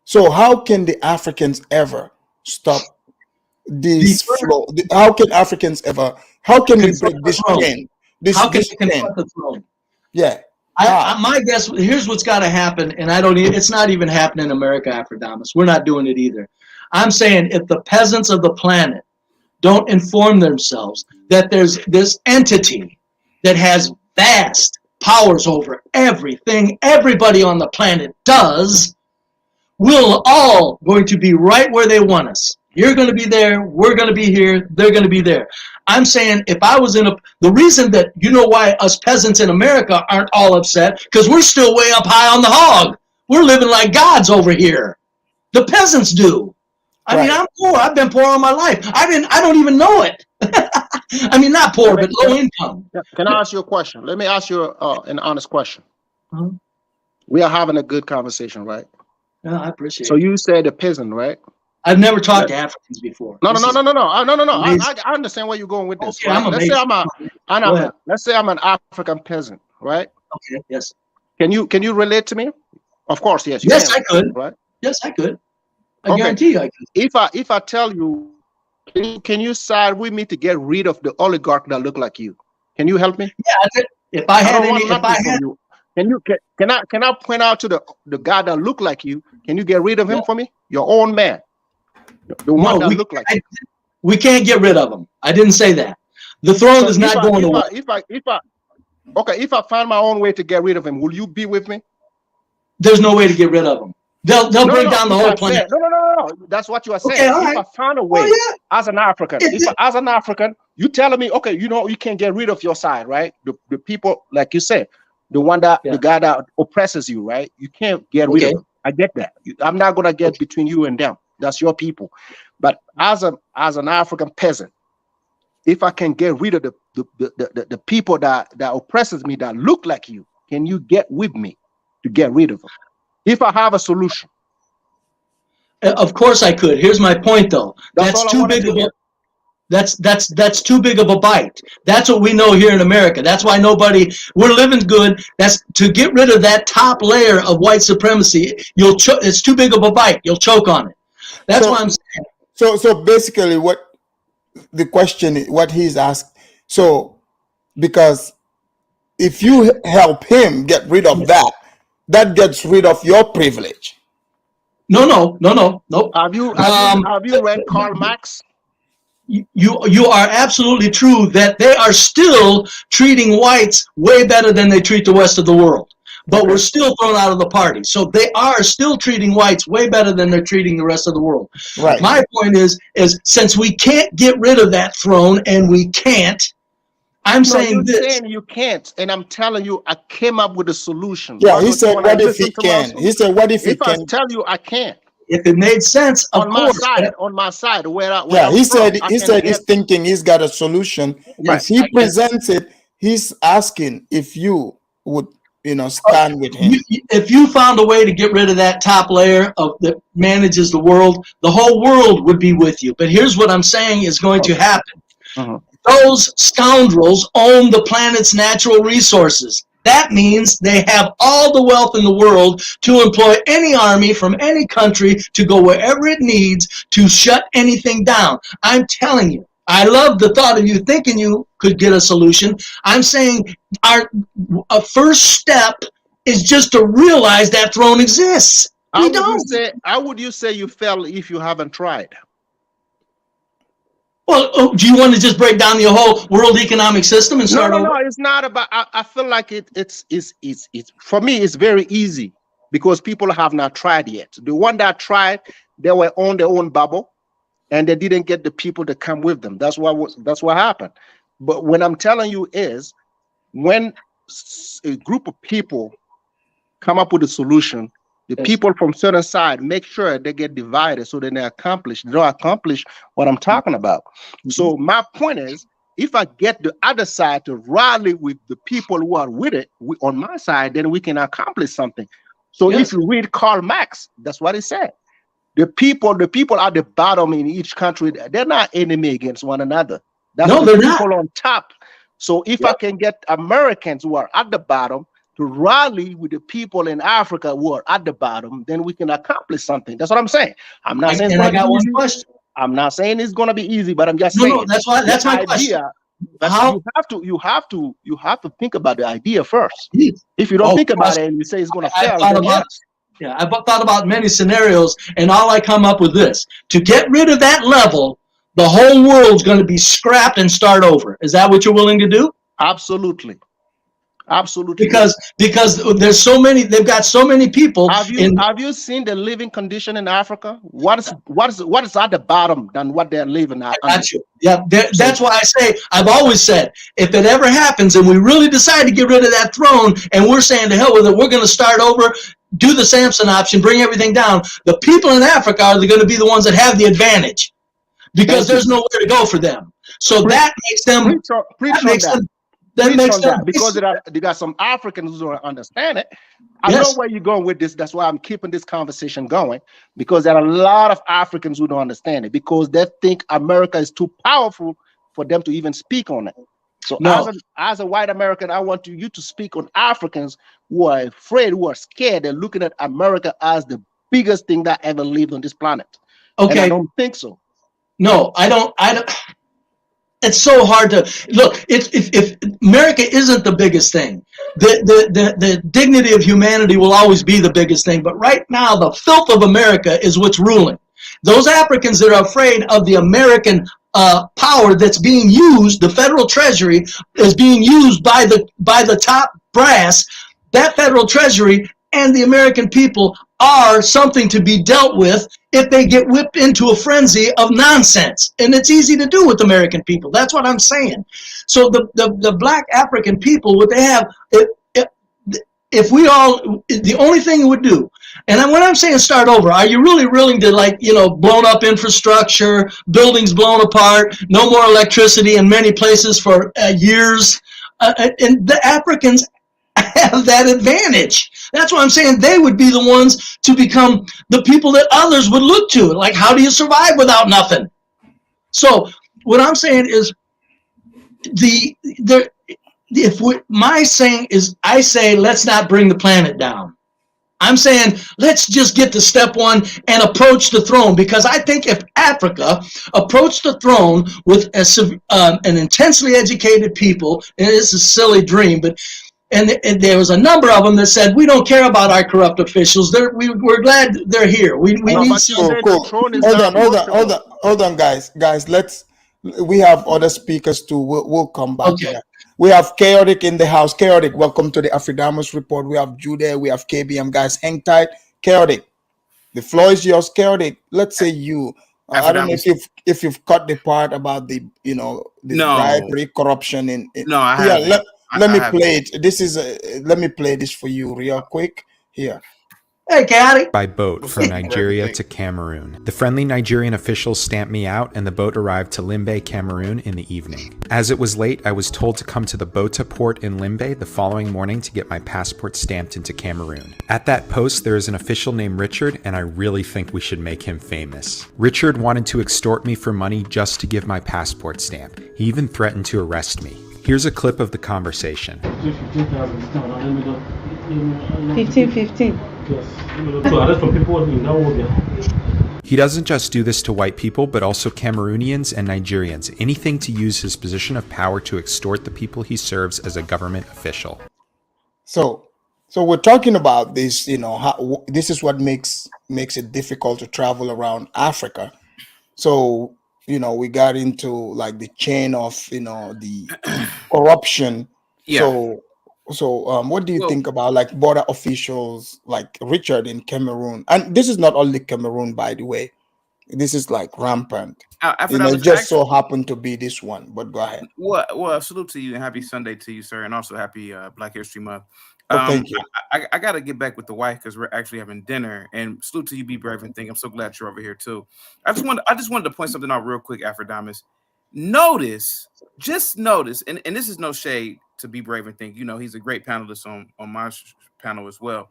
So how can the Africans ever stop this flow? How can Africans ever? How can we break this chain? How can we confront the throne? Yeah. My guess, here's what's got to happen, and it's not even happening in America, Afridamus. We're not doing it either. I'm saying if the peasants of the planet don't inform themselves that there's this entity that has vast powers over everything everybody on the planet does, we're all going to be right where they want us. You're going to be there, we're going to be here, they're going to be there. I'm saying if I was the reason that, why us peasants in America aren't all upset, because we're still way up high on the hog. We're living like gods over here. The peasants do. I mean, I'm poor. I've been poor all my life. I don't even know it. I mean, not poor, but low income. Can I ask you a question? Let me ask you an honest question. Mm-hmm. We are having a good conversation, right? Yeah, I appreciate it. So you said a peasant, right? I've never talked to Africans before. No. I understand where you're going with this. Okay, Right? Let's say I'm an African peasant, right? Okay. Yes. Can you relate to me? Of course, yes. Yes, I could. Right? Yes, I could. I guarantee you I could. If I tell you, can you side with me to get rid of the oligarch that look like you? Can you help me? Yeah, if I had you. Can I point out to the guy that look like you? Can you get rid of him for me? Your own man. The one that look like you. We can't get rid of him. I didn't say that. The throne is not going away. If I find my own way to get rid of him, will you be with me? There's no way to get rid of him. They'll break down the whole planet. No. That's what you are saying. Okay, if I find a way as an African, as an African, you telling me, okay, you can get rid of your side, right? The people, like you said, the guy that oppresses you, right? You can't get rid of him. I get that. I'm not gonna get between you and them. That's your people. But as an African peasant, if I can get rid of the people that oppresses me, that look like you, can you get with me to get rid of them? If I have a solution. Of course I could. Here's my point though. That's too big of a that's too big of a bite. That's what we know here in America. That's why we're living good. That's to get rid of that top layer of white supremacy. It's too big of a bite. You'll choke on it. That's why I'm saying. So basically what the question is, what he's asked. So because if you help him get rid of that gets rid of your privilege. No. Have you read Karl Marx? You are absolutely true that they are still treating whites way better than they treat the rest of the world. But we're still thrown out of the party. So they are still treating whites way better than they're treating the rest of the world. Right. My point is since we can't get rid of that throne, and we can't, saying you can't, and I'm telling you, I came up with a solution. Yeah, he said, what if he can? He said, what if he can? I tell you I can't. if it made sense, of on course. my side, where Yeah, I'm he from, said I he can said he's get. thinking he's got a solution. Yes, If he I guess. presents it, he's asking if you would, stand with him. If you found a way to get rid of that top layer that manages the world, the whole world would be with you. But here's what I'm saying is going to happen. Those scoundrels own the planet's natural resources. That means they have all the wealth in the world to employ any army from any country to go wherever it needs to shut anything down. I'm telling you, I love the thought of you thinking you could get a solution. I'm saying our first step is just to realize that throne exists. How would you say you fell if you haven't tried? Well, do you want to just break down the whole world economic system and start over? No, it's not about. I feel like it's for me. It's very easy because people have not tried yet. The one that tried, they were on their own bubble, and they didn't get the people to come with them. That's what happened. But what I'm telling you is, when a group of people come up with a solution, the people from certain side make sure they get divided so that they don't accomplish what I'm talking about. So my point is, if I get the other side to rally with the people who are with it on my side, then we can accomplish something. So if you read Karl Marx, that's what he said. The people at the bottom in each country, they're not enemy against one another. That's the people on top. So if I can get Americans who are at the bottom to rally with the people in Africa who are at the bottom, then we can accomplish something. That's what I'm saying. I'm not saying. And I got one question. I'm not saying it's going to be easy, but I'm just saying. No, that's my question. You have to think about the idea first. If you don't think about it and you say it's going to fail, then I thought about many scenarios, and all I come up with this: to get rid of that level, the whole world's going to be scrapped and start over. Is that what you're willing to do? Absolutely. Because there's so many, they've got so many people. Have you seen the living condition in Africa? What is at the bottom than what they're living at? Yeah, that's why I say, I've always said, if it ever happens and we really decide to get rid of that throne and we're saying to hell with it, we're going to start over, do the Samson option, bring everything down, the people in Africa are going to be the ones that have the advantage because there's nowhere to go for them. So that makes them. Because they got some Africans who don't understand it. I know where you're going with this. That's why I'm keeping this conversation going, because there are a lot of Africans who don't understand it because they think America is too powerful for them to even speak on it. So as a white American, I want you to speak on Africans who are afraid, who are scared. They're looking at America as the biggest thing that ever lived on this planet. Okay. And I don't think so. No, I don't. It's so hard to look. If America isn't the biggest thing, the dignity of humanity will always be the biggest thing. But right now, the filth of America is what's ruling. Those Africans that are afraid of the American power that's being used, the federal treasury is being used by the top brass. That federal treasury and the American people are something to be dealt with if they get whipped into a frenzy of nonsense. And it's easy to do with American people. That's what I'm saying. So the black African people, what they have, if we all, the only thing it would do, and when I'm saying start over, are you really willing to blown up infrastructure, buildings blown apart, no more electricity in many places for years? And the Africans have that advantage. That's why I'm saying they would be the ones to become the people that others would look to. Like, how do you survive without nothing? So what I'm saying is I say let's not bring the planet down. I'm saying let's just get to step one and approach the throne, because I think if Africa approached the throne with an intensely educated people, and it's a silly dream, but and there was a number of them that said, we don't care about our corrupt officials. We're glad they're here. We need some. Hold on, guys. We have other speakers too. We'll come back to that. We have Chaotic in the house. Chaotic, welcome to the Afridamus report. We have Jude, we have KBM. Guys, hang tight. Chaotic, the floor is yours. Chaotic, let's say you. I don't know if you've cut the part about the bribery, corruption in. No, I haven't. Let me play it. Let me play this for you real quick here. Hey, Caddy. By boat from Nigeria to Cameroon. The friendly Nigerian officials stamped me out, and the boat arrived to Limbe, Cameroon in the evening. As it was late, I was told to come to the Bota port in Limbe the following morning to get my passport stamped into Cameroon. At that post, there is an official named Richard, and I really think we should make him famous. Richard wanted to extort me for money just to give my passport stamp. He even threatened to arrest me. Here's a clip of the conversation. 1515. To arrest some people in that Wode. He doesn't just do this to white people, but also Cameroonians and Nigerians, anything to use his position of power to extort the people he serves as a government official. So we're talking about this, how this is what makes it difficult to travel around Africa. So, we got into like the chain of, the corruption. Yeah. So what do you think about like border officials like Richard in Cameroon? And this is not only Cameroon, by the way. This is like rampant. It just so happened to be this one, but go ahead. Well, salute to you and happy Sunday to you, sir, and also happy Black History Month. Thank you. I got to get back with the wife because we're actually having dinner. And salute to you, Be Brave and Think. I'm so glad you're over here too. I just wanted to point something out real quick, Afridamus. Just notice, and this is no shade to Be Brave and Think. He's a great panelist on my panel as well.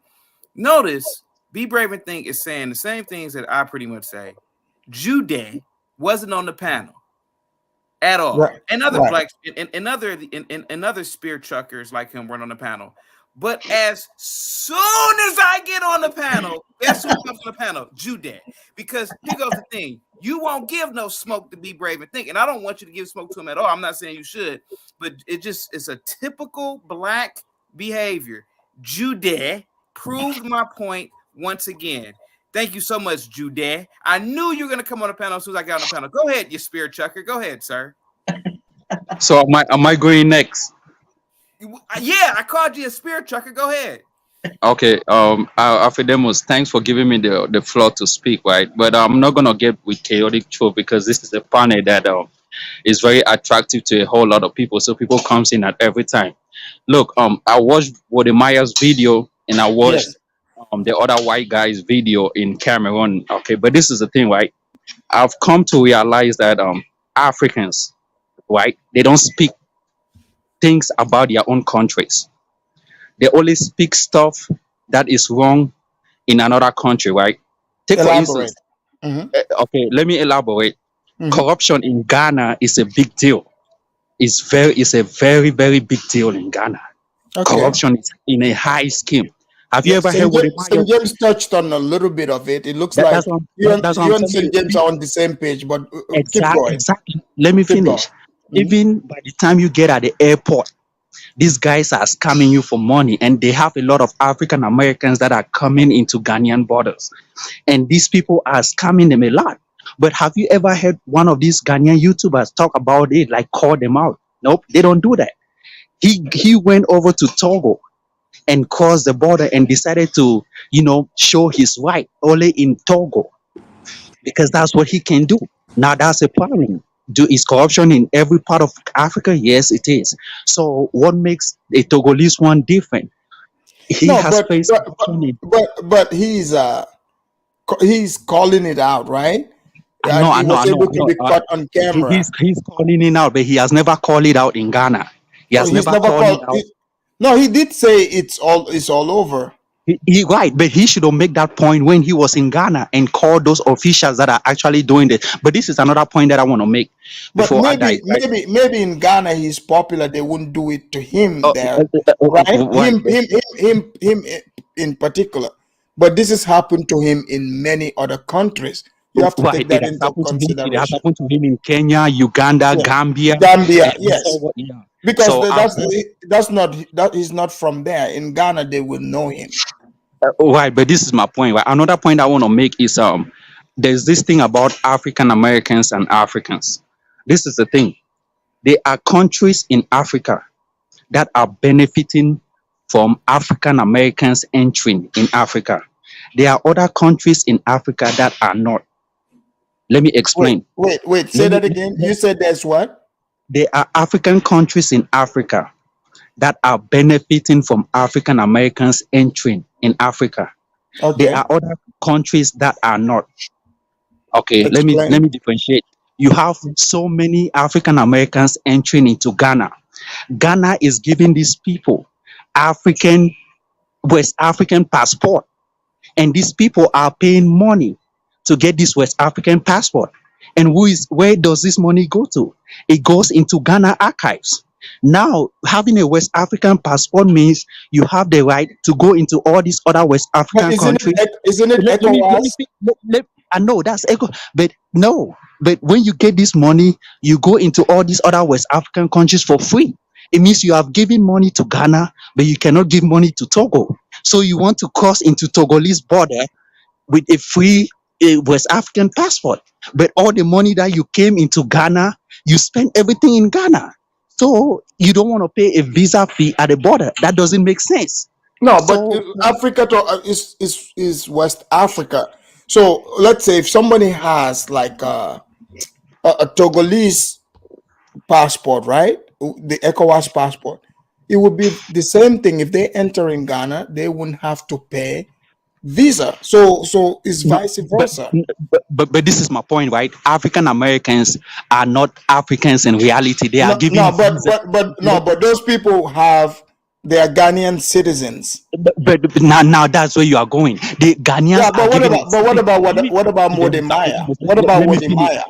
Notice Be Brave and Think is saying the same things that I pretty much say. Jude wasn't on the panel at all. Right. And other Right. blacks and other spear chuckers like him weren't on the panel. But as soon as I get on the panel, guess who comes on the panel? Jude. Because here goes the thing. You won't give no smoke to Be Brave and Think. And I don't want you to give smoke to him at all. I'm not saying you should, but it's a typical black behavior. Jude proved my point once again. Thank you so much, Jude. I knew you were going to come on the panel as soon as I got on the panel. Go ahead, you spear chucker. Go ahead, sir. So am I going next? Yeah, I called you a spear chucker. Go ahead. Okay. Afridamus, thanks for giving me the floor to speak, right? But I'm not gonna get with chaotic truth because this is a panel that is very attractive to a whole lot of people. So people comes in at every time. Look, I watched Wode Maya's video and I watched the other white guy's video in Cameroon. Okay, but this is the thing, right? I've come to realize that Africans, right? They don't speak things about their own countries. They only speak stuff that is wrong in another country, right? Take for Elaborate. instance, okay, let me elaborate. Corruption in Ghana is a big deal. It's a very, very big deal in Ghana. Okay. Corruption is in a high scheme. Have you ever heard what St. James touched on a little bit of it. It looks like you and St. James are on the same page, but keep going. Exactly. Let me finish. Even by the time you get at the airport, these guys are scamming you for money, and they have a lot of African Americans that are coming into Ghanaian borders, and these people are scamming them a lot. But have you ever heard one of these Ghanaian YouTubers talk about it, like call them out? Nope, they don't do that. He went over to Togo and crossed the border and decided to, show his right only in Togo because that's what he can do. Now that's a problem. Is corruption in every part of Africa? Yes, it is. So what makes a Togolese one different? But he's calling it out, right? I know. To be caught on camera. He's calling it out, but he has never called it out in Ghana. He has never called it out. No, he did say it's all over. Right, but he should have made that point when he was in Ghana and called those officials that are actually doing it. But this is another point that I want to make. But maybe in Ghana he's popular. They wouldn't do it to him there, right? Him in particular. But this has happened to him in many other countries. You have to take that into consideration. It has happened to him in Kenya, Uganda, Gambia. Yes. Because he's not from there. In Ghana, they will know him. Right, but this is my point. Right? Another point I want to make is there's this thing about African Americans and Africans. This is the thing. There are countries in Africa that are benefiting from African Americans entering in Africa. There are other countries in Africa that are not. Let me explain. Wait. Say that again. You said there's what? There are African countries in Africa that are benefiting from African Americans entering in Africa. There Okay. are other countries that are not. Okay, let Explain. me differentiate. You have so many African Americans entering into Ghana. Ghana is giving these people African West African passport, and these people are paying money to get this West African passport. And where does this money go to? It goes into Ghana archives. Now, having a West African passport means you have the right to go into all these other West But African countries. isn't it Let me ECOWAS? I know that's echo, but no. But when you get this money, you go into all these other West African countries for free. It means you have given money to Ghana, but you cannot give money to Togo. So you want to cross into Togolese border with a free West African passport. But all the money that you came into Ghana, you spend everything in Ghana. So you don't want to pay a visa fee at the border. That doesn't make sense. No, but So Africa is West Africa. So let's say if somebody has like a Togolese passport, right? The ECOWAS passport, it would be the same thing if they enter in Ghana. They wouldn't have to pay visa. So it's no, vice versa. but this is my point, right? African Americans are not Africans in reality. They are No, giving no, but visa. but those people they are Ghanaian citizens. But now that's where you are going. The Ghanaians Yeah, are but giving. what about what about Wode Maya? What about Let me Wode finish. Maya?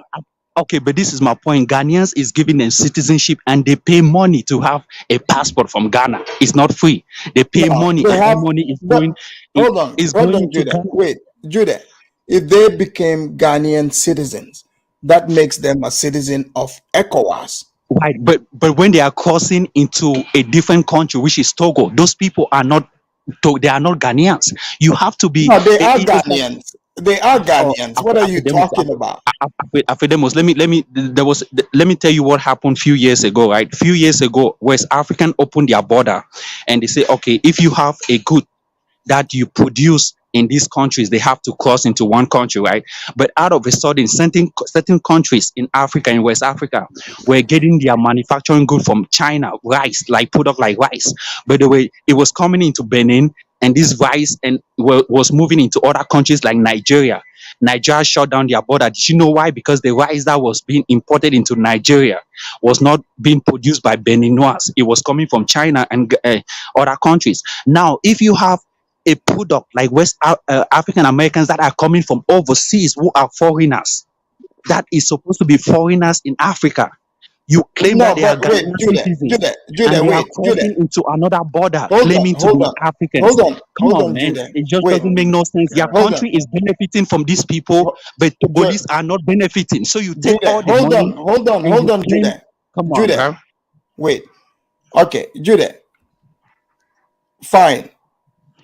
Okay, but this is my point. Ghanaians is giving them citizenship and they pay money to have a passport from Ghana. It's not free. They pay No, money, they and that have. money is But going hold on, into Judah. Ghana. Wait, Judah. If they became Ghanaian citizens, that makes them a citizen of ECOWAS. Right, but when they are crossing into a different country, which is Togo, those people are not. They are not Ghanaians. You have to be. No, they are It's like Ghanaians. They are Ghanaians. What are you Afridamus, talking about? Afridamus, let me tell you what happened few years ago, right? Few years ago, West African opened their border and they say, okay, if you have a good that you produce in these countries, they have to cross into one country, right? But out of a sudden, certain countries in Africa, in West Africa, were getting their manufacturing good from China, rice, like product like rice. But the way it was coming into Benin, and this rice and was moving into other countries like Nigeria. Nigeria shut down their border. Did you know why? Because the rice that was being imported into Nigeria was not being produced by Beninois. It was coming from China and other countries. Now, if you have a product like African Americans that are coming from overseas who are foreigners, that is supposed to be foreigners in Africa. You claim No, that they are but wait, Ghanaian Judah, citizens and they are wait, Judah. crossing into another border Hold claiming on, to hold be on, Africans. Come hold on, on, man. Judah. It just Wait, doesn't make no sense. Their hold on, country is benefiting from these people, but Togolese are not benefiting. So you take Judah. all the Hold money on, and you claim. Judah. Come on, Judah. bro. Wait. Okay, Judah. Fine.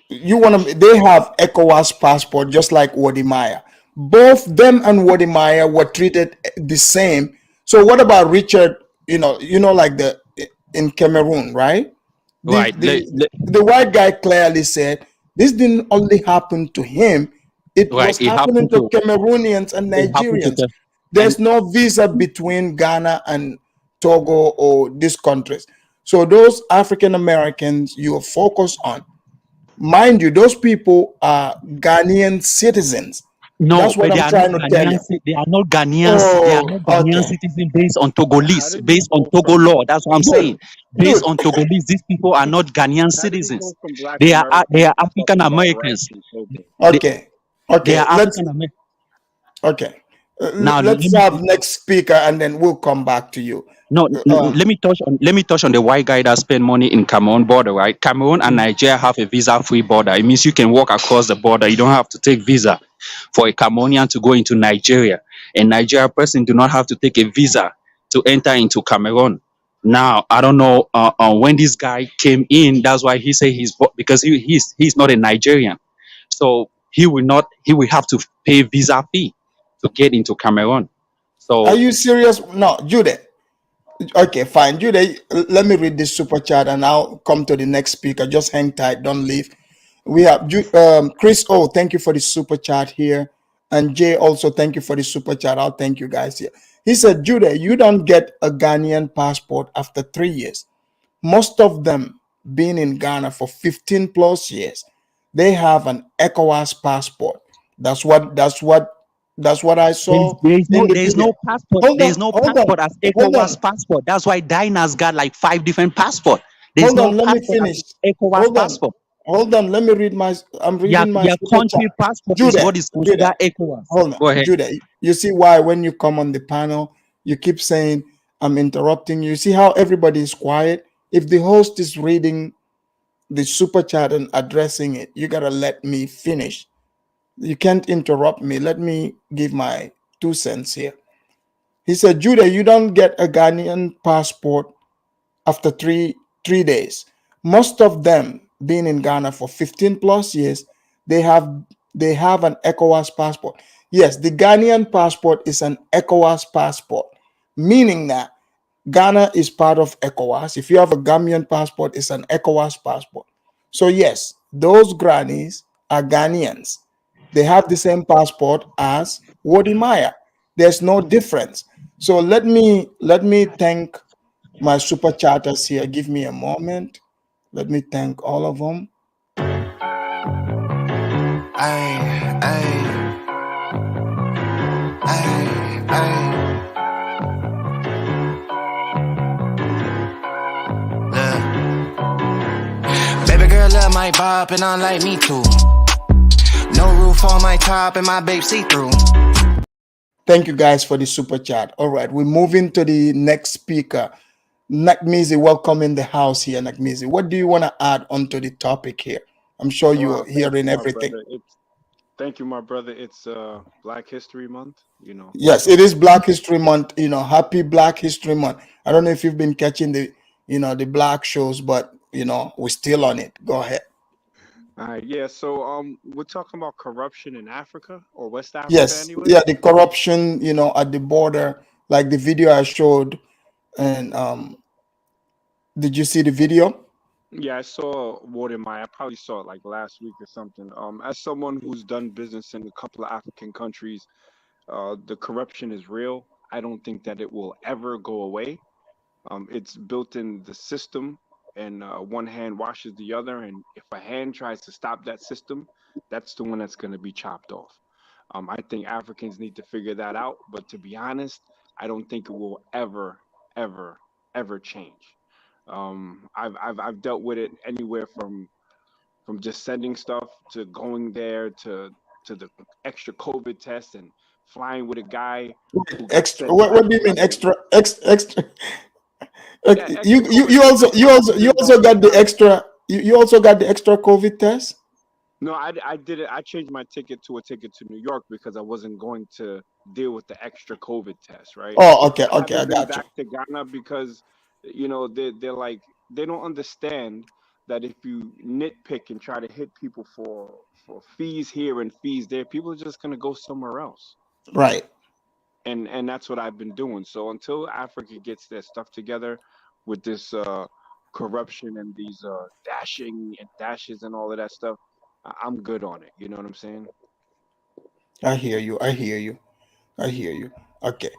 You want to? They have ECOWAS passport just like Wode Maya. Both them and Wode Maya were treated the same. So what about Richard? Like in Cameroon, right? Right. The white guy clearly said this didn't only happen to him; it Right. was It happening happened to to. Cameroonians and It happened to. Nigerians. And There's no visa between Ghana and Togo or these countries. So those African Americans you are focused on, mind you, those people are Ghanaian citizens. no, That's what but they I'm are not trying to tell you. Ghanaians. They are not Ghanaians. They are Oh, not Ghanaian okay. citizens based on Togolese, based on Togo law. That's what I'm Good. saying. Based Good. on Togolese, these people are not Ghanaian citizens. From black They are Americans African talking about rights Americans. in Togo. They Okay. are African Americans. Okay. Now Let's have next speaker and then we'll come back to you. let me touch on the white guy that spend money in Cameroon border, right? Cameroon and Nigeria have a visa-free border. It means you can walk across the border. You don't have to take visa for a Cameroonian to go into Nigeria. A Nigeria person do not have to take a visa to enter into Cameroon. Now I don't know when this guy came in. That's why he said because he's not a Nigerian, so he will have to pay visa fee to get into Cameroon. So Are you serious? No, Judah. Okay, fine. Judah, let me read this super chat and I'll come to the next speaker. Just hang tight, don't leave. We have Chris O, thank you for the super chat here. And Jay also, thank you for the super chat. I'll thank you guys here. He said, Judah, you don't get a Ghanaian passport after 3 years. Most of them been in Ghana for 15 plus years. They have an ECOWAS passport. That's what I saw There's in no the there's video. no passport. Hold There's on, no hold on, passport as hold on, ECOWAS passport. That's why Dinah's got like 5 different passport. There's hold no on. Let me passport finish. as ECOWAS Hold on, passport. hold on. Let me read my. I'm reading my Your super chat. country passport is Judah, what is Judah, considered ECOWAS. hold Go on, ahead. Judah. You see why when you come on the panel, you keep saying I'm interrupting you. See how everybody is quiet. If the host is reading the super chat and addressing it, you gotta let me finish. You can't interrupt me. Let me give my 2 cents here. He said, Judah, you don't get a Ghanaian passport after three days. Most of them being in Ghana for 15 plus years, they have an ECOWAS passport. Yes, the Ghanaian passport is an ECOWAS passport, meaning that Ghana is part of ECOWAS. If you have a Gambian passport, it's an ECOWAS passport. So yes, those grannies are Ghanaians. They have the same passport as Wode Maya. There's no difference. So let me thank my super chatters here. Give me a moment. Let me thank all of them. Baby girl love my bop and I like me too. No roof on my top and my babe see through. Thank you guys for the super chat. All right, we're moving to the next speaker. Nakmizi, welcome in the house here, Nakmizi. What do you want to add onto the topic here? I'm sure you're hearing everything. Thank you, my brother. It's Black History Month, Yes, it is Black History Month. Happy Black History Month. I don't know if you've been catching the black shows, but we're still on it. Go ahead. All right, yeah. So we're talking about corruption in Africa or West Africa, Yes, anyway. yeah, the corruption, at the border, like the video I showed, and did you see the video? Yeah, I saw Wode Maya. I probably saw it like last week or something. As someone who's done business in a couple of African countries, the corruption is real. I don't think that it will ever go away. It's built in the system, and one hand washes the other. And if a hand tries to stop that system, that's the one that's going to be chopped off. I think Africans need to figure that out. But to be honest, I don't think it will ever, ever, ever change. I've dealt with it anywhere from just sending stuff to going there to the extra COVID test and flying with a guy who got Extra. sent What back do you mean to- extra? Extra. Yeah, You also got the extra. You also got the extra COVID test. No, I did it. I changed my ticket to a ticket to New York because I wasn't going to deal with the extra COVID test, right? Oh, okay, I okay, I haven't been got you. back to Ghana because they're like they don't understand that if you nitpick and try to hit people for fees here and fees there, people are just gonna go somewhere else. Right. And that's what I've been doing. So until Africa gets their stuff together with this corruption and these dashing and dashes and all of that stuff, I'm good on it. You know what I'm saying? I hear you. I hear you. I hear you. Okay.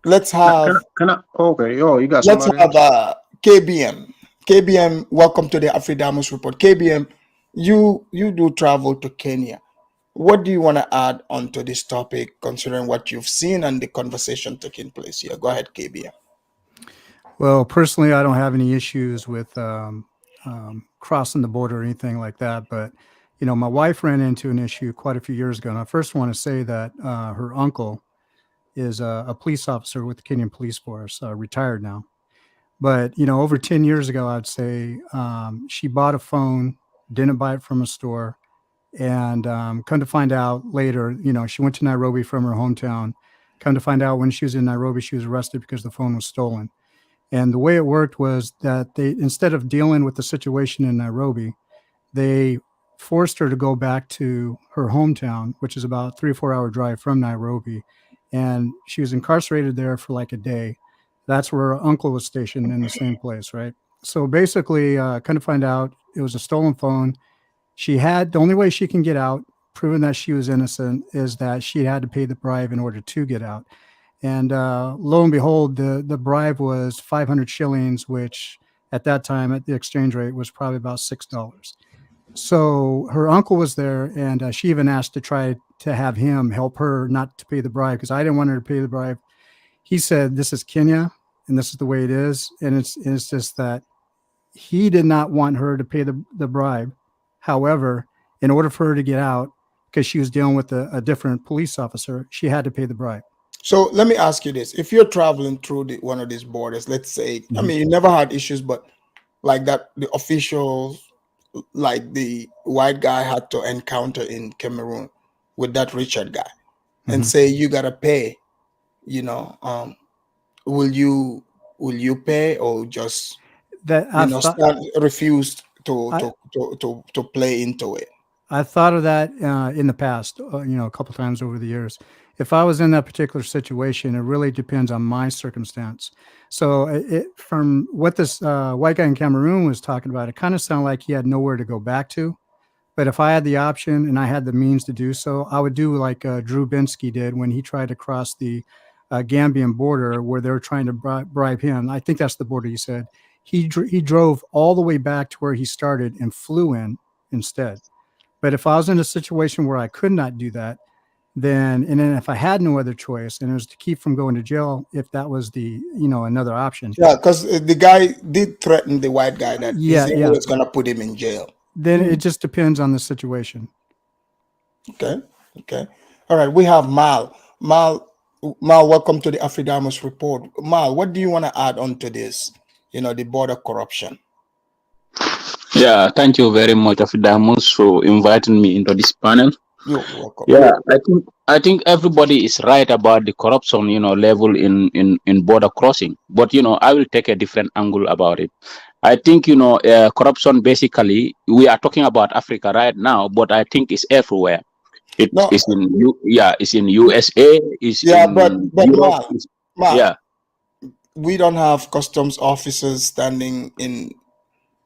Let's have. Can I? Okay. Oh, you got Let's somebody have else? KBM. KBM, welcome to the Afridamus report. KBM, you do travel to Kenya. What do you want to add onto this topic, considering what you've seen and the conversation taking place here? Go ahead, KBM. Well, personally, I don't have any issues with crossing the border or anything like that. But, my wife ran into an issue quite a few years ago. And I first want to say that her uncle is a police officer with the Kenyan Police Force, retired now. But, over 10 years ago, I'd say she bought a phone, didn't buy it from a store. And come to find out later, she went to Nairobi from her hometown. Come to find out when she was in Nairobi, she was arrested because the phone was stolen. And the way it worked was that they, instead of dealing with the situation in Nairobi, they forced her to go back to her hometown, which is about 3 or 4 hour drive from Nairobi. And she was incarcerated there for like a day. That's where her uncle was stationed in the same place, right? So basically, kind of find out it was a stolen phone. The only way she can get out, proving that she was innocent, is that she had to pay the bribe in order to get out. And lo and behold, the bribe was 500 shillings, which at that time at the exchange rate was probably about $6. So her uncle was there, and she even asked to try to have him help her not to pay the bribe because I didn't want her to pay the bribe. He said, "This is Kenya, and this is the way it is," and it's just that he did not want her to pay the bribe. However, in order for her to get out, because she was dealing with a different police officer, she had to pay the bribe. So let me ask you this: if you're traveling through one of these borders, let's say, I mean, you never had issues, but like that, the officials, like the white guy had to encounter in Cameroon with that Richard guy, and say you gotta pay. Will you pay or just refuse to play into it? I thought of that in the past, a couple times over the years. If I was in that particular situation, it really depends on my circumstance. So from what this white guy in Cameroon was talking about, it kind of sounded like he had nowhere to go back to. But if I had the option and I had the means to do so, I would do like Drew Binsky did when he tried to cross the Gambian border where they were trying to bribe him. I think that's the border you said. He drove all the way back to where he started and flew in instead. But if I was in a situation where I could not do that, then if I had no other choice and it was to keep from going to jail, if that was the another option. Yeah, because the guy did threaten the white guy that he was going to put him in jail. Then it just depends on the situation. Okay. All right. We have Mal. Mal, welcome to the Afridamus report. Mal, what do you want to add on to this? The border corruption. Yeah, thank you very much, Afridamus, for inviting me into this panel. You're welcome. Yeah, I think everybody is right about the corruption, level in border crossing. But I will take a different angle about it. I think corruption basically, we are talking about Africa right now, but I think it's everywhere. It's in USA. It's in but Europe. Mal, we don't have customs officers standing in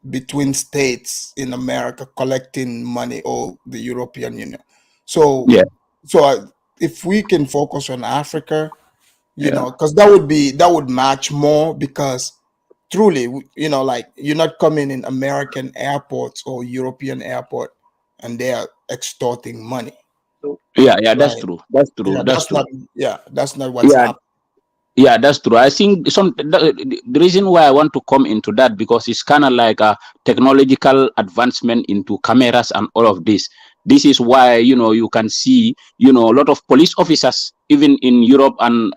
between states in America collecting money or the European Union. So if we can focus on Africa, because that would match more, because truly, like you're not coming in American airports or European airport and they are extorting money. Yeah, that's true. That's true. Yeah, that's true. That's not what's happening. Yeah, that's true. I think the reason why I want to come into that, because it's kind of like a technological advancement into cameras and all of this. This is why you can see a lot of police officers even in Europe and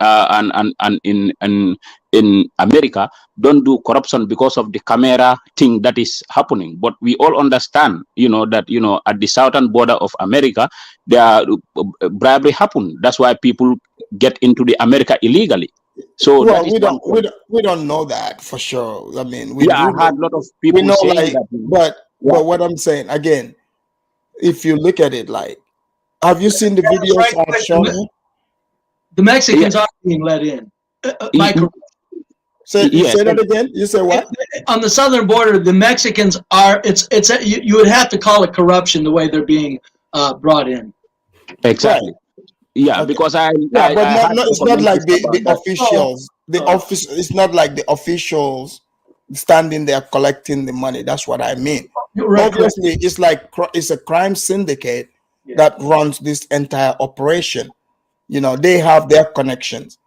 in America don't do corruption because of the camera thing that is happening. But we all understand that at the southern border of America there bribery happen. That's why people get into the America illegally. So well, we don't know that for sure. I mean, I had a lot of people saying that. But what I'm saying again, if you look at it, like, have you seen the videos I've shown you? The Mexicans are being let in. Say that again. You say what? On the southern border, the Mexicans are. You would have to call it corruption the way they're being brought in. Exactly. Right. Yeah, because it's not like the officials. It's not like the officials standing there collecting the money. That's what I mean. Right, obviously, it's a crime syndicate that runs this entire operation. They have their connections.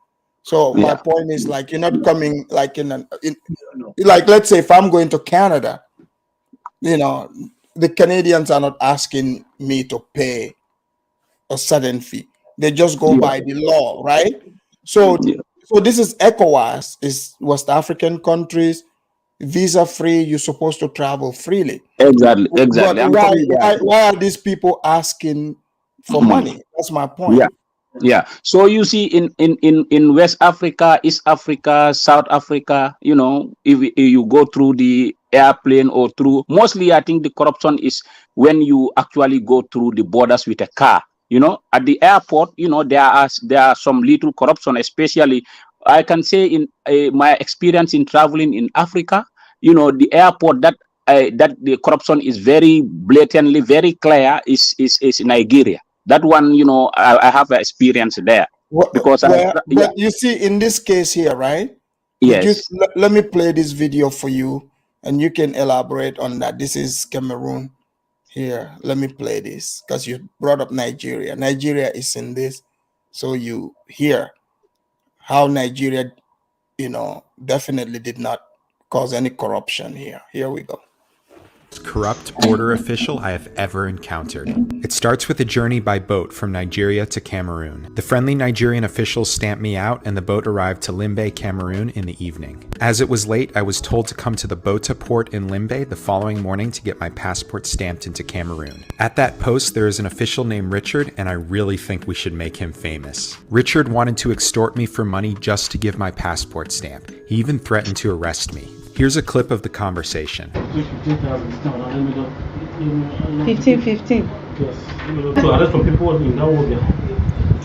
So my point is, like, you're not coming like like, let's say if I'm going to Canada, the Canadians are not asking me to pay a certain fee. They just go by the law, right? So this is ECOWAS, is West African countries, visa free. You're supposed to travel freely. Exactly. But why are these people asking for money? That's my point. Yeah. So you see, in West Africa, East Africa, South Africa, if you go through the airplane or through, mostly I think the corruption is when you actually go through the borders with a car. At the airport, there are some little corruption, especially I can say in my experience in traveling in Africa, the airport that the corruption is very blatantly, very clear is Nigeria. That one, I have an experience there. Because but you see, in this case here, right? Yes. Let me play this video for you, and you can elaborate on that. This is Cameroon. Here, let me play this because you brought up Nigeria. Nigeria is in this, so you hear how Nigeria, definitely did not cause any corruption here. Here we go. Corrupt border official I have ever encountered. It starts with a journey by boat from Nigeria to Cameroon. The friendly Nigerian officials stamped me out and the boat arrived to Limbe, Cameroon in the evening. As it was late, I was told to come to the Bota port in Limbe the following morning to get my passport stamped into Cameroon. At that post, there is an official named Richard, and I really think we should make him famous. Richard wanted to extort me for money just to give my passport stamp. He even threatened to arrest me. Here's a clip of the conversation. 15. Yes. To arrest some people in that Wode.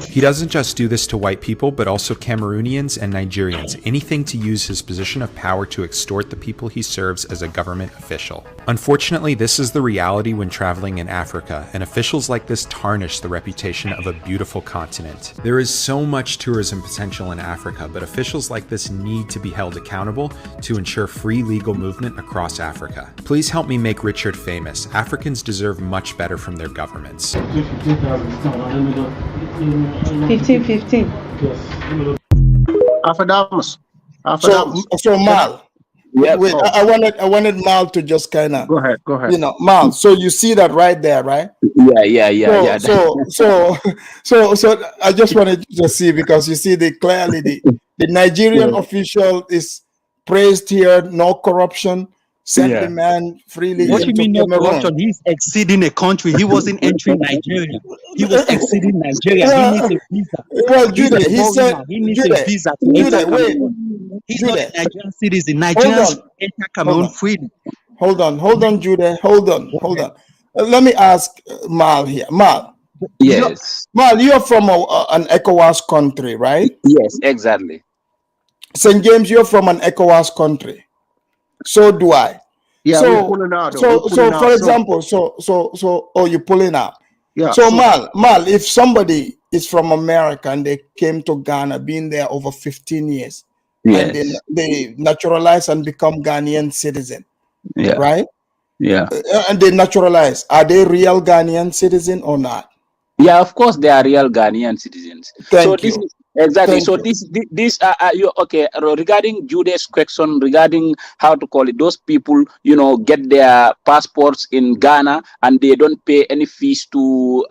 He doesn't just do this to white people, but also Cameroonians and Nigerians, anything to use his position of power to extort the people he serves as a government official. Unfortunately, this is the reality when traveling in Africa, and officials like this tarnish the reputation of a beautiful continent. There is so much tourism potential in Africa, but officials like this need to be held accountable to ensure free legal movement across Africa. Please help me make Richard famous. Africans deserve much better from their governments. 15. Yes. Afridamus. So Mal, Yeah. wait, I wanted Mal to just kind of Go ahead. Mal. So you see that right there, right? Yeah. So I just wanted to see, because you see clearly the Nigerian official is praised here, no corruption, sent the man freely What you into mean no Cameroon. corruption? He's exceeding a country. He wasn't entering Nigeria. He was exceeding Nigeria. He needs a visa. Well, He's Jude, a he said, foreigner. He needs Jude, a visa to Jude, enter wait, Cameroon. He's not a Jude, Nigerian citizen. hold Nigerians on. enter Cameroon freely. Hold on, Jude, hold on. Let me ask Mal here. Mal, Yes. Mal, you're from an ECOWAS country, right? Yes, exactly. St. James, you're from an ECOWAS country. So do I. Yeah, we're pulling out. We're pulling out. For example, you're pulling out. Yeah. So Mal, if somebody is from America and they came to Ghana, been there over 15 years, Yes. and they naturalize and become Ghanaian citizen, Yeah. right? Yeah. And they naturalize. Are they real Ghanaian citizen or not? Yeah, of course they are real Ghanaian citizens. Thank This you. is exactly. Thank you. This you okay regarding Jude's question regarding how to call it, those people get their passports in Ghana and they don't pay any fees to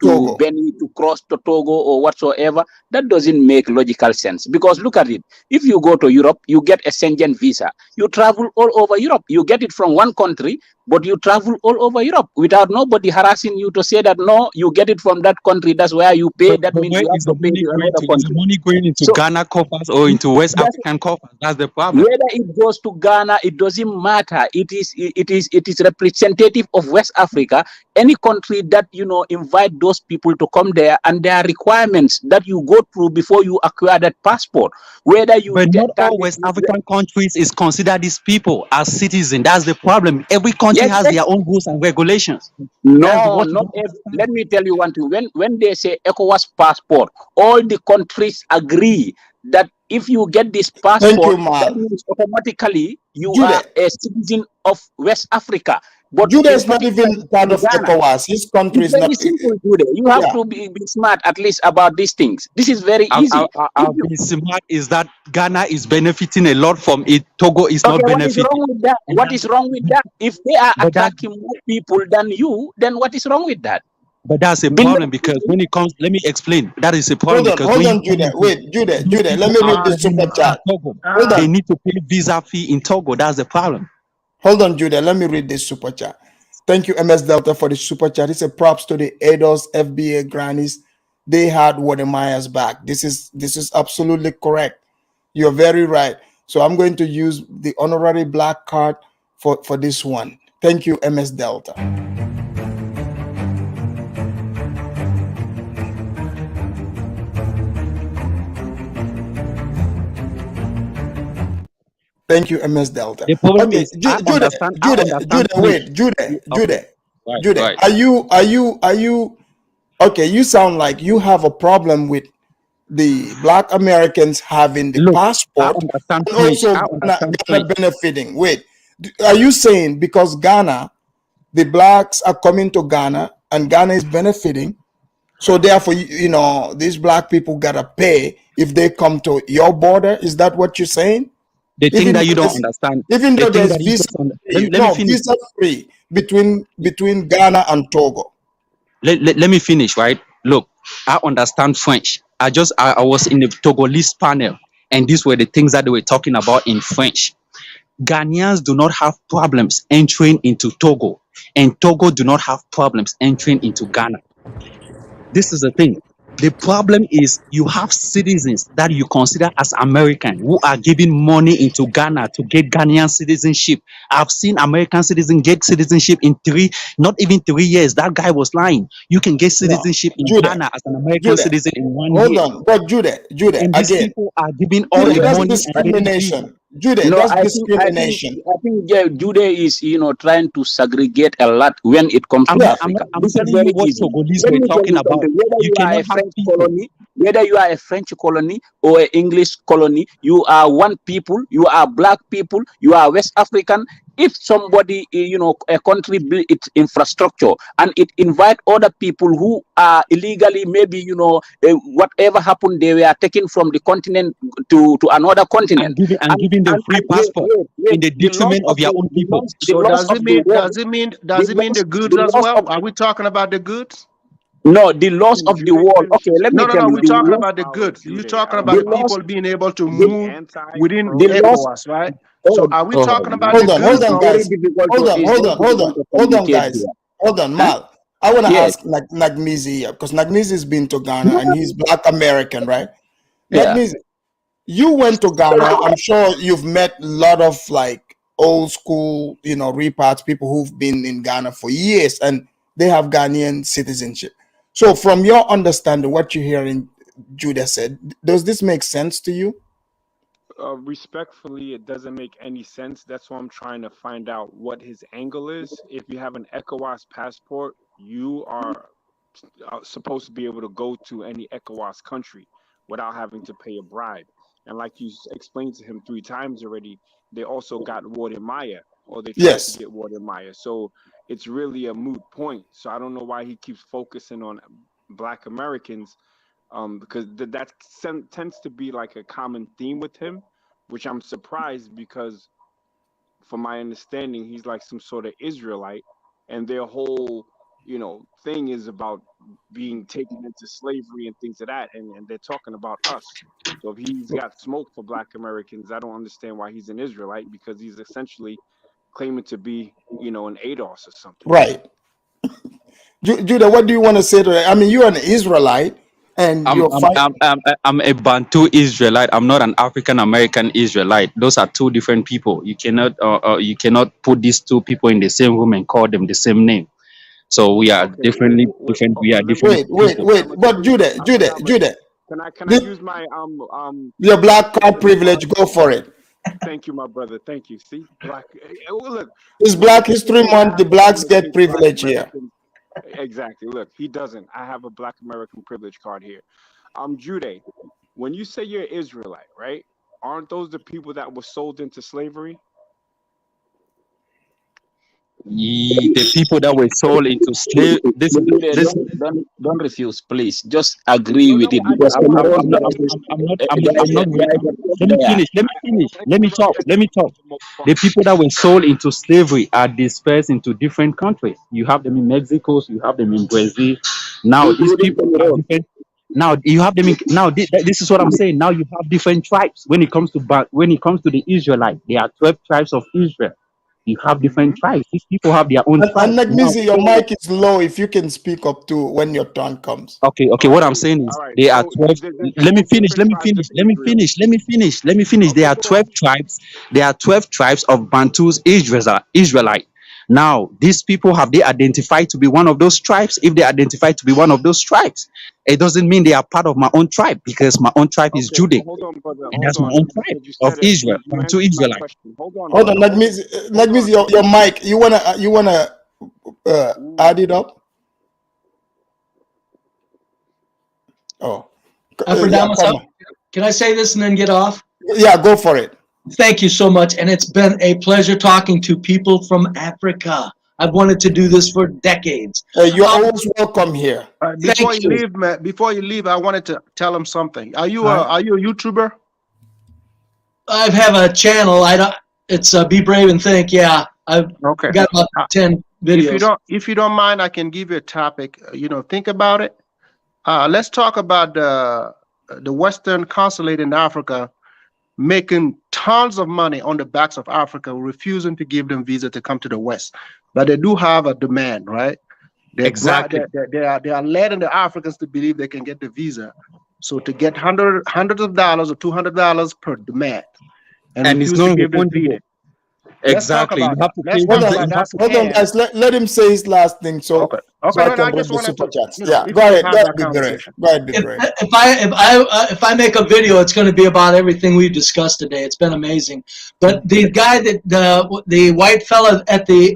Togo. Benin to cross to Togo or whatsoever. That doesn't make logical sense, because look at it. If you go to Europe, you get a Schengen visa. You travel all over Europe. You get it from one country, but you travel all over Europe without nobody harassing you to say that no, you get it from that country. That's where you pay. That means Where you have is to the pay money to going another to? Is the country. money going into So Ghana coffers or into West that's African coffers? That's the problem. whether it goes to Ghana, it doesn't matter. It is representative of West Africa. Any country that invite those people to come there, and there are requirements that you go through before you acquire that passport. Whether you But not all West African countries is consider these people as citizens. That's the problem. Every country has their own rules and regulations. That's No, what you not don't every. understand. Let me tell you one thing. When they say ECOWAS passport, all the countries agree that if you get this Thank you, passport, that Mal. means automatically you Jude, are a citizen of West Africa. But Jude in is not particular even part in of Ghana, ECOWAS. His country it's is very not. simple, Jude. You have Yeah. to be smart at least about these things. This is very easy. I'll be smart is that Ghana is benefiting a lot from it. Togo is Okay, not what is benefiting. wrong with that? And What that's is wrong with that? If they are but that attacking more people than you, then what is wrong with that? but that's a Believe problem, because when it comes, let me explain. That is a problem Hold because on, when you come Jude. into Wait, Jude. those Let people me are read the super present in chat. Togo. Hold They on. need to pay visa fee in Togo. That's the problem. Hold on, Jude. Let me read this super chat. Thank you, MS Delta, for the super chat. It's a props to the ADOS FBA grannies. They had Wode Maya's back. This is absolutely correct. You're very right. So I'm going to use the honorary black card for this one. Thank you, MS Delta. Thank you, MS Delta. The problem Okay, is I understand. Jude. Right. Are you okay? You sound like you have a problem with the Black Americans having the Look, passport I understand, and please. also I understand, Ghana please. benefiting. Wait, are you saying because Ghana the blacks are coming to Ghana and Ghana is benefiting. So therefore, these black people gotta pay if they come to your border. Is that what you're saying? The thing that you don't understand. Even The though thing there's that you visa don't free, let me finish. visa free between Ghana and Togo. Let me finish, right? Look, I understand French. I was in the Togolese panel, and these were the things that they were talking about in French. Ghanaians do not have problems entering into Togo, and Togo do not have problems entering into Ghana. This is the thing. The problem is you have citizens that you consider as American who are giving money into Ghana to get Ghanaian citizenship. I've seen American citizens get citizenship in not even 3 years. That guy was lying. You can get citizenship in Judah, Ghana as an American citizen in 1 year. Hold on, but Judah, And these again, people are giving all the that's money and getting discrimination. Judah, No, that's I discrimination. think yeah, Jude is trying to segregate a lot when it comes to Africa. I'm This is telling you very what easy. Togolese Let were me tell talking you about. something. Whether You you are cannot a have French people. colony, whether you are a French colony or an English colony, you are one people. You are black people. You are West African. If somebody, a country build its infrastructure and it invite other people who are illegally, maybe, whatever happened, they were taken from the continent to another continent. And giving them free passport in the detriment of your own people. So does it mean the goods as well? Are we talking about the goods? No, the laws of the world. Okay, let me tell No. you. We're talking about the goods. You're talking about the people being able to move within ECOWAS, right? So are we talking about the goods? Hold on, guys. Hold on, guys. Hold on, Mal. I want to ask Nagmizi here because Nagmizi's been to Ghana and he's Black American, right? Yeah. Nagmizi, you went to Ghana. I'm sure you've met a lot of like old school, reparts, people who've been in Ghana for years and they have Ghanaian citizenship. So from your understanding, what you're hearing Judah said, does this make sense to you? Respectfully, it doesn't make any sense. That's why I'm trying to find out what his angle is. If you have an ECOWAS passport, you are supposed to be able to go to any ECOWAS country without having to pay a bribe. And like you explained to him 3 times already, they also got Wode Maya, or they tried to get Wode Maya. So it's really a moot point. So I don't know why he keeps focusing on Black Americans, because that tends to be like a common theme with him, which I'm surprised because from my understanding, he's like some sort of Israelite, and their whole, thing is about being taken into slavery and things of that, and they're talking about us. So if he's got smoke for Black Americans, I don't understand why he's an Israelite, because he's essentially claiming to be, an ADOS or something. Right. Judah, what do you want to say to that? I mean, you're an Israelite, and I'm a Bantu Israelite. I'm not an African American Israelite. Those are 2 different people. You cannot put these 2 people in the same room and call them the same name. So we are different. We are different. Wait. But Judah. Can I use my your black card privilege? Go for it. Thank you, my brother. Thank you. See, black. Look, it's Black History Month. The blacks get privilege here. Exactly. Look, he doesn't. I have a Black American privilege card here. Judah, when you say you're Israelite, right? Aren't those the people that were sold into slavery? The people that were sold into slavery. Don't refuse, please. Just agree with it. Because I'm not. Let me talk. The people that were sold into slavery are dispersed into different countries. You have them in Mexico. You have them in Brazil. Now these people are different. Now you have them in, now this is what I'm saying. Now you have different tribes when it comes to the Israelite. There are 12 tribes of Israel. You have different tribes. These people have their own tribes. And Nagmizi, your mic is low. If you can speak up too when your turn comes. Okay. What I'm saying is they are 12. Let me finish. There are 12 tribes. There are 12 tribes of Bantus Israelite. Now, these people, have they identified to be one of those tribes? If they identify to be one of those tribes, it doesn't mean they are part of my own tribe, because my own tribe is Judah. And that's my own tribe of Israel, Bantu Israelite. Hold on, Nagmizi, your mic. You wanna add it up? Oh, Afridamus, can I say this and then get off? Yeah, go for it. Thank you so much. And it's been a pleasure talking to people from Africa. I've wanted to do this for decades. You're always welcome here. Before Thank you you. leave, man, before you leave, I wanted to tell him something. Are you a YouTuber? I have a channel. It's Be Brave and Think. Yeah, I've got about 10 videos. If you don't mind, I can give you a topic. Think about it. Let's talk about the Western consulate in Africa making tons of money on the backs of Africa, refusing to give them visa to come to the West. But they do have a demand, right? Exactly. They are letting the Africans to believe they can get the visa. So to get hundreds of dollars or $200 per demand, and it's refuse not to give them refundable. visa. Let's talk Exactly. about You have to that. Let's pay talk them. about that. Hold on, guys. Let him say his last thing. So, Okay, so I no, can I read just the wanted super to, chats. you know, Yeah, if go we ahead. have Go that ahead, be brave. conversation. Go ahead, be brave. If I make a video, it's going to be about everything we've discussed today. It's been amazing. But the guy that the white fella at the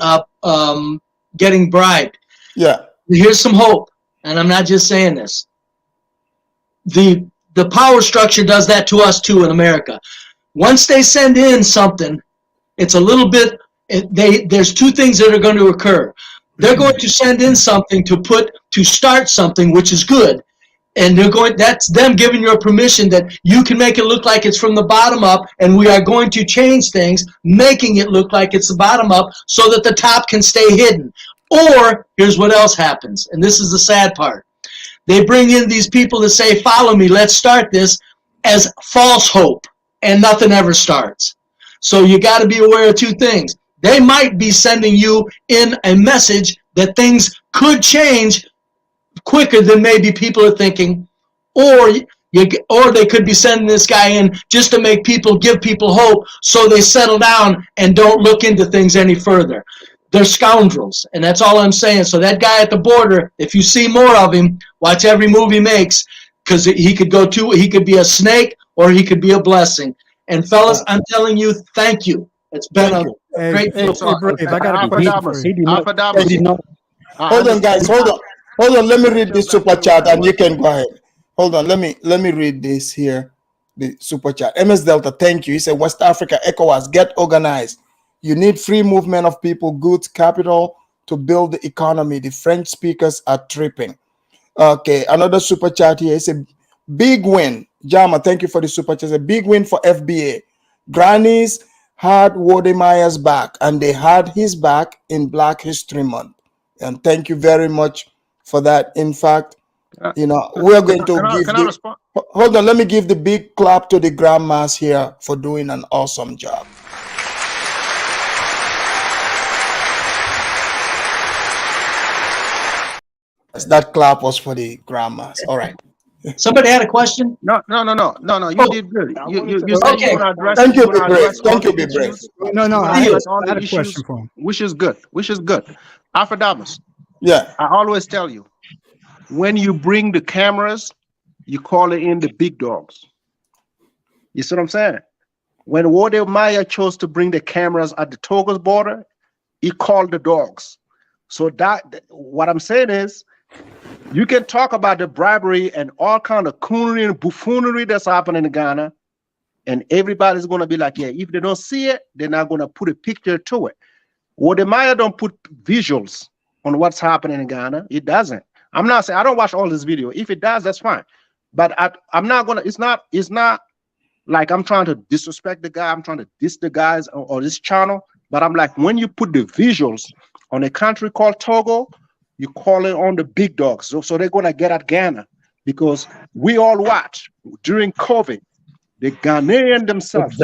getting bribed. Yeah. Here's some hope, and I'm not just saying this. The power structure does that to us too in America. Once they send in something, it's a little bit. There's two things that are going to occur. They're going to send in something to start something, which is good. And that's them giving you a permission that you can make it look like it's from the bottom up, and we are going to change things, making it look like it's the bottom up so that the top can stay hidden. Or, here's what else happens, and this is the sad part. They bring in these people that say, follow me, let's start this, as false hope, and nothing ever starts. So you got to be aware of two things. They might be sending you in a message that things could change quicker than maybe people are thinking, or they could be sending this guy in just to give people hope so they settle down and don't look into things any further. They're scoundrels, and that's all I'm saying. So that guy at the border, if you see more of him, watch every move he makes, because he could be a snake or he could be a blessing. And fellas, I'm telling you, thank you. It's been a great Brave, I got a question for you. Hold on, guys. Hold on. Let me read this super chat, and you can go ahead. Hold on. Let me read this here. The super chat. MS Delta, thank you. He said, West Africa, ECOWAS, get organized. You need free movement of people, goods, capital to build the economy. The French speakers are tripping. Okay, another super chat here. It's a big win. Jama, thank you for the super chat. It's a big win for FBA. Grannies had Wode Maya's back, and they had his back in Black History Month. And thank you very much for that. In fact, we're going to hold on. Let me give the big clap to the grandmas here for doing an awesome job. That clap was for the grandmas. All right. Somebody had a question? No. You did good. You said okay. you want to address. Thank you, Big Brave. Thank you, Big Brave. No, I had a question for him. Which is good. Afridamus. Yeah. I always tell you, when you bring the cameras, you call it in the big dogs. You see what I'm saying? When Wode Maya chose to bring the cameras at the Togo's border, he called the dogs. So what I'm saying is, you can talk about the bribery and all kind of coonery and buffoonery that's happening in Ghana, and everybody's going to be like, yeah, if they don't see it, they're not going to put a picture to it. Wode Maya don't put visuals on what's happening in Ghana. It doesn't. I'm not saying I don't watch all this video. If it does, that's fine. But I'm not going to, it's not like I'm trying to disrespect the guy. I'm trying to diss the guys or this channel. But I'm like, when you put the visuals on a country called Togo, you call it on the big dogs. So they're going to get at Ghana, because we all watch during COVID, the Ghanaian themselves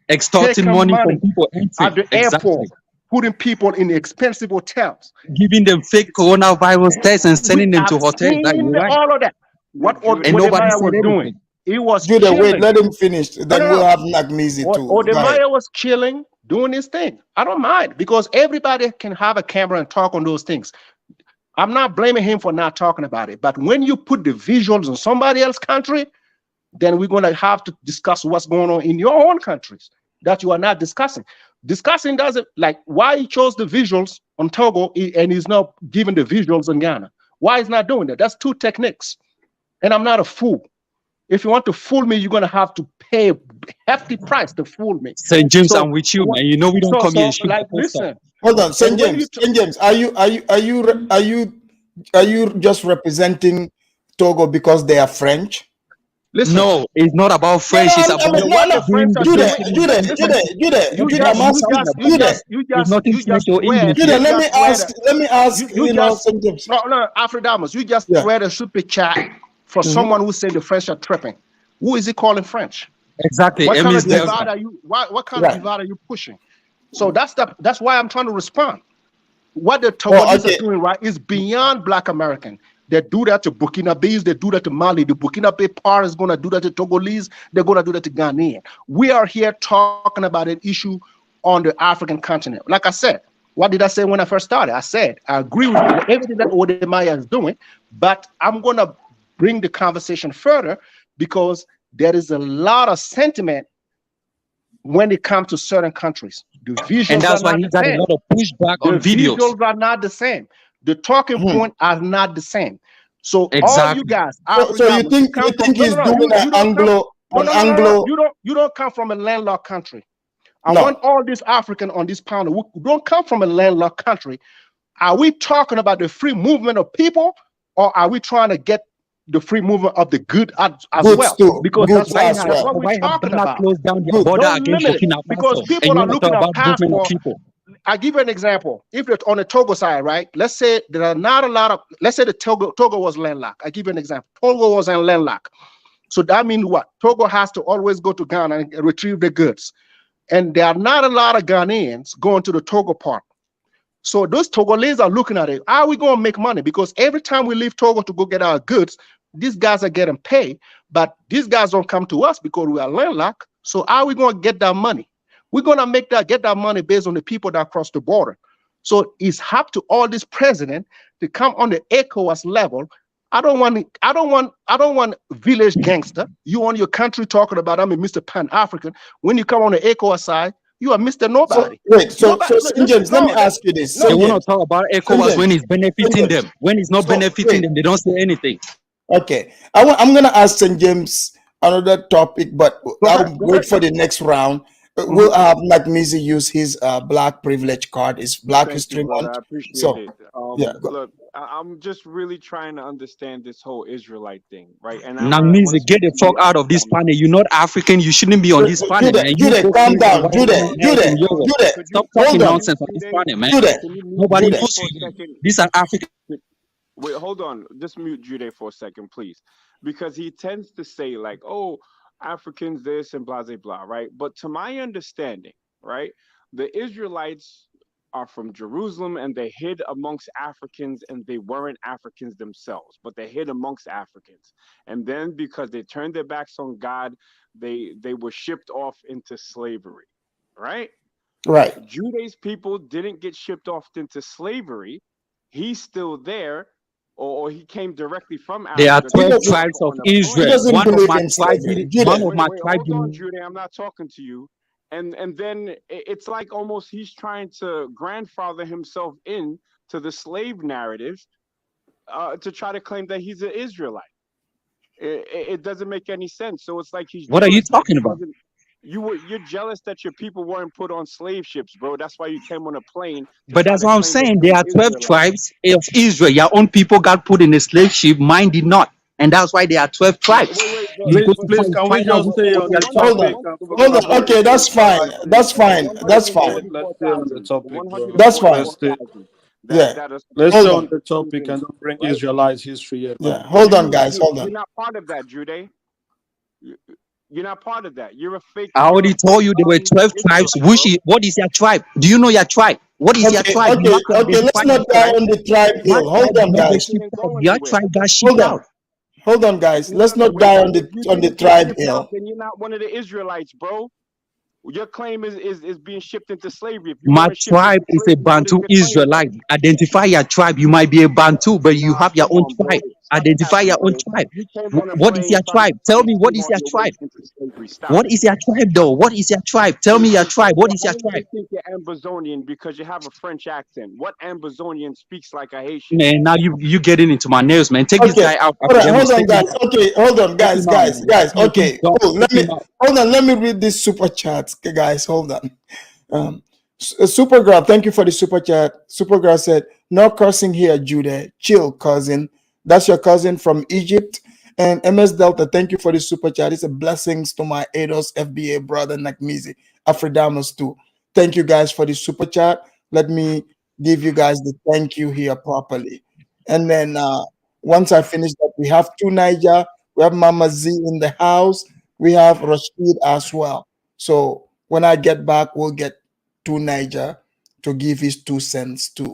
extorting money from people at the airport, putting people in expensive hotels, giving them fake coronavirus tests and sending them to hotels. All of that. What Wode Maya was doing. It was Judah, wait, let him finish. Then we'll have Nagnizi too. Wode Maya was chilling, doing his thing. I don't mind, because everybody can have a camera and talk on those things. I'm not blaming him for not talking about it. But when you put the visuals in somebody else's country, then we're going to have to discuss what's going on in your own countries that you are not discussing. Discussing doesn't, like, why he chose the visuals on Togo and he's not giving the visuals in Ghana. Why he's not doing that? That's two techniques. And I'm not a fool. If you want to fool me, you're going to have to pay a hefty price to fool me. St. James, I'm with you, man. You know we don't come here and shoot. Like, listen, Hold on, St. And when James. St. James, are you just representing Togo because they are French? Listen, No, it's not about French. It's about what the French are doing. You just read. Jude, let me ask. You just St. James. no, Afridamus. You just read a super chat for someone who said the French are tripping. Who is he calling French? Exactly. What kind of divide are you? What kind of divide are you pushing? So that's why I'm trying to respond. What the Togolese are doing right is beyond Black American. They do that to Burkinabes, they do that to Mali. The Burkinabe part is going to do that to Togolese, they're going to do that to Ghanaian. We are here talking about an issue on the African continent. Like I said, what did I say when I first started? I said, I agree with everything that Wode Maya is doing, but I'm going to bring the conversation further because there is a lot of sentiment when it comes to certain countries. The visuals and that's are why not he the got same. a lot of pushback on The videos. visuals are not the same. The talking point are not the same. So all you guys, so you think he's doing an Anglo? You don't come from a landlocked country. I want all these African on this panel who don't come from a landlocked country. Are we talking about the free movement of people, or are we trying to get the free movement of the good as well? Too. Because Goods that's what we're talking about. Close down their border Don't against limit it, Burkina because Faso, people and are you looking talk at about movement of passport. people. I give you an example. If it's on the Togo side, right? Let's say there are not a lot of, let's say the Togo was landlocked. I give you an example. Togo was landlocked. So that means what? Togo has to always go to Ghana and retrieve the goods. And there are not a lot of Ghanaians going to the Togo part. So those Togolese are looking at it. How are we going to make money? Because every time we leave Togo to go get our goods, these guys are getting paid, but these guys don't come to us because we are landlocked. So how are we going to get that money? We're going to get that money based on the people that cross the border. So it's up to all this president to come on the ECOWAS level. I don't want village gangster. You on your country talking about I'm a Mr. Pan-African. When you come on the ECOWAS side, you are Mr. Nobody. So St. James, let me ask you this. They want to talk about ECOWAS when it's benefiting them. When it's not benefiting them, they don't say anything. Okay, I'm going to ask St. James another topic, but I'll wait for the next round. We'll have Nakmizi use his Black privilege card. It's Black History Month. I appreciate it. Yeah, look, I'm just really trying to understand this whole Israelite thing, right? And Nakmizi, get the fuck out of this panel. You're not African. You shouldn't be on this panel, man. Jude, calm down. Jude, stop talking nonsense on this panel, man. Nobody knows you. These are African. Wait, hold on. Just mute Jude for a second, please. Because he tends to say like, oh, Africans this and blah, blah, blah, right? But to my understanding, right, the Israelites are from Jerusalem and they hid amongst Africans, and they weren't Africans themselves, but they hid amongst Africans. And then because they turned their backs on God, they were shipped off into slavery, right? Right. Jude's people didn't get shipped off into slavery. He's still there. Or he came directly from Africa. There are 12 tribes of Israel. One of my tribes. Hold on, Jude, I'm not talking to you. And then it's like almost he's trying to grandfather himself in to the slave narratives to try to claim that he's an Israelite. It doesn't make any sense. So it's like he's. What are you talking about? You're jealous that your people weren't put on slave ships, bro. That's why you came on a plane. But that's what I'm saying. There are 12 tribes of Israel. Your own people got put in a slave ship. Mine did not. And that's why there are 12 tribes. Please, can we just stay on the topic? Hold on. Okay, that's fine. That's fine. Let's stay on the topic. That's fine. Yeah. Let's stay on the topic and don't bring Israelites history yet. Yeah. Hold on, guys. Hold on. You're not part of that, Jude. You're not part of that. You're a fake. I already told you there were 12 tribes. What is your tribe? Do you know your tribe? What is your tribe? Okay, let's not die on the tribe hill. Hold on, guys. Your tribe got shipped out. Hold on, guys. Let's not die on the tribe hill. Then you're not one of the Israelites, bro. Your claim is being shipped into slavery. My tribe is a Bantu Israelite. Identify your tribe. You might be a Bantu, but you have your own tribe. Identify your own tribe. What is your tribe? Tell me, what is your tribe? What is your tribe, though? What is your tribe? Tell me your tribe. What is your tribe? I think you're Ambazonian because you have a French accent. What Ambazonian speaks like a Haitian? Man, now you getting into my nerves, man. Take this guy out. Hold on, guys. Okay, hold on, guys. Okay, cool. Let me read this super chat, guys. Hold on. Supergirl, thank you for the super chat. Supergirl said, "No cursing here, Judah. Chill, cousin. That's your cousin from Egypt." And MS Delta, thank you for the super chat. It's a blessings to my ADOS FBA brother Nakmizi, Afridamus too. Thank you guys for the super chat. Let me give you guys the thank you here properly. And then once I finish that, we have two Niger, we have Mama Z in the house, we have Rashid as well. So when I get back, we'll get to Niger to give his 2 cents too.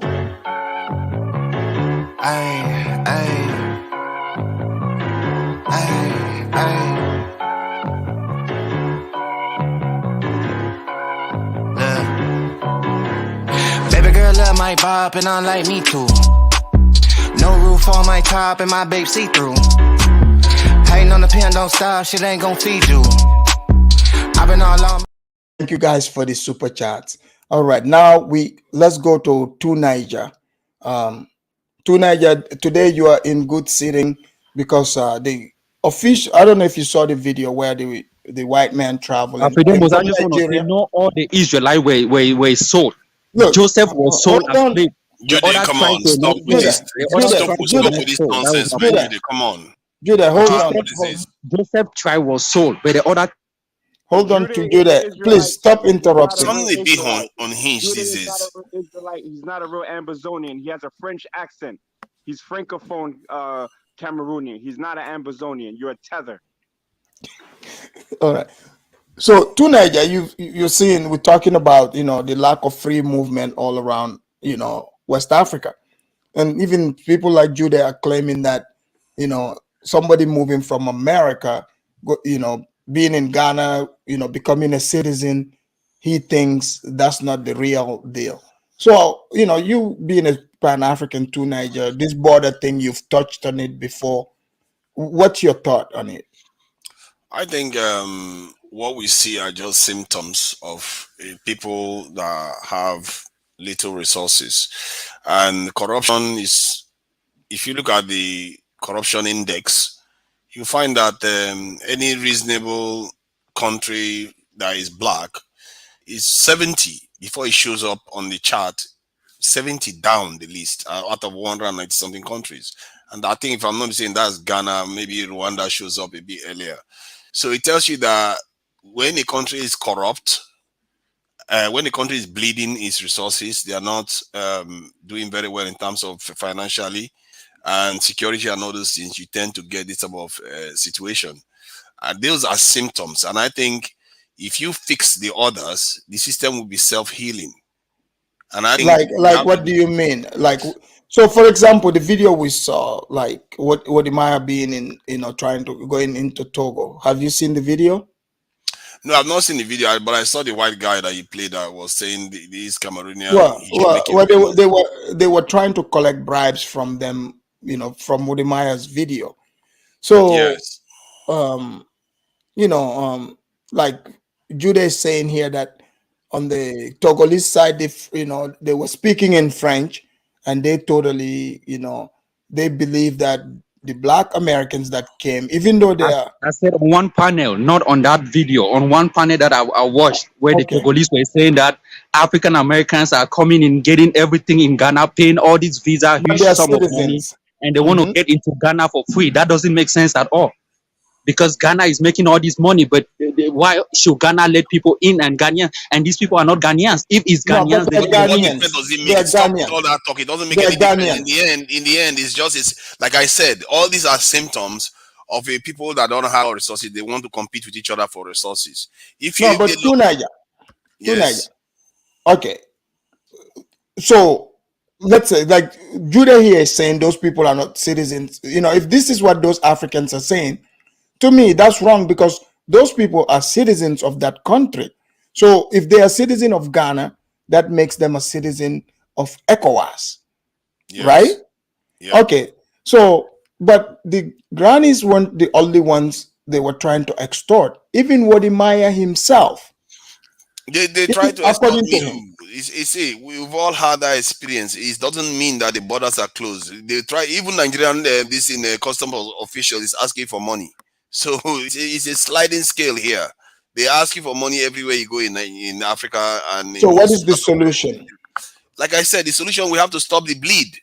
Baby girl love my bop and I like me too. No roof on my top and my babe see through. Hating on the pen, don't stop, shit ain't gon' feed you. I've been all on. Thank you guys for the super chats. All right, now let's go to Niger. To Niger, today you are in good sitting because the official. I don't know if you saw the video where the white man traveling. Afridamus, I just want to say, not all the Israelites were sold. Look, Joseph was sold as slave. Judah, come on, stop with this. Stop with this nonsense, man. Judah, come on. Judah, hold on. Joseph tribe was sold, but the other. Hold on to Judah. Please stop interrupting. Something be unhinged these days. He's not a real Ambazonian. He has a French accent. He's Francophone Cameroonian. He's not an Ambazonian. You're a tether. All right. So to Niger, you're seeing, we're talking about, the lack of free movement all around, West Africa. And even people like Judah are claiming that, somebody moving from America, being in Ghana, becoming a citizen, he thinks that's not the real deal. So, you being a Pan-African to Niger, this border thing, you've touched on it before. What's your thought on it? I think what we see are just symptoms of people that have little resources. And corruption is, if you look at the corruption index, you find that any reasonable country that is black is 70 before it shows up on the chart, 70 down the list out of 190 something countries. And I think, if I'm not mistaken, that's Ghana, maybe Rwanda shows up a bit earlier. So it tells you that when a country is corrupt, when the country is bleeding its resources, they are not doing very well in terms of financially and security and all those things, you tend to get this type of situation. And those are symptoms. And I think if you fix the others, the system will be self-healing. And I think like what do you mean? So for example, the video we saw, like Wode Maya being in, trying to going into Togo. Have you seen the video? No, I've not seen the video, but I saw the white guy that you played that was saying these Cameroonian. Well, they were trying to collect bribes from them, from Wode Maya's video. So yes. Like Judah is saying here that on the Togolese side, they were speaking in French, and they totally, they believe that the Black Americans that came, even though they are. I said on one panel, not on that video, on one panel that I watched, where the Togolese were saying that African Americans are coming in, getting everything in Ghana, paying all these visa, huge sum of money, and they want to get into Ghana for free. That doesn't make sense at all. Because Ghana is making all this money, but why should Ghana let people in and Ghanaians? And these people are not Ghanaians. If it's Ghanaians, what does it make? Stop with all that talk. It doesn't make any difference. In the end, it's like I said, all these are symptoms of people that don't have resources. They want to compete with each other for resources. Okay. So let's say, like Judah here is saying, those people are not citizens. If this is what those Africans are saying, to me, that's wrong, because those people are citizens of that country. So if they are citizen of Ghana, that makes them a citizen of ECOWAS, right? Yeah. Okay. So, but the grannies weren't the only ones they were trying to extort. Even Wode Maya himself. They try to extort me. We've all had that experience. It doesn't mean that the borders are closed. They try, even Nigerian, this in a customs official is asking for money. So it's a sliding scale here. They ask you for money everywhere you go in Africa and So in what is the solution? like I said, the solution, we have to stop the bleed.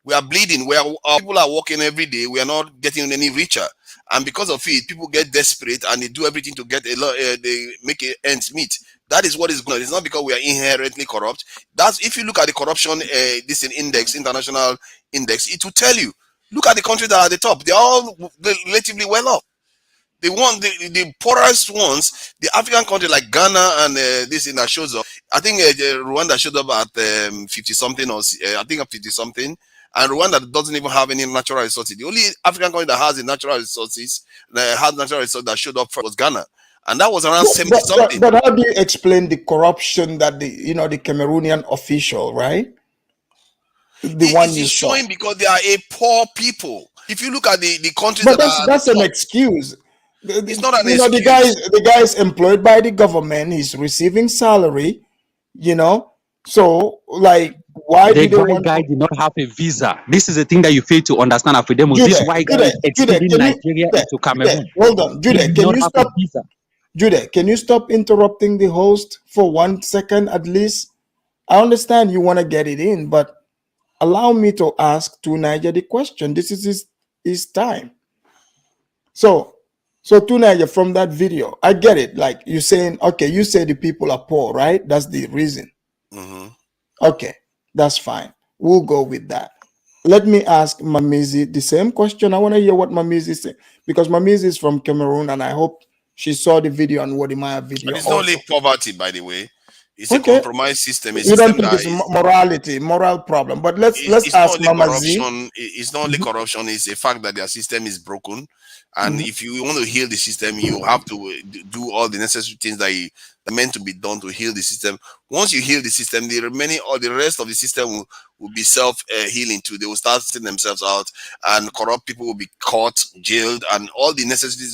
We are bleeding. Our people are working every day. We are not getting any richer, and because of it, people get desperate and they do everything to get a lot. They make ends meet. That is what is going on. It's not because we are inherently corrupt. That's if you look at the corruption this index, international index, it will tell you. Look at the countries that are at the top. They are all relatively well off. The poorest ones, the African country like Ghana and this in that shows up. I think Rwanda showed up at 50 something, or I think 50 something. And Rwanda doesn't even have any natural resources. The only African country that has the natural resources, that showed up first was Ghana, and that was around 70 something. But how do you explain the corruption that the Cameroonian official, right? It is showing because they are a poor people. If you look at the countries but that that's an excuse. It's not an excuse. The guy is employed by the government. He's receiving salary. So like, why the do they want? Guy did not have a visa. This is the thing that you fail to understand, Afridamus. This white guy is extending Nigeria into Cameroon. Hold on, Jude. Can you stop? Jude, can you stop interrupting the host for 1 second at least? I understand you want to get it in, but allow me to ask Tunaja the question. This is his time. So Tunaja, from that video, I get it. Like you're saying, okay, you say the people are poor, right? That's the reason. Okay, that's fine. We'll go with that. Let me ask Mamizi the same question. I want to hear what Mamizi is saying, because Mamizi is from Cameroon, and I hope she saw the video on Wode Maya video. It's not only poverty, by the way. It's a Okay. compromised system. You don't think it's a moral problem, but let's ask Mamazi. It's not only corruption. It's a fact that their system is broken, and if you want to heal the system, you have to do all the necessary things that are meant to be done to heal the system. Once you heal the system, the rest of the system will be self-healing too. They will start setting themselves out, and corrupt people will be caught, jailed, and all the necessary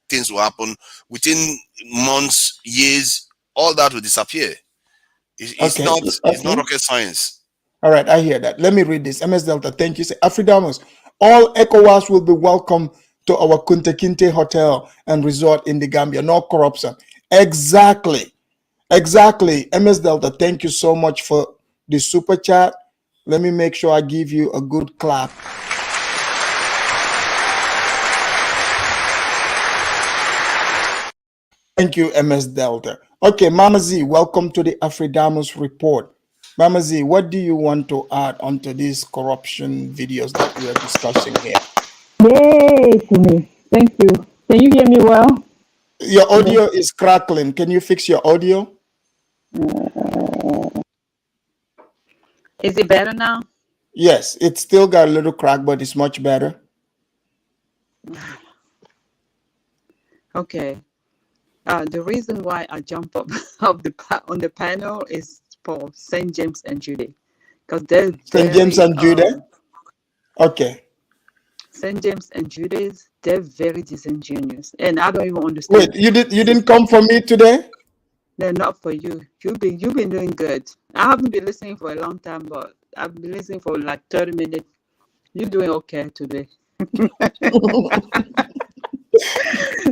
things will happen within months, years. All that will disappear. It's not rocket science. All right, I hear that. Let me read this. MS Delta, thank you. Say, Afridamus, all ECOWAS will be welcome to our Kunta Kinte Hotel and Resort in the Gambia. No corruption. Exactly. MS Delta, thank you so much for the super chat. Let me make sure I give you a good clap. Thank you, MS Delta. Okay, Mama Z, welcome to the Afridamus report. Mama Z, what do you want to add onto these corruption videos that we are discussing here? Yay to me. Thank you. Can you hear me well? Your audio is crackling. Can you fix your audio? Is it better now? Yes, it's still got a little crack, but it's much better. Okay. The reason why I jump up on the panel is for St. James and Jude, because they're St. James and Jude. Okay. St. James and Jude, they're very disingenuous, and I don't even understand. Wait, you didn't come for me today? They're not for you. You've been doing good. I haven't been listening for a long time, but I've been listening for like 30 minutes. You're doing okay today.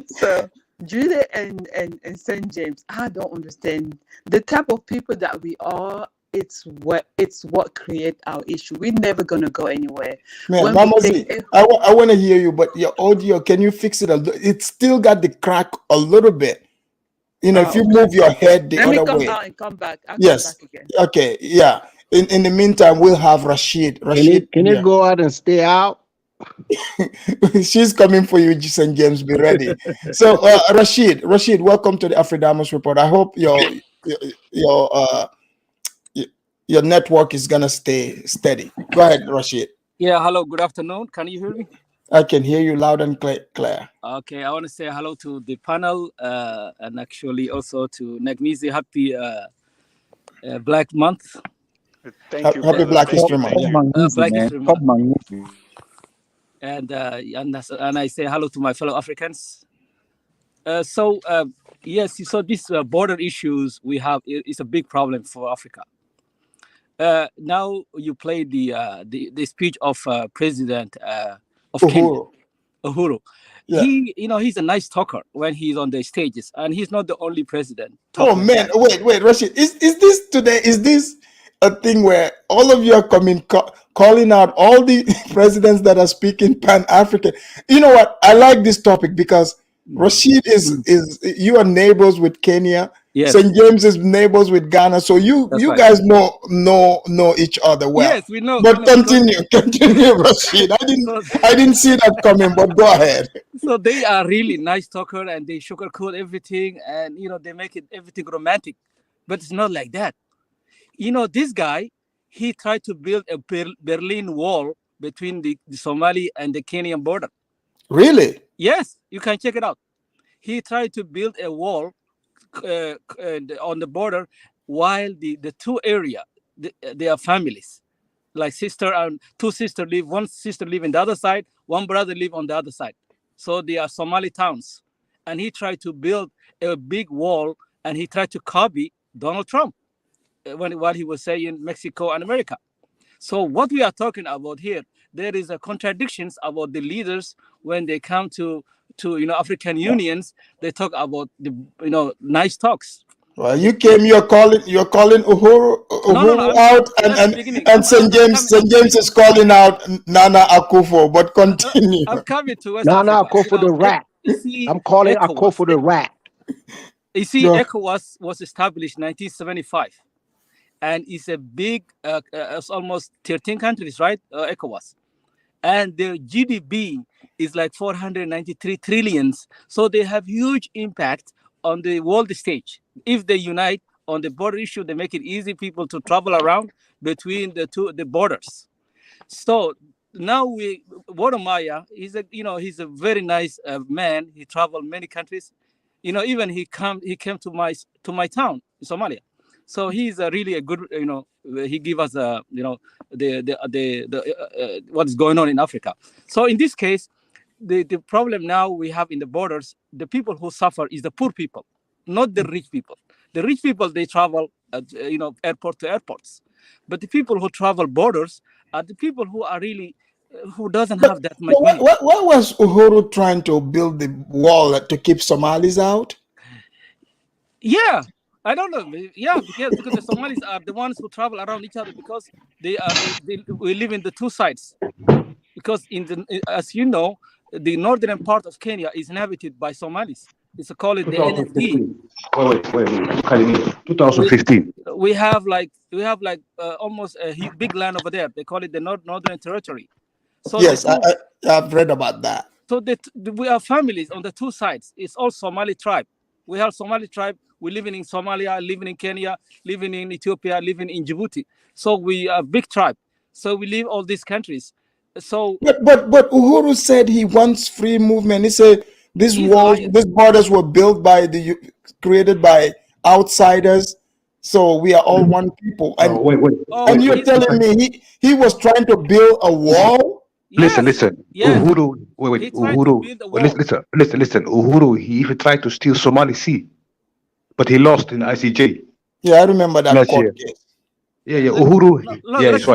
So Jude and St. James, I don't understand the type of people that we are. It's what create our issue. We're never gonna go anywhere. Man, Mama Z, I want to hear you, but your audio, can you fix it? It's still got the crack a little bit. If you move your head the other way. Let me come down and come back. I'll yes. come back again. Okay. Yeah. In the meantime, we'll have Rashid. Can you go out and stay out? She's coming for you, St. James. Be ready. So, Rashid, welcome to the Afridamus report. I hope your network is gonna stay steady. Go ahead, Rashid. Yeah, hello, good afternoon. Can you hear me? I can hear you loud and clear. Okay, I want to say hello to the panel and actually also to Nagmizi. Happy Black Month. Thank you. Happy Black History Month. Black History Month. And I say hello to my fellow Africans. Yes, so these border issues we have is a big problem for Africa. Now you play the speech of President of Kenya, Uhuru. he, he's a nice talker when he's on the stages, and he's not the only president. Oh man, wait, Rashid, is this today? Is this a thing where all of you are calling out all the presidents that are speaking Pan-African? You know what? I like this topic because Rashid is you are neighbors with Kenya. Yes. St. James is neighbors with Ghana, so you right. guys know each other well. Yes, we know. But continue, Rashid. I didn't see that coming, but go ahead. So they are really nice talker, and they sugarcoat everything, and they make it everything romantic, but it's not like that. This guy, he tried to build a Berlin Wall between the Somali and the Kenyan border. Really? Yes, you can check it out. He tried to build a wall on the border, while the two area, they are families, like sister and two sisters live. One sister live in the other side, one brother live on the other side. So they are Somali towns, and he tried to build a big wall, and he tried to copy Donald Trump what he was saying in Mexico and America. So what we are talking about here, there is a contradictions about the leaders when they come to African unions. They talk about the nice talks. Well, you're calling Uhuru out, and St. James is calling out Nana Akufo. But continue. I'm coming to West Nana Africa. Akufo the rat. I'm calling Akufo the rat. You see, ECOWAS was established in 1975, and it's a big, it's almost 13 countries, right? ECOWAS, and their GDP is like 493 trillions. So they have huge impact on the world stage. If they unite on the border issue, they make it easy people to travel around between the borders. So now Wode Maya, he's a very nice man. He traveled many countries. Even he came to my town in Somalia. So he's really a good, he give us what's going on in Africa. So in this case, the problem now we have in the borders, the people who suffer is the poor people, not the rich people. The rich people, they travel, airport to airports. But the people who travel borders are the people who are really, who doesn't have that much money. Why was Uhuru trying to build the wall to keep Somalis out? Yeah, I don't know. Yeah, because the Somalis are the ones who travel around each other, because we live in the two sides. Because as you know, the northern part of Kenya is inhabited by Somalis. It's called the NFD. Wait. 2015. We have almost a big land over there. They call it the Northern Territory. So yes, I've read about that. So we have families on the two sides. It's all Somali tribe. We have Somali tribe. We're living in Somalia, living in Kenya, living in Ethiopia, living in Djibouti. So we are a big tribe. So we live all these countries. So, but Uhuru said he wants free movement. He said these borders were built created by outsiders. So we are all one people. And, and you're telling me he was trying to build a wall? Yes. Listen. Yes. Uhuru, Uhuru. Listen. Uhuru, he even tried to steal Somali Sea, but he lost in ICJ. Yeah, I remember that court case. Yeah, Uhuru. Let's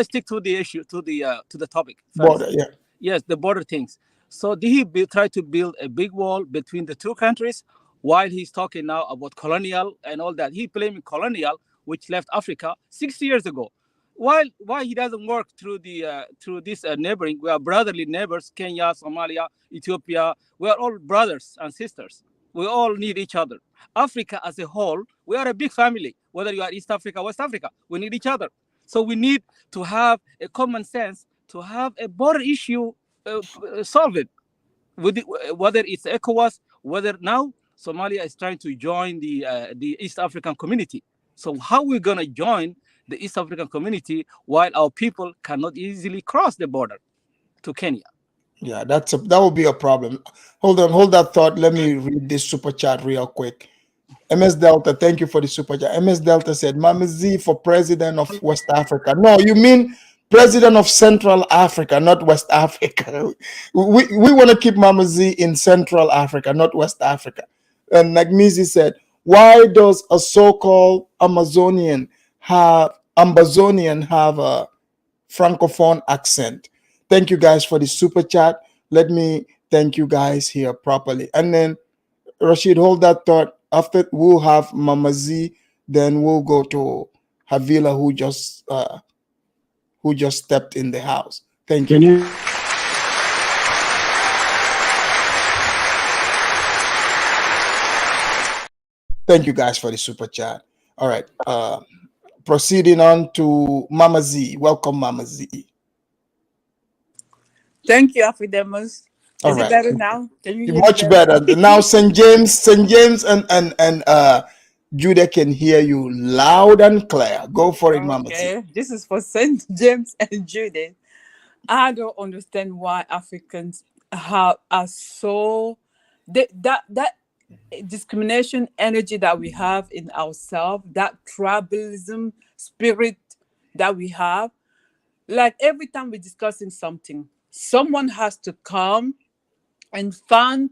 stick to the issue, to the topic. Border, yeah. Yes, the border things. So did he try to build a big wall between the two countries, while he's talking now about colonial and all that? He blaming colonial, which left Africa 60 years ago. Why he doesn't work through this neighboring? We are brotherly neighbors: Kenya, Somalia, Ethiopia. We are all brothers and sisters. We all need each other. Africa as a whole, we are a big family. Whether you are East Africa, West Africa, we need each other. So we need to have a common sense to have a border issue solved. Whether it's ECOWAS, whether now Somalia is trying to join the East African community. So how are we going to join the East African community while our people cannot easily cross the border to Kenya? Yeah, that will be a problem. Hold that thought. Let me read this super chat real quick. MS Delta, thank you for the super chat. MS Delta said, Mama Z for president of West Africa. No, you mean president of Central Africa, not West Africa. We want to keep Mama Z in Central Africa, not West Africa. And Nagmizi said, why does a so-called Amazonian have a Francophone accent? Thank you guys for the super chat. Let me thank you guys here properly. And then Rashid, hold that thought. After we'll have Mama Z, then we'll go to Havila, who just stepped in the house. Thank you. Thank you guys for the super chat. All right. Proceeding on to Mama Z. Welcome, Mama Z. Thank you, Afridamus. All Is it right. better now? Can you hear me Much better. Now St. James and Judah can hear you loud and clear. Go for it, Mama Z. Okay, this is for St. James and Judith. I don't understand why Africans are so that discrimination energy that we have in ourselves, that tribalism spirit that we have. Like every time we're discussing something, someone has to come and find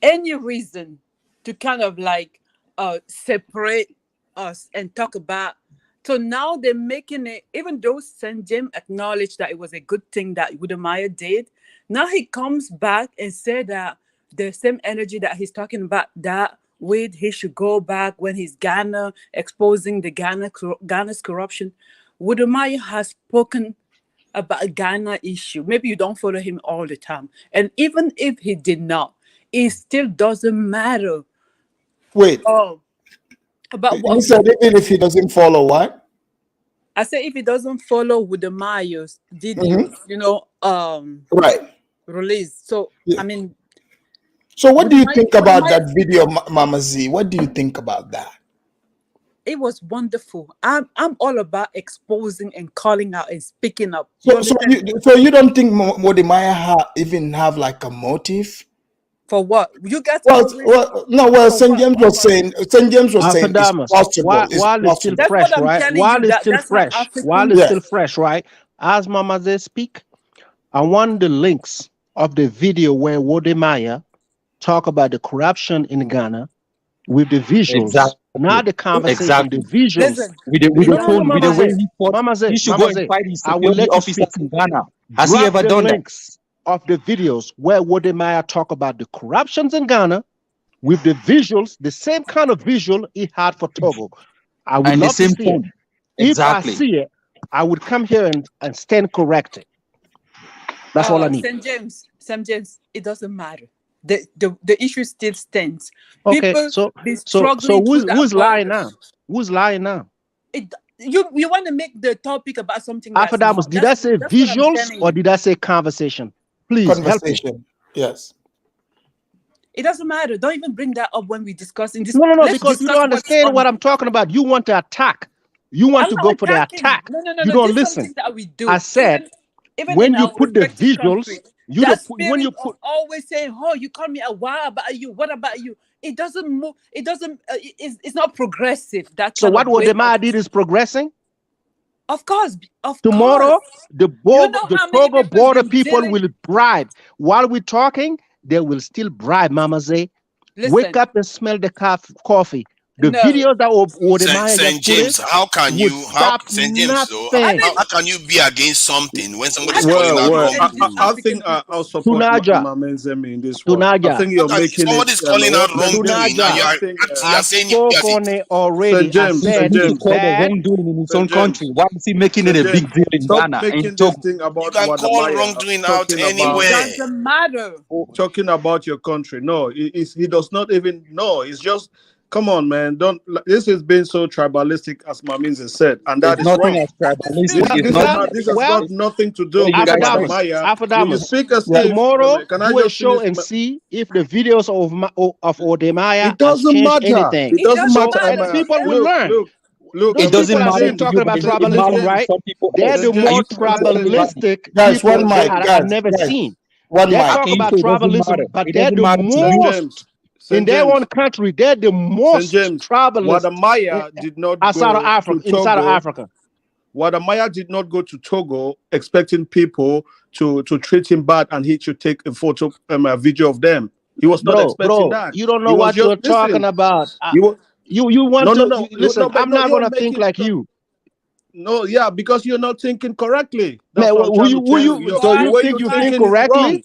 any reason to kind of like separate us and talk about. So now they're making it, even though St. James acknowledged that it was a good thing that Wode Maya did, now he comes back and said that the same energy that he's talking about, that with he should go back when he's Ghana, exposing the Ghana's corruption. Wode Maya has spoken about a Ghana issue. Maybe you don't follow him all the time. And even if he did not, it still doesn't matter. Wait. About what? You said even if he doesn't follow what? I said if he doesn't follow Wode Maya's videos, right, release. So yeah. I mean, so what do you think about Maya, that video, Mama Z? What do you think about that? It was wonderful. I'm all about exposing and calling out and speaking up. So you don't think Wode Maya even have like a motive? For what? You guys St. James was saying Afridamus, it's possible. While it's still fresh, right? While it's still fresh, right? As Mama Z speak, I want the links of the video where Wode Maya talk about the corruption in Ghana with the visuals. Exactly. Not the conversation, Exactly. the visuals. Listen, with the way he fought, Mama Z, he should go and fight his I will let you officers speak. in Ghana. Has he Drop ever the done that? links of the videos where Wode Maya talk about the corruptions in Ghana with the visuals, the same kind of visual he had for Togo. I would love to see it. Exactly. If I see it, I would come here and stand corrected. That's all I need. St. James, it doesn't matter. The issue still stands. Okay, People so struggling who's lying now? Who's lying now? You want to make the topic about something that's Afridamus, did I say visuals or did I say conversation? Please conversation. Help me. Yes. It doesn't matter. Don't even bring that up when we're discussing this. No, because you don't understand what I'm talking about. You want to attack. You want to go for the attack. No, you don't listen. That we do. I said, even when you put the visuals, when you put always saying, "Oh, you call me a why about you? What about you?" It doesn't move. It doesn't. It's not progressive. So what Wode Maya did is progressing. Of course. Tomorrow, the Togo border people will bribe. While we're talking, they will still bribe. Mama Z, wake up and smell the coffee. The videos that Wode Maya St. James, how can you St. James though? How can you be against something when somebody's calling out wrong? I think I'll support Mama Nzemi in this one. I think you're making somebody's calling out wrongdoing. You're saying spoke on it already. St. James, wrongdoing in his own country. Why is he making it a big deal in Ghana? Making this thing about you can call wrongdoing out anywhere. It doesn't matter. Talking about your country, no, he does not even know. It's just. Come on, man! Don't. This has been so tribalistic, as Mamins has said, and that is wrong. This has got nothing to do with Afridamus. Tomorrow, do a show and see if the videos of Wode Maya it doesn't matter. Anything. It doesn't matter. People will learn. Look, it doesn't matter. Talking about tribalism, right? They're the more tribalistic people that I've never seen. They talk about tribalism, but they're the most. In their own country, they're the most tribalists. Wode Maya did not go inside of Africa. Wode Maya did not go to Togo expecting people to treat him bad and he should take a photo, a video of them. He was not expecting that. You don't know what you're talking about. You want to listen. I'm not going to think like you. No, yeah, because you're not thinking correctly. So you think you think correctly?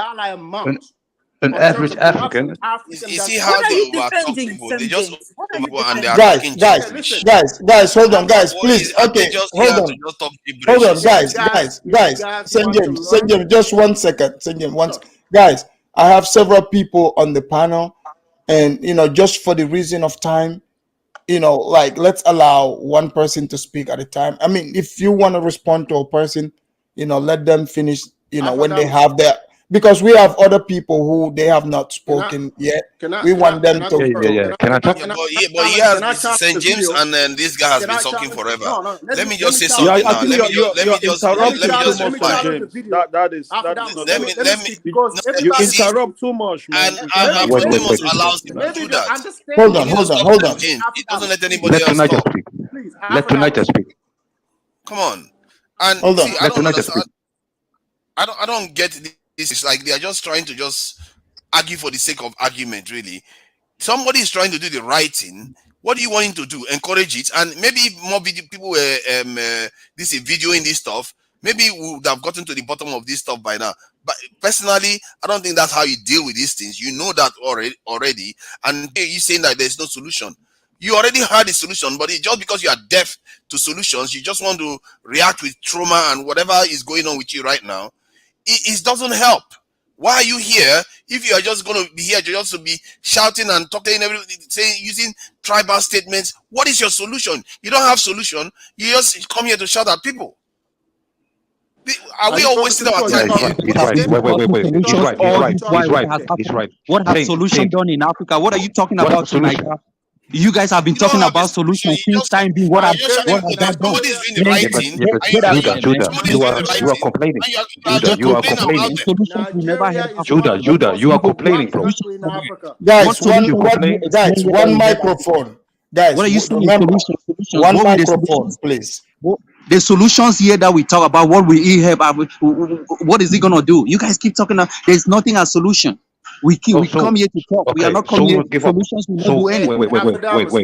dollar amount. an on terms average of corruption. African. African You does see not. how What are they you overtalk defending, people? St. They just James? What are you over and they are defending? Okay, talking listen. guys, hold on, guys, What please. are they Okay, just hold here on. to just talk Hold gibberish? on, If you guys. guys St. want to James, St. learn, James, just 1 second. St. James, once. Guys, I have several people on the panel, and just for the reason of time, like let's allow one person to speak at a time. I mean, if you want to respond to a person, let them finish, when they Afridamus, have their, because we have other people who they have not spoken yet. We want them to Yeah. Can I talk? But can I this is challenge St. the James, video? and then this guy has Can been I talking challenge? forever. No. Let me just say Yeah, something I now. think you're interrupting too much, Let me St. challenge the James. video. That is Afridamus, not let right. me speak because no, You everybody. see, interrupt too much, man. and You can't have Wait. Afridamus conversation allows like him to that. do Maybe that. understand. He needs to stop hold on. St. James. He doesn't let Afridamus, anybody Let else Tonighters talk. speak. please. Let Tonighters speak. Come on. And Hold on. see, I Let don't Tonighters understand. speak. I don't get this. It's like they are just trying to just argue for the sake of argument, really. Somebody is trying to do the right thing. What do you want him to do? Encourage it, and maybe if more people were this is videoing this stuff, maybe we would have gotten to the bottom of this stuff by now. But personally, I don't think that's how you deal with these things. You know that already, and you're saying that there's no solution. You already had a solution, but it's just because you are deaf to solutions, you just want to react with trauma and whatever is going on with you right now. It doesn't help. Why are you here if you are just going to be here just to be shouting and talking, saying, using tribal statements? What is your solution? You don't have solution. You just come here to shout at people. Are we all wasting our time here? He's right. Wait. He's right. He's right. What have Saint, solution done in Africa? What are you talking What about solution? tonight? You guys have been You don't talking have a about solution. solutions since time being. What You're have just shouting what people have that that done? somebody's doing the right thing, But Get out of here, Judah, man. somebody's doing the right you are thing, complaining. and Just You are complaining. complaining. And solutions we never Nigeria had. is one of the Judah, most you are corrupt complaining, bro. country in Africa. What Guys, solution? You complain? Explain what one we never had. microphone. Guys, What are you saying? remember, Solutions. one What were the microphone, solutions? please. The solutions here that we talk about, what we have, what is it gonna do? You guys keep talking. There's nothing as solution. We come here to talk. We are Okay, not so coming we here. must give up. Solutions will not So do Hey, anything. wait.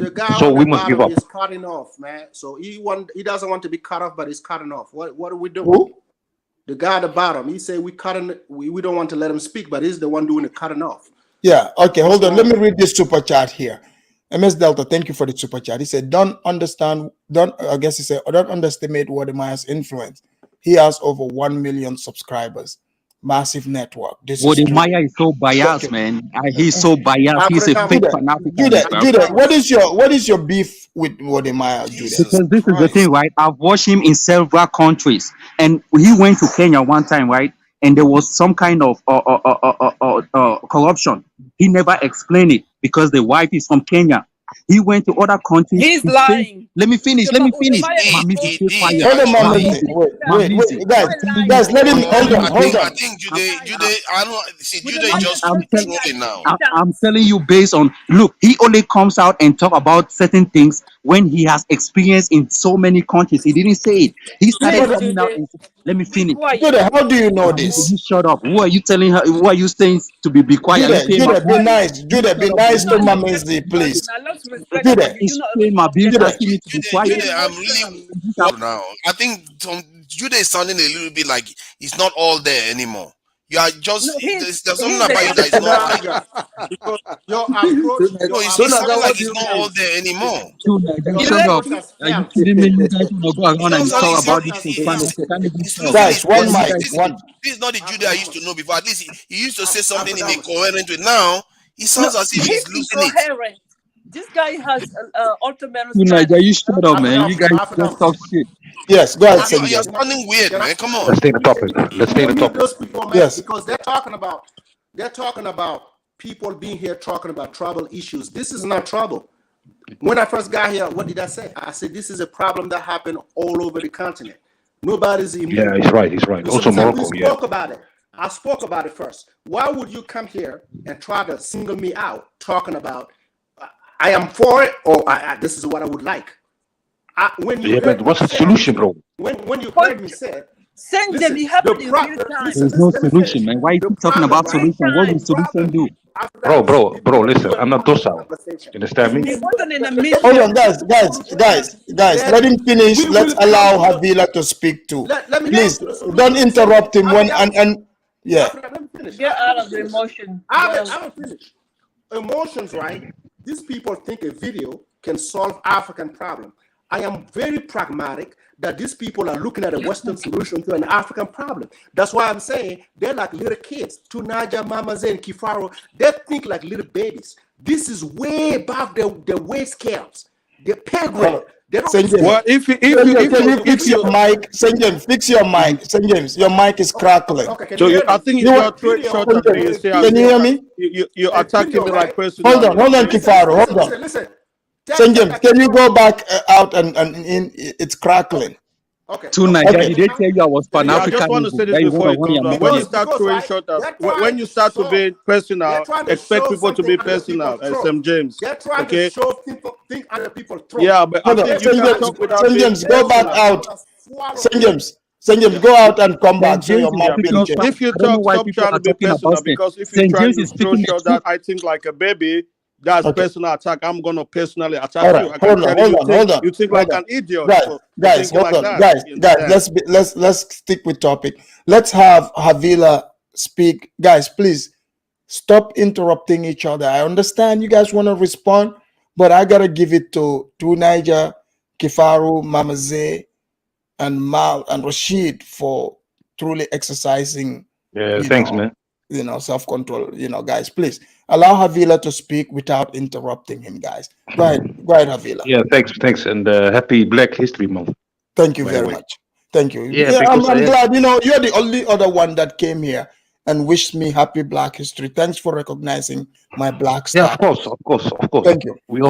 the guy So on we the must give bottom up. is cutting off, man. So he doesn't want to be cut off, but he's cutting off. What are we doing? Who? The guy at the bottom, he say we don't want to let him speak, but he's the one doing the cutting off. Yeah, okay, hold on. Let me read this super chat here. MS Delta, thank you for the super chat. He said, don't underestimate Wode Maya's influence. He has over 1 million subscribers. Massive network. This is Wode true. Maya is so biased, man. He's so biased. He's a fake Pan-Africanist, bro. Judah, what is your beef with Wode Maya, Judah? Because this is the thing, right? I've watched him in several countries, and he went to Kenya one time, right? And there was some kind of corruption. He never explained it because the wife is from Kenya. He went to other countries. He's lying. Let me finish. Wode Maya is Mamizi, stay quiet. Hold on, Mamizi, guys, let him hold on. I think Judah, I don't see. Judah is just trolling now. I'm telling you based on, look, he only comes out and talk about certain things when he has experience in so many countries. He didn't say it. He started coming out and let me finish. Judah, how do you know this? You shut up. Who are you telling her? Who are you saying to be quiet? Judah, be nice. Judah, be nice to Mamizi, please. Judah, he's paying my bills, asking me to be quiet. Judah, I'm really worried now. I think Judah is sounding a little bit like he's not all there anymore. You are just there's something about you that is not like. Because your approach, No, it's sounding like he's not all there anymore. Shut up. Are you kidding me? You guys want to go around and talk about this? Guys, one mic. This is not the Judah I used to know before. At least he used to say something in a coherent way. Now he sounds as if he's losing it. Coherent. This guy has ultimate. You shut up, man. You guys just talk shit. Yes, go ahead. You're sounding weird, man. Come on. Let's stay the topic. Let's stay the topic. Those people, man, yes, because they're talking about people being here talking about tribal issues. This is not trouble. When I first got here, what did I say? I said this is a problem that happened all over the continent. Nobody's immune. Yeah, he's right. Also Morocco, we spoke about it. I spoke about it first. Why would you come here and try to single me out talking about I am for it or this is what I would like? But what's the solution, bro? When you heard me say, send them. It happened in real time. There's no solution, man. Why are you talking about solution? What will the solution do? Bro, listen, I'm not docile. You understand me? It wasn't in a million. hold on, guys. Let him finish. Let's allow Havila to speak too. Please don't interrupt him when and Yeah. Let me finish. Get out of the emotion. I haven't finished. Emotions, right? These people think a video can solve African problem. I am very pragmatic that these people are looking at a Western solution to an African problem. That's why I'm saying they're like little kids. Tunaja, Mamaze, and Kifaro, they think like little babies. This is way above their weight scales. They're pay grade. They don't Saint James, Well, if can you fix your mic? Saint James, fix your mic. Saint James, your mic is crackling. Okay, So I think you're throwing short at me. Can you hear me? You're attacking me like personally. Hold on, Kifaro, hold on. Listen. Saint James, can you go back out and in? It's crackling. Okay. To Nigeria, did they tell you I was Yeah, I Pan-Africanism? just want to say this That you before you wanna come run down. your When you mouth? start throwing short at, when you start to be personal, expect people to be personal. St. James, They're trying okay? to show people, think other people throw. Yeah, but I Hold on, think you Saint can James, talk without Saint being James, go back personal. out. Saint James, go out and come back. So your mic Because will change. if you I don't know talk, why stop people trying are to be talking personal. about St. Because if you St. try James to is throw speaking the short truth. that I think like a baby, that's Okay. personal attack. I'm gonna personally attack All you. right, I can tell hold you think like on. an idiot Guys, for guys, thinking hold like on, that. You guys. understand? Let's stick with topic. Let's have Havila speak. Guys, please stop interrupting each other. I understand you guys want to respond, but I gotta give it to Niger, Kifaru, Mamaze, and Mal and Rashid for truly exercising, Yeah, thanks, man. self-control. Guys, please allow Havila to speak without interrupting him, guys. Go ahead, Havila. Yeah, thanks, and happy Black History Month. Thank you by the very way. much. Thank you. Yeah, Yeah, I'm because glad. You're the only other one that came here and wished me happy Black History. Thanks for recognizing my Black yeah, status. of course. Thank you. We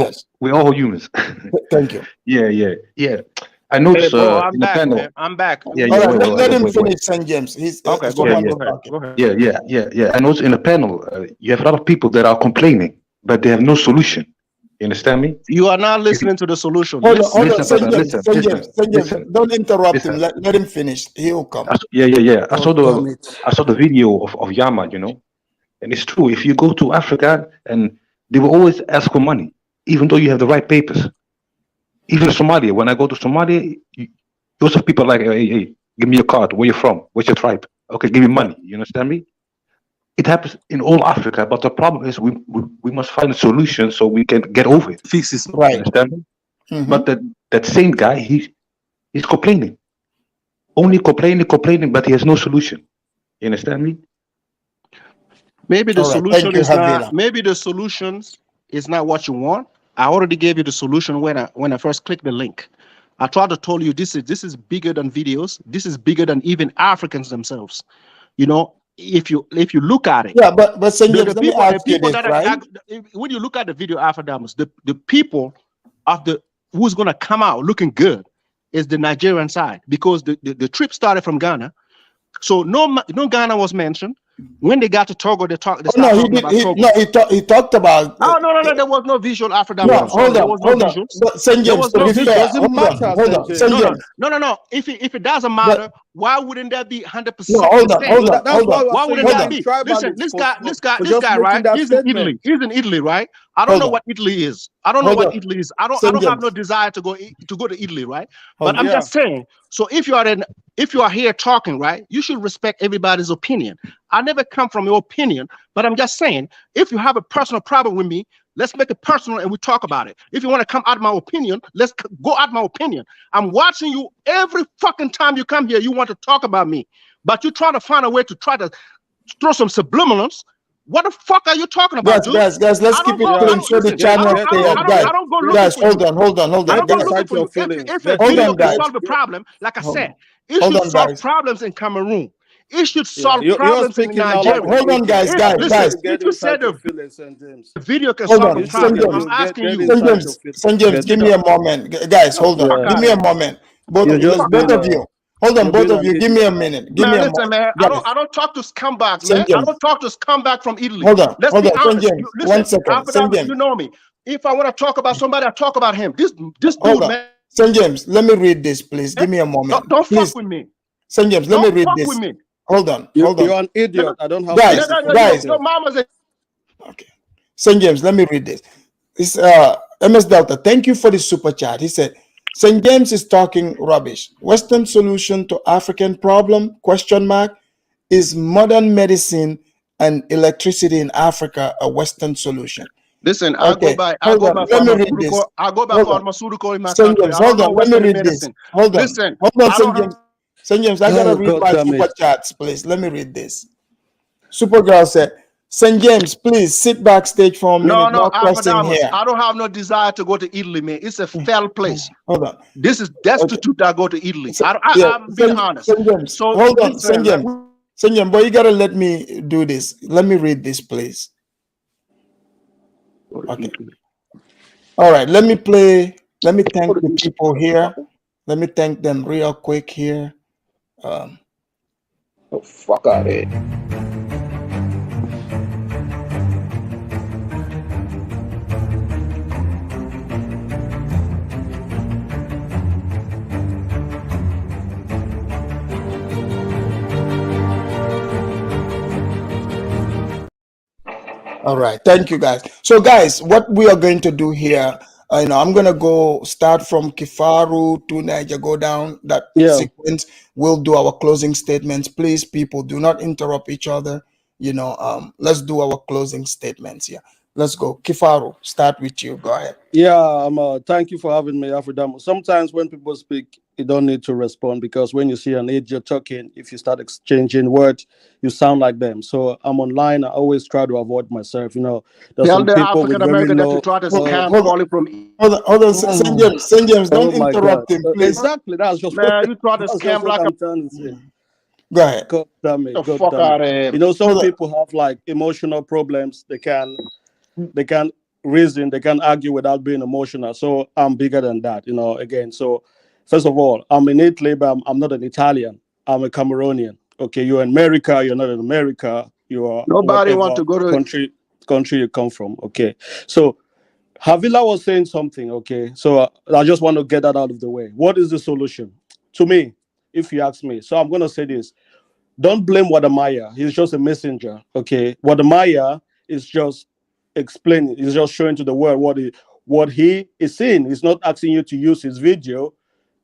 all humans. Thank you. Yeah. I Hey, noticed bro, I'm in the back, panel. man. I'm back. Yeah, All right, wait, let him wait. finish, St. James. He's Okay, go someone ahead. is Go ahead. talking. Go ahead. Yeah. I noticed in the panel, you have a lot of people that are complaining, but they have no solution. You understand me? You are not listening to the solution. Hold on, Listen, St. brother, James. St. James. listen. Don't interrupt him. Listen. Let him finish. He'll come. Yeah. I Oh, saw damn it. the video of Yama, and it's true. If you go to Africa, and they will always ask for money, even though you have the right papers. Even Somalia, when I go to Somalia, lots of people are like, hey, give me your card. Where you from? What's your tribe? Okay, give me money. You understand me? It happens in all Africa, but the problem is we must find a solution so we can get over it. Fix this. Right. You understand me? Mhm. But that same guy, he's complaining. Only complaining, but he has no solution. You understand me? Maybe the All right. solution Thank you, is not. Havila. Maybe the solutions is not what you want. I already gave you the solution when I first clicked the link. I tried to tell you this is bigger than videos. This is bigger than even Africans themselves. If you look at it, Yeah, but St. the James, let me people ask you this, that right? when you look at the video Afridamus, the people of who's gonna come out looking good is the Nigerian side, because the trip started from Ghana. So no Ghana was mentioned. When they got to Togo, they started talking about Togo. He talked about. No, there was no visual Afridamus. No, I'm sorry, hold there on, was no visuals. But St. There James, was to no be visuals. fair, hold on, St. James. No. If it doesn't matter, why wouldn't that be 100%? No, hold on. That's why Why we're wouldn't saying that he's be? Listen, tribalist this for guy, just making right? that He's in statement. Italy, right? I don't Hold know on. what Italy is. I don't know Hold what on. Italy is. I don't St. have no James. desire to go to Italy, right? Hold But I'm on. just saying. So if you are here talking, right, you should respect everybody's opinion. I never come from your opinion, but I'm just saying, if you have a personal problem with me, let's make it personal and we talk about it. If you want to come out my opinion, let's go out my opinion. I'm watching you every fucking time you come here. You want to talk about me, but you're trying to find a way to try to throw some subliminals. What the fuck are you talking about, dude? Guys, let's keep it clean so the channel clear. I don't go looking Guys, for you. hold on. I don't go Get looking inside for your you. feelings. If a Get video inside can your- solve the problem, like I said, it Hold should on, solve guys. problems in Cameroon. It should solve You're problems in speaking now like Nigeria. Hold on, guys. Listen, Get if you said inside your the feelings, St. James. video can Hold solve on, a St. problem, James. I'm asking Get you. inside your feelings. St. James, give me a moment. Guys, hold on. Fuck Give out me of a here. moment. Both You're of just being you. Hold on, you're both being of an you. Give me idiot. a minute. Give me Man, a listen, moment. man. Guys, I don't talk to scumbags, St. man. I James. don't talk to scumbags from Italy. Hold on, Let's be St. honest. James. Listen, 1 second. St. Afridamus, James. you know me. If I want to talk about somebody, I talk about him. This Hold dude, on. man. St. James, let me read this, please. Give me a moment. Don't Please. fuck with me. St. James, let me Don't read fuck this. with me. Hold on. You're an idiot. I don't have Guys, Your mama's a St. James, let me read this. It's MS Delta. Thank you for the super chat. He said, St. James is talking rubbish. Western solution to African problem? Question mark. Is modern medicine and electricity in Africa a Western solution? Listen, Okay, hold on. Let me read this. I go by Hold on. pharmaceutical in my St. country. James, I don't hold know on. Let me Western read this. medicine. Hold on. Listen, Hold on, I St. don't James. St. James, I gotta Oh, read God my damn super it. chats, please. Let me read this. Supergirl said, St. James, please sit backstage for a minute. no, No pressing Afridamus. here. I don't have no desire to go to Italy, man. It's a fell place. Hold on. This is destitute that I go to Italy. Yeah, I'm being honest. St. James. So Hold on, listen, St. James. St. James, boy, you gotta let me do this. Let me read this, please. Okay. All right, let me thank the people here. Let me thank them real quick here. Oh, fuck out of here. All right, thank you guys. So guys, what we are going to do here, I'm gonna go start from Kifaru to Niger, go down that sequence. We'll do our closing statements. Please, people, do not interrupt each other. Let's do our closing statements here. Let's go. Kifaru, start with you. Go ahead. Yeah, thank you for having me, Afridamus. Sometimes when people speak, you don't need to respond because when you see an idiot talking, if you start exchanging words, you sound like them. So I'm online. I always try to avoid myself. There's Tell some the people with African very American that you low. try to Hold scam on, calling from hold on, St. James, don't Oh my God! interrupt him, please. Exactly. That's just man. You try to that's just scam what like a I'm trying to say. Go ahead. God damn it! the God fuck damn out it! of here. Some people have like emotional problems. They can reason, they can argue without being emotional. So I'm bigger than that, again. So first of all, I'm in Italy, but I'm not an Italian. I'm a Cameroonian. Okay, you're in America, you're not in America, you are Nobody want whatever to go to. country you come from. Okay. So Havila was saying something, okay. So I just want to get that out of the way. What is the solution? To me, if you ask me. So I'm gonna say this. Don't blame Wode Maya. He's just a messenger. Okay. Wode Maya is just explaining, he's just showing to the world what he is seeing. He's not asking you to use his video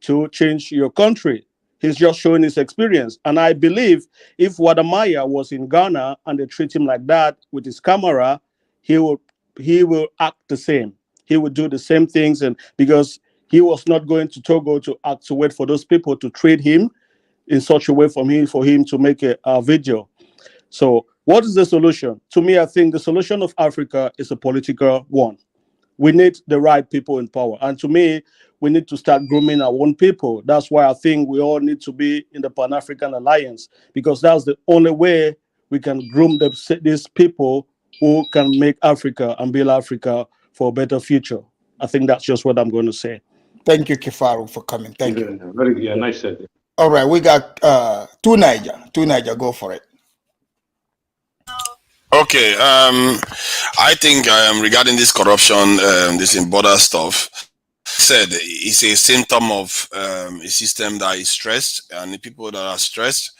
to change your country. He's just showing his experience. And I believe if Wode Maya was in Ghana and they treat him like that with his camera, he will act the same. He would do the same things, and because he was not going to Togo to wait for those people to treat him in such a way for him to make a video. So what is the solution? To me, I think the solution of Africa is a political one. We need the right people in power. And to me, we need to start grooming our own people. That's why I think we all need to be in the Pan-African Alliance, because that's the only way we can groom these people who can make Africa and build Africa for a better future. I think that's just what I'm going to say. Thank you, Kifaru, for coming. Thank you. Very good. Yeah, nice said. All right, we got two Niger, go for it. Okay, I think regarding this corruption, this in border stuff, said it's a symptom of a system that is stressed, and the people that are stressed,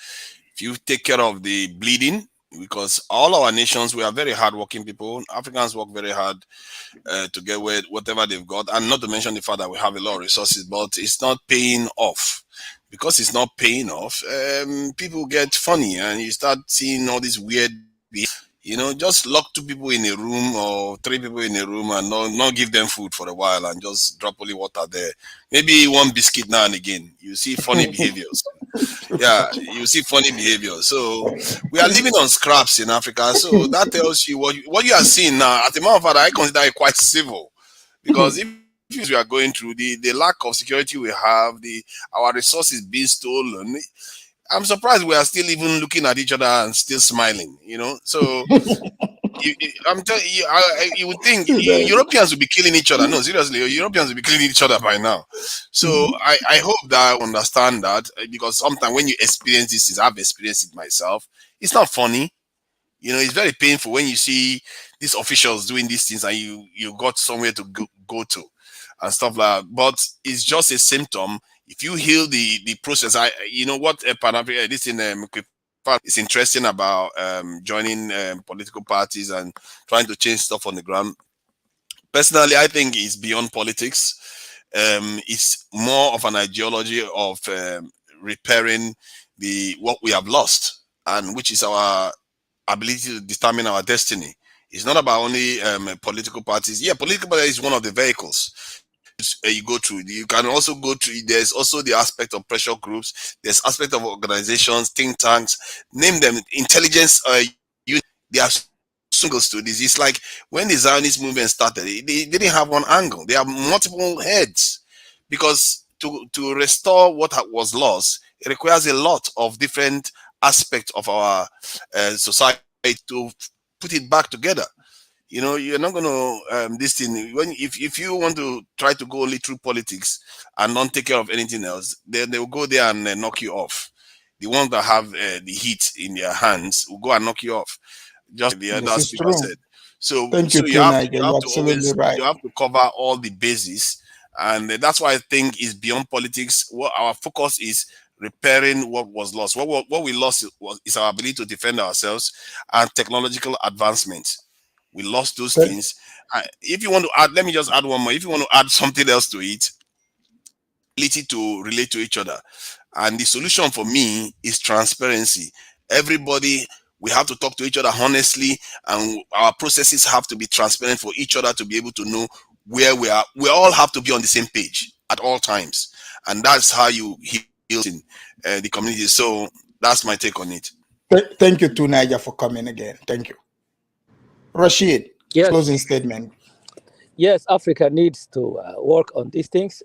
if you take care of the bleeding, because all our nations, we are very hardworking people. Africans work very hard to get whatever they've got, and not to mention the fact that we have a lot of resources, but it's not paying off. Because it's not paying off, people get funny, and you start seeing all these weird behavior. Just lock two people in a room or three people in a room and not give them food for a while and just drop only water there. Maybe one biscuit now and again. You see funny behaviors. Yeah, you see funny behaviors. So we are living on scraps in Africa. So that tells you what you are seeing now. As a matter of fact, I consider it quite civil, because if we are going through the lack of security we have, our resources being stolen, I'm surprised we are still even looking at each other and still smiling, So I'm telling you, you would think Europeans would be killing each other. No, seriously, Europeans would be killing each other by now. So I hope that I understand that, because sometimes when you experience this, I've experienced it myself, it's not funny. It's very painful when you see these officials doing these things and you got somewhere to go to and stuff like that. But it's just a symptom. If you heal the process, what Pan-Africa, this in it's interesting about joining political parties and trying to change stuff on the ground. Personally, I think it's beyond politics. It's more of an ideology of repairing what we have lost. and which is our ability to determine our destiny. It's not about only political parties. Yeah, political party is one of the vehicles you go through. You can also go through. There's also the aspect of pressure groups. There's aspect of organizations, think tanks, name them, intelligence. They are singles to this. It's like when the Zionist movement started, they didn't have one angle. They have multiple heads, because to restore what was lost, it requires a lot of different aspects of our society to put it back together. You know, you're not going to this thing when if you want to try to go only through politics and not take care of anything else, then they will go there and knock you off. The ones that have the heat in their hands will go and knock you off, just like the This other is speaker true. said. So Thank you so too, Niger. you You're have to absolutely always, right. you have to cover all the bases, and that's why I think is beyond politics. What our focus is, repairing what was lost. What we lost is our ability to defend ourselves and technological advancement. We lost those Th- things. If you want to add, let me just add one more. If you want to add something else to it, ability to relate to each other. And the solution for me is transparency. Everybody, we have to talk to each other honestly, and our processes have to be transparent for each other to be able to know where we are. We all have to be on the same page at all times, and that's how you heal in the community. So that's my take on it. Thank you too, Niger, for coming again. Thank you. Rashid, Yes, closing statement. yes, Africa needs to work on these things.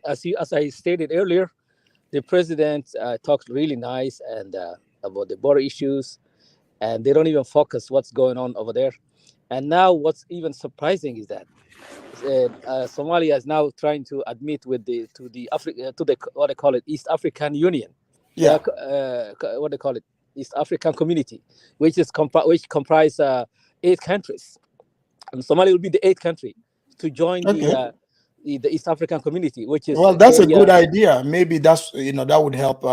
As I stated earlier, the president talks really nice and about the border issues, and they don't even focus what's going on over there. And now, what's even surprising is that Somalia is now trying to admit with the to the to the what they call it East African Union, Yeah. what they call it East African Community, which is which comprise 8 countries, and Somalia will be the 8th country to join Okay. the East African Community, which is Well, that's a good Kenya. idea. Maybe that's that would help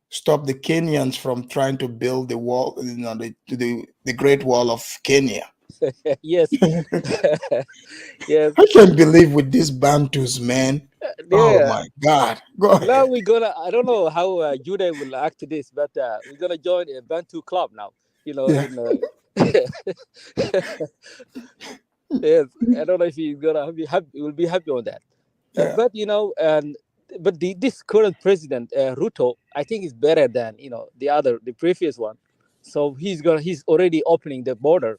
stop the Kenyans from trying to build the wall, the Great Wall of Kenya. Yes, yes. I can't believe with these Bantus, man. Oh Yeah. my God. Go Now ahead. we're gonna. I don't know how Judah will act to this, but we're gonna join a Bantu club now. You know, Yeah. in yes. I don't know if he's gonna be happy. Will be happy on that. Yeah. But but this current president Ruto, I think is better than the previous one. So he's already opening the border.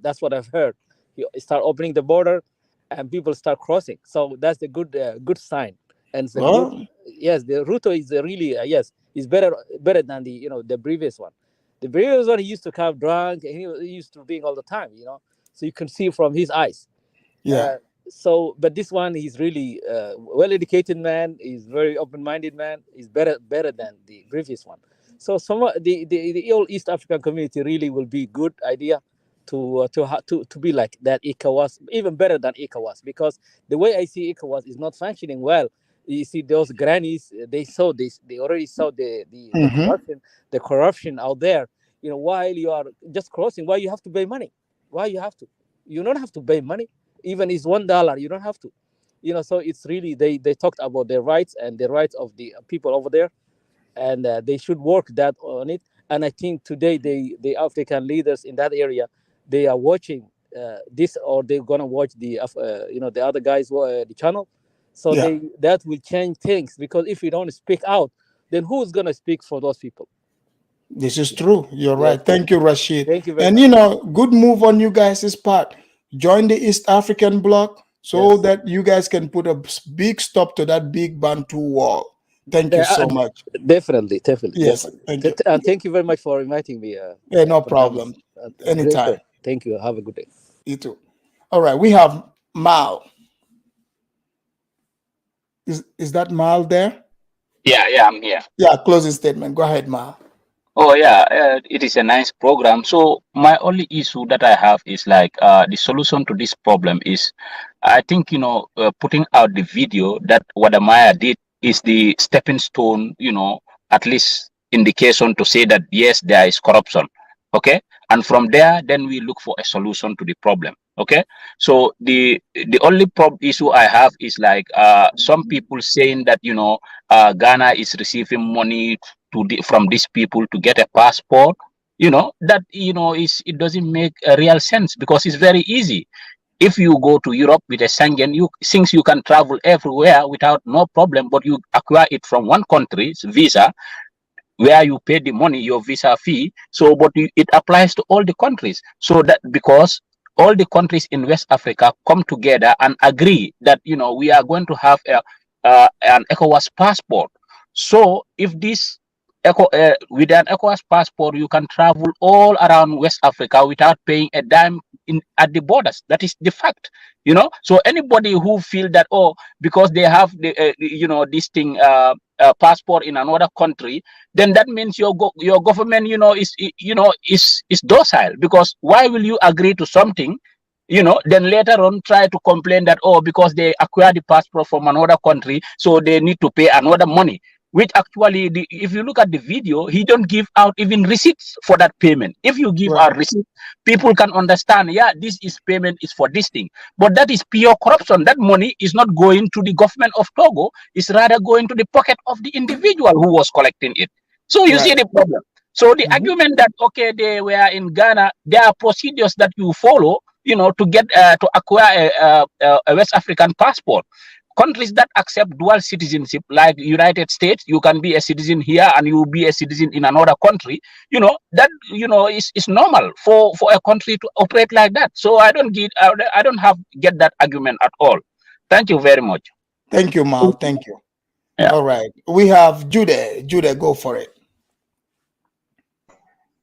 That's what I've heard. He start opening the border, and people start crossing. So that's a good sign. And it's a good, Well, yes, the Ruto is really yes, he's better than the previous one. The previous one, he used to come drunk, and he used to drink all the time. So you can see from his eyes. yeah. But this one, he's really well-educated man. He's very open-minded man. He's better than the previous one. So the old East African community really will be good idea to be like that ECOWAS, even better than ECOWAS, because the way I see ECOWAS is not functioning well. You see those grannies, they saw this. They already saw Mm-hmm. the corruption out there. While you are just crossing, why you have to pay money? Why you have to? You don't have to pay money. Even is $1, you don't have to. So it's really they talked about their rights and the rights of the people over there, and they should work that on it. And I think today the African leaders in that area, they are watching this, or they're gonna watch the other guys the channel. So Yeah. that will change things, because if you don't speak out, then who's gonna speak for those people? This is true. You're Yes. right. Thank you, Rashid. Thank you very And much. good move on you guys' part. Join the East African bloc so Yes. that you guys can put a big stop to that big Bantu wall. Thank you so much. Definitely. Yes, Definitely. thank you. And thank you very much for inviting me. Yeah, no Afridamus. problem. Great Anytime. show. Thank you. Have a good day. You too. All right, we have Mal. Is that Mal there? Yeah, I'm here. Yeah, closing statement. Go ahead, Mal. Oh yeah, it is a nice program. So my only issue that I have is like the solution to this problem is, I think putting out the video that Wode Maya did is the stepping stone, at least indication to say that yes, there is corruption. Okay, and from there, then we look for a solution to the problem. Okay, so the only issue I have is like some people saying that Ghana is receiving money from these people to get a passport. That is it doesn't make a real sense because it's very easy. If you go to Europe with a Schengen, since you can travel everywhere without no problem, but you acquire it from one country's visa where you pay the money, your visa fee. So, but it applies to all the countries. So that because all the countries in West Africa come together and agree that we are going to have an ECOWAS passport. So if this with an ECOWAS passport, you can travel all around West Africa without paying a dime at the borders. That is the fact. So anybody who feel that because they have this thing passport in another country, then that means your government is docile. Because why will you agree to something then later on try to complain that because they acquired the passport from another country, so they need to pay another money, which actually if you look at the video, he don't give out even receipts for that payment. If you give out receipt, people can understand, this is payment is for this thing. But that is pure corruption. That money is not going to the government of Togo, it's rather going to the pocket of the individual who was collecting it. So you see the problem. So the argument that they were in Ghana, there are procedures that you follow to get to acquire a West African passport. Countries that accept dual citizenship, like United States, you can be a citizen here and you will be a citizen in another country. That is normal for a country to operate like that. So I don't get that argument at all. Thank you very much. Thank you, Mal. Thank you. Yeah. All right, we have Jude. Jude, go for it.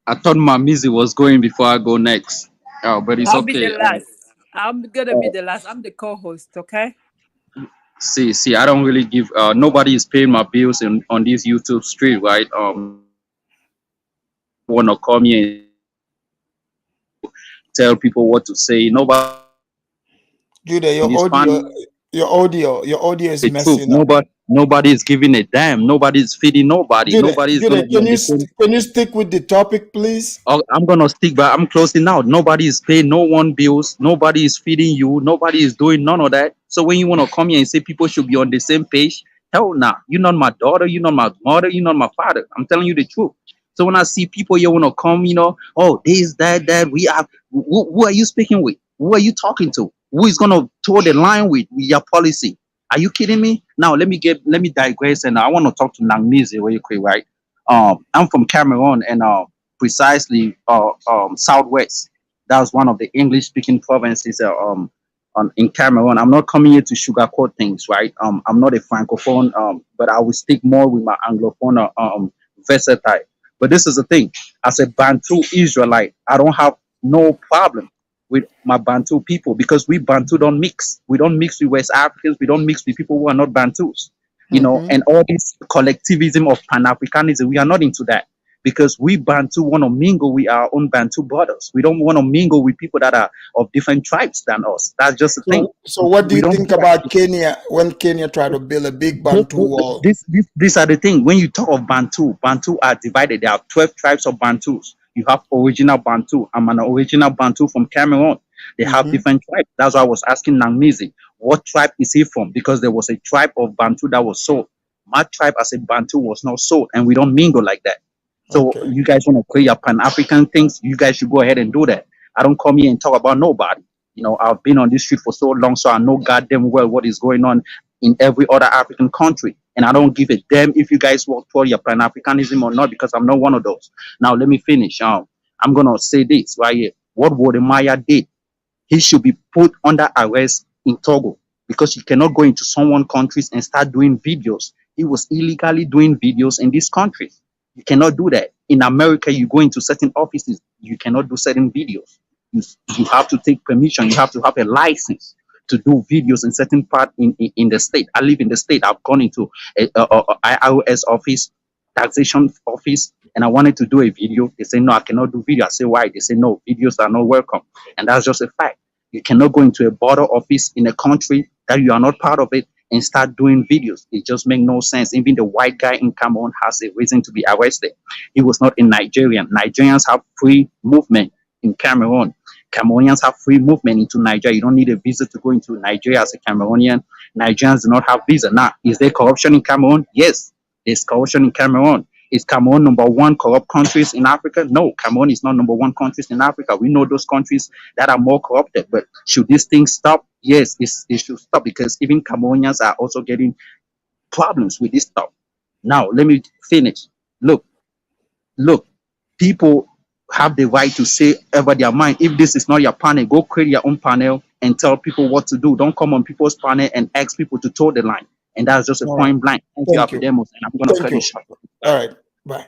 I thought Mamizi was going before I go next. But it's I'll okay. be the last. I'm gonna be the last. I'm the co-host. Okay. See, I don't really give. Nobody is paying my bills on this YouTube street, right? Wanna call me and tell people what to say. Nobody. Jude, your audio is messing up. Nobody is giving a damn. Nobody is feeding nobody. Jude, Nobody is can you stick with the topic, please? I'm gonna stick, but I'm closing out. Nobody is paying no one bills. Nobody is feeding you. Nobody is doing none of that. So when you wanna come here and say people should be on the same page, hell nah. You're not my daughter. You're not my mother. You're not my father. I'm telling you the truth. So when I see people here wanna come, this, that, we have. Who are you speaking with? Who are you talking to? Who is gonna toe the line with your policy? Are you kidding me? Now let me digress, and I want to talk to Nangmizi real quick, right? I'm from Cameroon, and precisely southwest. That's one of the English-speaking provinces in Cameroon. I'm not coming here to sugarcoat things, right? I'm not a francophone, but I will stick more with my anglophone versatile. But this is the thing: as a Bantu Israelite, I don't have no problem with my Bantu people, because we Bantu don't mix. We don't mix with West Africans. We don't mix with people who are not Bantus. And all this collectivism of Pan-Africanism, we are not into that, because we Bantu want to mingle with our own Bantu brothers. We don't want to mingle with people that are of different tribes than us. That's just the thing. So what do you think about Kenya, when Kenya tried to build a big Bantu wall? These are the thing. When you talk of Bantu are divided. There are 12 tribes of Bantus. You have original Bantu. I'm an original Bantu from Cameroon. They have different tribes. That's why I was asking Nangmizi, what tribe is he from? Because there was a tribe of Bantu that was sold. My tribe as a Bantu was not sold, and we don't mingle like that. So you guys want to play your Pan-African things, you guys should go ahead and do that. I don't come here and talk about nobody. I've been on this street for so long, so I know goddamn well what is going on in every other African country. And I don't give a damn if you guys work for your Pan-Africanism or not, because I'm not one of those. Now, let me finish. I'm going to say this right here. What Wode Maya did, he should be put under arrest in Togo, because he cannot go into someone's countries and start doing videos. He was illegally doing videos in this country. You cannot do that. In America, you go into certain offices, you cannot do certain videos. You have to take permission. You have to have a license to do videos in certain part in the state. I live in the state. I've gone into a IRS office, taxation office, and I wanted to do a video. They say, no, I cannot do video. I say, why? They say, no, videos are not welcome. And that's just a fact. You cannot go into a border office in a country that you are not part of it and start doing videos. It just makes no sense. Even the white guy in Cameroon has a reason to be arrested. He was not in Nigeria. Nigerians have free movement in Cameroon. Cameroonians have free movement into Nigeria. You don't need a visa to go into Nigeria as a Cameroonian. Nigerians do not have visa. Now, is there corruption in Cameroon? Yes, there's corruption in Cameroon. Is Cameroon number one corrupt countries in Africa? No, Cameroon is not number one countries in Africa. We know those countries that are more corrupted. But should these things stop? Yes, it should stop, because even Cameroonians are also getting problems with this stuff. Now, let me finish. Look, people have the right to say ever their mind. If this is not your panel, go create your own panel and tell people what to do. Don't come on people's panel and ask people to toe the line. And that's just a All point right. blank. Thank you, Thank you. Afridamus, and I'm going to Thank cut you. it short. All right. Bye.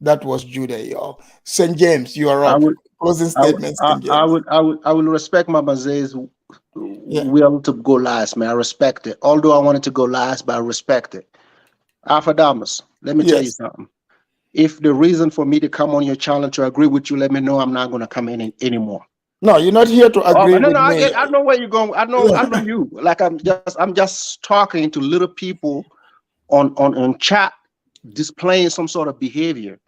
That was Judah, y'all. St. James, you are I up. would, Closing statements, St. James. I would respect Mama Zay's will to go last, man. I respect it. Although I wanted to go last, but I respect it. Afridamus, let me tell you Yes. something. If the reason for me to come on your channel to agree with you, let me know. I'm not going to come in anymore. No, you're not here to agree No, with me. I know where you're going. I know you. Like I'm just talking to little people on chat, displaying some sort of behavior.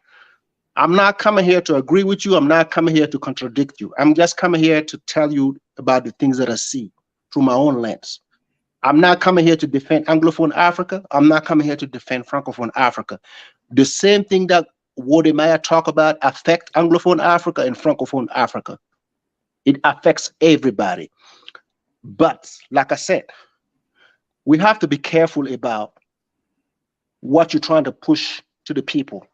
I'm not coming here to agree with you. I'm not coming here to contradict you. I'm just coming here to tell you about the things that I see through my own lens. I'm not coming here to defend Anglophone Africa. I'm not coming here to defend Francophone Africa. The same thing that Wode Maya talk about affect Anglophone Africa and Francophone Africa. It affects everybody. But like I said, we have to be careful about what you're trying to push to the people.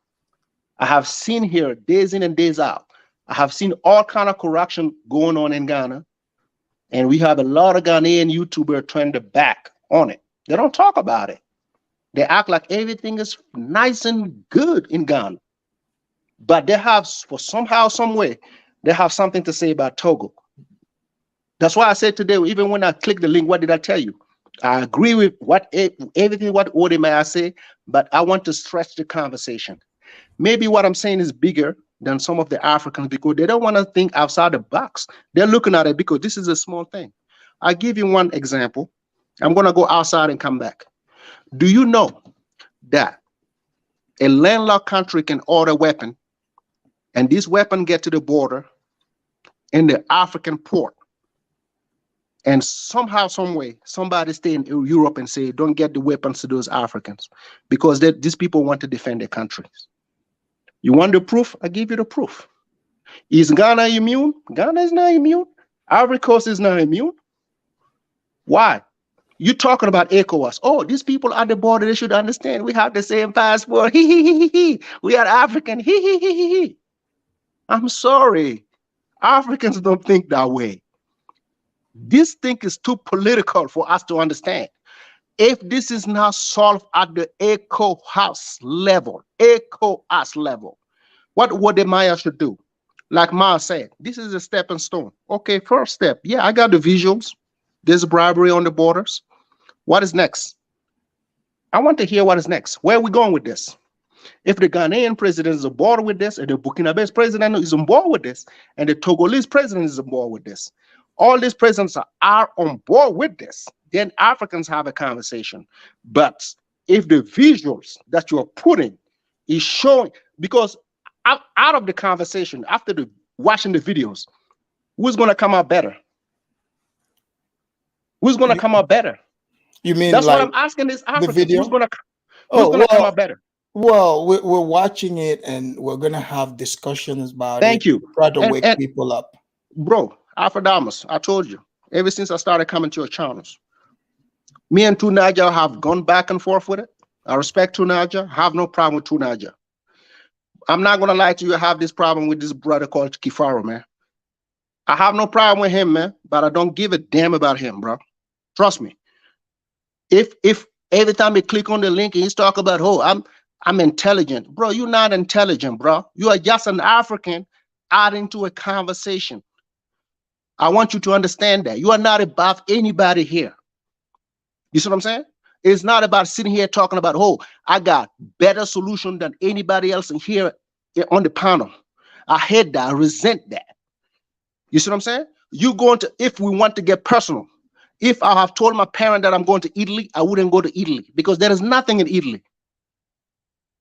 I have seen here days in and days out. I have seen all kind of corruption going on in Ghana. And we have a lot of Ghanaian YouTubers trying to back on it. They don't talk about it. They act like everything is nice and good in Ghana. But they have, for somehow, some way, they have something to say about Togo. That's why I said today, even when I click the link, what did I tell you? I agree with everything what Wode Maya say, but I want to stretch the conversation. Maybe what I'm saying is bigger than some of the Africans because they don't want to think outside the box. They're looking at it because this is a small thing. I'll give you one example. I'm going to go outside and come back. Do you know that a landlocked country can order a weapon and this weapon get to the border in the African port, and somehow, some way, somebody stay in Europe and say, don't get the weapons to those Africans because these people want to defend their countries. You want the proof? I give you the proof. Is Ghana immune? Ghana is not immune. Ivory Coast is not immune. Why? You talking about ECOWAS. Oh, these people at the border, they should understand. We have the same passport. We are African. I'm sorry. Africans don't think that way. This thing is too political for us to understand. If this is not solved at the ECOWAS level, what Wode Maya should do? Like Ma said, this is a stepping stone. Okay, first step. Yeah, I got the visuals. There's bribery on the borders. What is next? I want to hear what is next. Where are we going with this? If the Ghanaian president is on board with this, and the Burkinabe's president is on board with this, and the Togolese president is on board with this, all these presidents are on board with this, then Africans have a conversation. But if the visuals that you're putting is showing, because out of the conversation, after watching the videos, who's going to come out better? Who's going to come out better? You mean that's like what I'm asking is Africans. video? Who's going to come out better? Well, we're watching it and we're going to have discussions about Thank it. you. Try to wake people up. Bro, Afridamus, I told you, ever since I started coming to your channels, me and Tunaja have gone back and forth with it. I respect Tunaja, have no problem with Tunaja. I'm not going to lie to you, I have this problem with this brother called Kifaro, man. I have no problem with him, man, but I don't give a damn about him, bro. Trust me. If every time you click on the link and he's talking about, oh, I'm intelligent. Bro, you're not intelligent, bro. You are just an African adding to a conversation. I want you to understand that. You are not above anybody here. You see what I'm saying? It's not about sitting here talking about, oh, I got better solution than anybody else in here on the panel. I hate that. I resent that. You see what I'm saying? You going to, if we want to get personal, if I have told my parent that I'm going to Italy, I wouldn't go to Italy because there is nothing in Italy.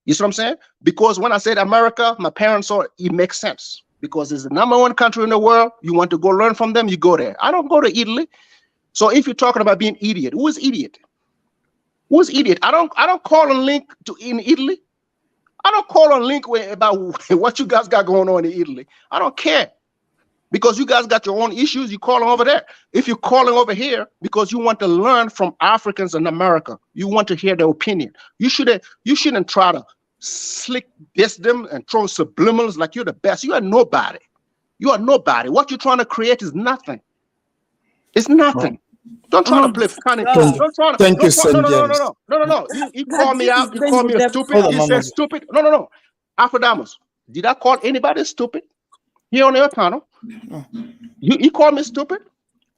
You see what I'm saying? Because when I said America, my parents saw it makes sense. because it's the #1 country in the world. You want to go learn from them, you go there. I don't go to Italy. So if you're talking about being idiot, who is idiot? Who's idiot? I don't call and link to in Italy. I don't call and link about what you guys got going on in Italy. I don't care. Because you guys got your own issues, you calling over there. If you're calling over here because you want to learn from Africans in America, you want to hear their opinion. You shouldn't try to slick diss them and throw subliminals like you're the best. You are nobody. You are nobody. What you're trying to create is nothing. It's nothing. Don't try to play funny. Thank you, St. James. No. You call me out. You call me a stupid. You said stupid. No. Afridamus, did I call anybody stupid here on the panel? You call me stupid?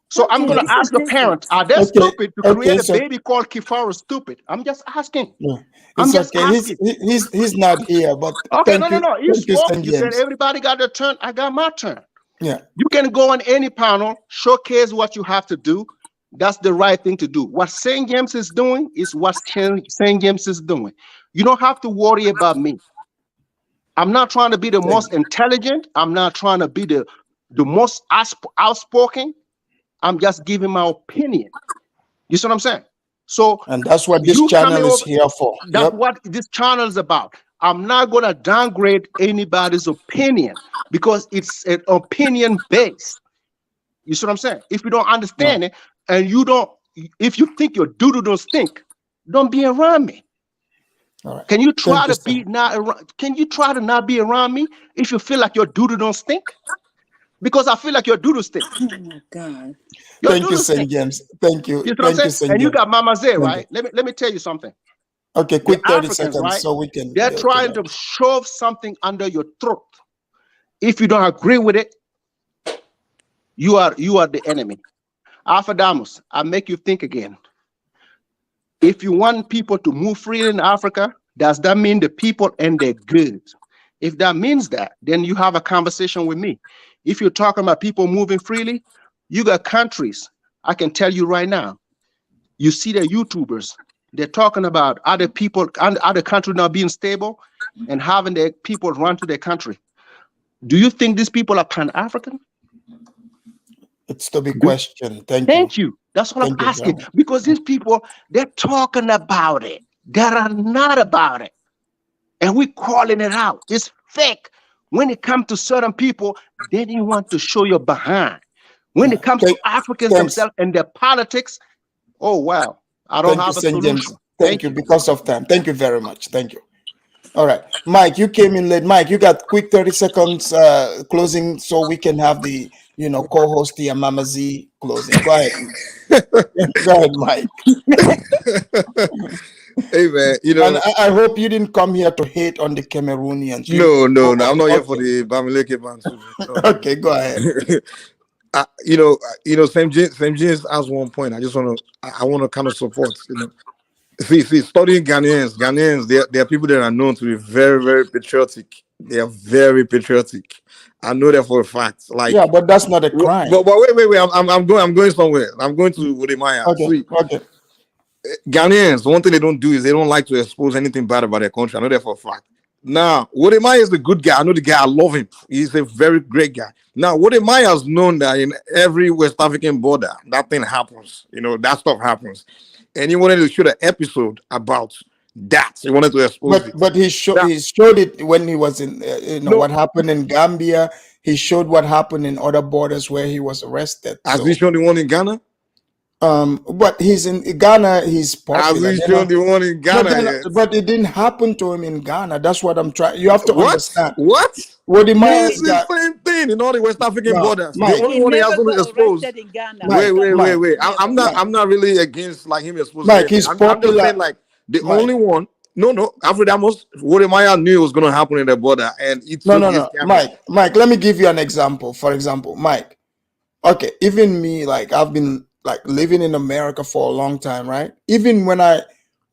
So I'm going to ask the parents, are they stupid to create a baby called Kifara stupid? I'm just asking. It's okay. He's not here, but okay, no. You spoke. St. You said James. everybody got their turn. I got my turn. Yeah. You can go on any panel, showcase what you have to do. That's the right thing to do. What St. James is doing is what St. James is doing. You don't have to worry about me. I'm not trying to be the most intelligent. I'm not trying to be the most outspoken. I'm just giving my opinion. You see what I'm saying? So, and that's what this channel is here for. That's what this channel is about. I'm not going to downgrade anybody's opinion because it's an opinion based. You see what I'm saying? If you don't understand it, and if you think your doodle don't stink, don't be around me. All right. Can you try to not be around me if you feel like your doodle don't stink? Because I feel like your doodle stink. Oh my God. Thank you, St. James. Thank you. You know what I'm saying? And you got Mama Zay, right? Let me tell you something. Okay, quick 30 Africans, seconds, right? so we can. They're trying to shove something under your throat. If you don't agree with it, you are the enemy. Afridamus, I make you think again. If you want people to move freely in Africa, does that mean the people and their goods? If that means that, then you have a conversation with me. If you're talking about people moving freely, you got countries. I can tell you right now, you see the YouTubers, they're talking about other people, other countries not being stable and having their people run to their country. Do you think these people are Pan-African? It's to be questioned. Thank you. That's what I'm asking. Because these people, they're talking about it. They are not about it. And we're calling it out. It's fake. When it comes to certain people, they didn't want to show your behind. When it comes to Africans themselves and their politics, oh, wow. I don't have a solution. Thank you. Because of time. Thank you very much. Thank you. All right. Mike, you came in late. Mike, you got quick 30 seconds closing so we can have the, co-host here, Mama Z closing. Go ahead. Go ahead, Mike. Hey, man, and I hope you didn't come here to hate on the Cameroonians. No. I'm not here for the Bamileke Bantu. Okay, go ahead. St. James has one point. I want to kind of support. See, studying Ghanaians, they are people that are known to be very, very patriotic. They are very patriotic. I know that for a fact. Like, yeah, but that's not a crime. But wait. I'm going somewhere. I'm going to Wode Maya. Okay. Ghanaians, one thing they don't do is they don't like to expose anything bad about their country. I know that for a fact. Now, Wode Maya is a good guy. I know the guy. I love him. He's a very great guy. Now, Wode Maya has known that in every West African border, that thing happens. That stuff happens. And he wanted to shoot an episode about that. He wanted to expose it. But he showed it when he was in, what happened in Gambia. He showed what happened in other borders where he was arrested. Has he shown the one in Ghana? But he's in Ghana. He's popular. Has he shown the one in Ghana? But it didn't happen to him in Ghana. That's what I'm trying. You have to understand. What? Wode Maya is the same thing in all the West African borders. Mike, the only one he hasn't exposed. Wait. Mike, I'm not really against like him exposing. Mike, he's popular. I'm just saying like the only one. No. Afridamus, Wode Maya knew it was going to happen in the border, and it's no. Mike, let me give you an example. For example, Mike. Okay, even me, like I've been like living in America for a long time, right? Even when I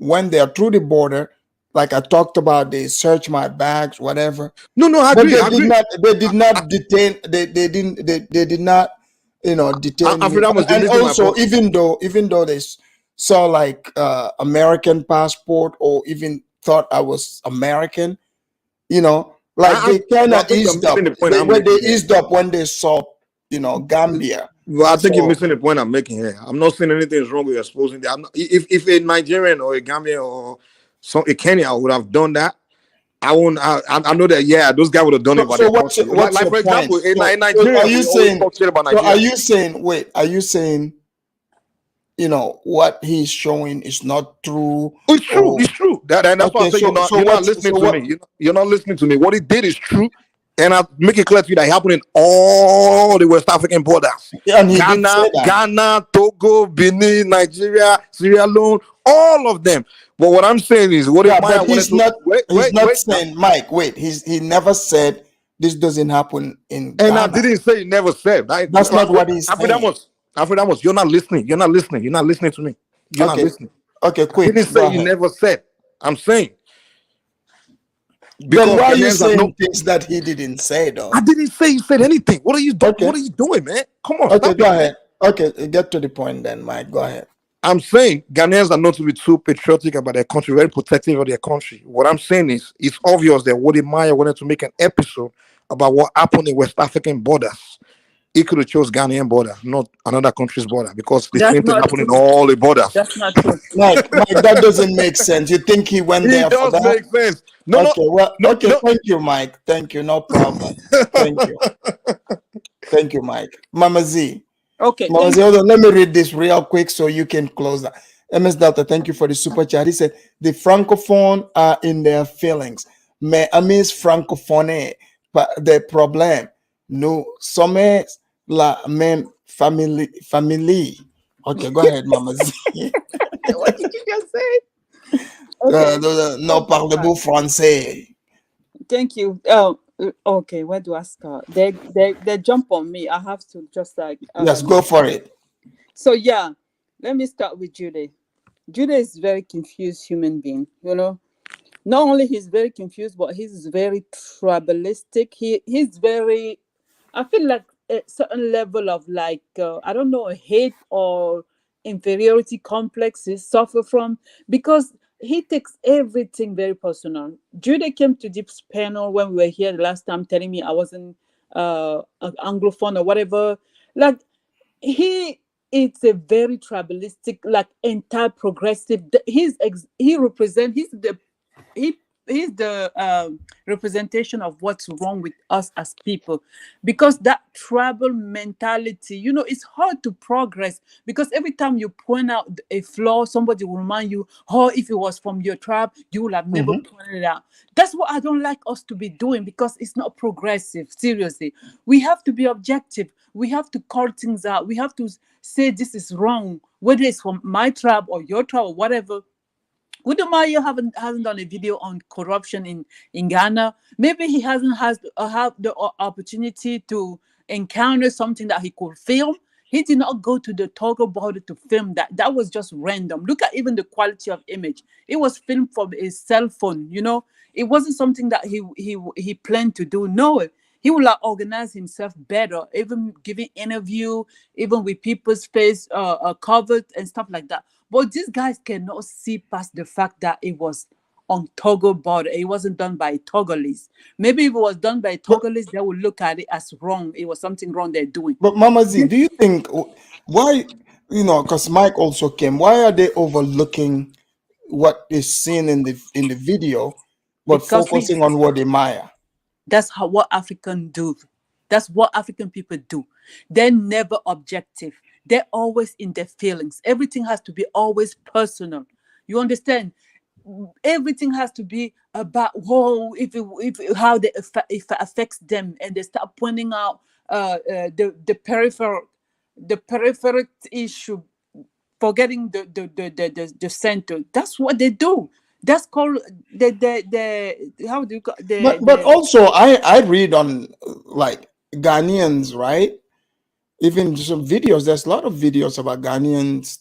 went there through the border, like I talked about, they searched my bags, whatever. No, I agree. They did not detain. They did not, detain me. And also, even though they saw like American passport or even thought I was American, Like they kind I of think you're eased up. missing the point I'm When they making here. eased up when they saw, Gambia. Well, I think you're So missing the point I'm making here. I'm not saying anything is wrong with exposing that. If a Nigerian or a Gambian or a Kenya would have done that, I won't. I know that. Yeah, those guys would have done it by so their what's country. what's Like your for point? example, in So Nigeria, are you we always saying? talk shit about So are Nigeria. you saying? Wait, are you saying? What he's showing is not true? It's true. It's true. That's why I Okay, say you're not. You're not listening to me. You're not listening to me. What he did is true, and I make it clear to you that it happened in all the West African borders. Yeah, and he did say that. Ghana, Togo, Benin, Nigeria, Sierra Leone, all of them. But what I'm saying is, what if Maya but wanted he's to not. wait? He's not saying, Mike. Wait, he never said this doesn't happen in And I Ghana. didn't say he never said. That's not what he's saying. Afridamus, you're not listening. You're not listening. You're not listening to me. You're not Okay. listening. Okay, I quick. didn't Go say you ahead. never said. I'm saying. Then why are you Ghanaians are saying things that he didn't say though? I didn't say you said anything. What are you doing? What are you doing, man? Come on, Okay, stop go it, ahead. man. Okay, get to the point then, Mike. Go ahead. I'm saying Ghanaians are not to be too patriotic about their country, very protective of their country. What I'm saying is, it's obvious that Wode Maya wanted to make an episode about what happened in West African borders. He could have chose Ghanaian border, not another country's border, because the That's same thing not happened in true. all the borders. That's not true. Mike, that doesn't make sense. You think he went there It for does that? make sense. No, Okay, well, no, okay, no. thank you, Mike. Thank you, no problem. Thank you. Thank you, Mike. Mama Z. Okay, Mama thank Z, you. hold on, let me read this real quick so you can close that. MS Delta, thank you for the super chat. He said, the francophone are in their feelings. Mais amis francophones, the problème, nous sommes la même famille. Okay, go ahead, Mama Z. What did you just say? Okay. No parlez-vous français. Thank you. Okay, where do I start? They jump on me. I have to just like Yes, go for it. So yeah, let me start with Jude. Jude is very confused human being, Not only he's very confused, but he's very tribalistic. He's very, I feel like a certain level of like I don't know, hate or inferiority complex he suffer from, because he takes everything very personal. Jude came to Deep's panel when we were here the last time, telling me I wasn't an anglophone or whatever. Like he is a very tribalistic, like anti-progressive. He's the representation of what's wrong with us as people, because that tribal mentality, it's hard to progress, because every time you point out a flaw, somebody will remind you, oh, if it was from your tribe, you would have never pointed it out. That's what I don't like us to be doing, because it's not progressive. Seriously, we have to be objective. We have to call things out. We have to say this is wrong, whether it's from my tribe or your tribe or whatever. Wode Maya hasn't done a video on corruption in Ghana. Maybe he hasn't had the opportunity to encounter something that he could film. He did not go to the Togo border to film that. That was just random. Look at even the quality of image. It was filmed from his cell phone. It wasn't something that he planned to do. No, he will organize himself better, even giving interview, even with people's face covered and stuff like that. But these guys cannot see past the fact that it was on Togo border. It wasn't done by Togolese. Maybe if it was done by Togolese, they would look at it as wrong. It was something wrong they're doing. But Mama Z, do you think why, because Mike also came, why are they overlooking what is seen in the video, but Because focusing on Wode Maya? That's what Africans do. That's what African people do. They're never objective. They're always in their feelings. Everything has to be always personal. You understand? Everything has to be about if how if it affects them, and they start pointing out the peripheral issue, forgetting the center. That's what they do. That's called the how do you call But also I read on like Ghanaians, right? Even some videos, there's a lot of videos about Ghanaians,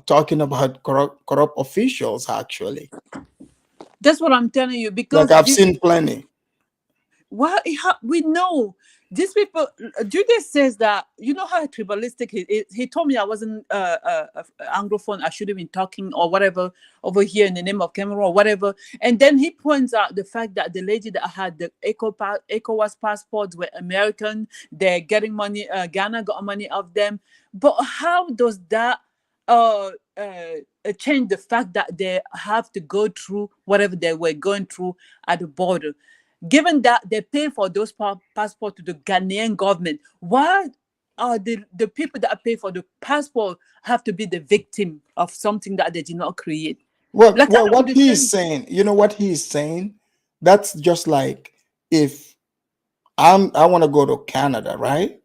talking about corrupt officials actually. That's what I'm telling you, because Like I've seen plenty. Well, we know these people. Judas says that, you know how tribalistic he is. He told me I wasn't Anglophone. I should have been talking or whatever over here in the name of Cameroon or whatever. And then he points out the fact that the lady that had the ECOWAS passports were American. They're getting money. Ghana got money of them. But how does that change the fact that they have to go through whatever they were going through at the border? Given that they pay for those passports to the Ghanaian government, why are the people that pay for the passport have to be the victim of something that they did not create? Well, Like, well, what he is saying, you know what he is saying? That's just like if I want to go to Canada, right?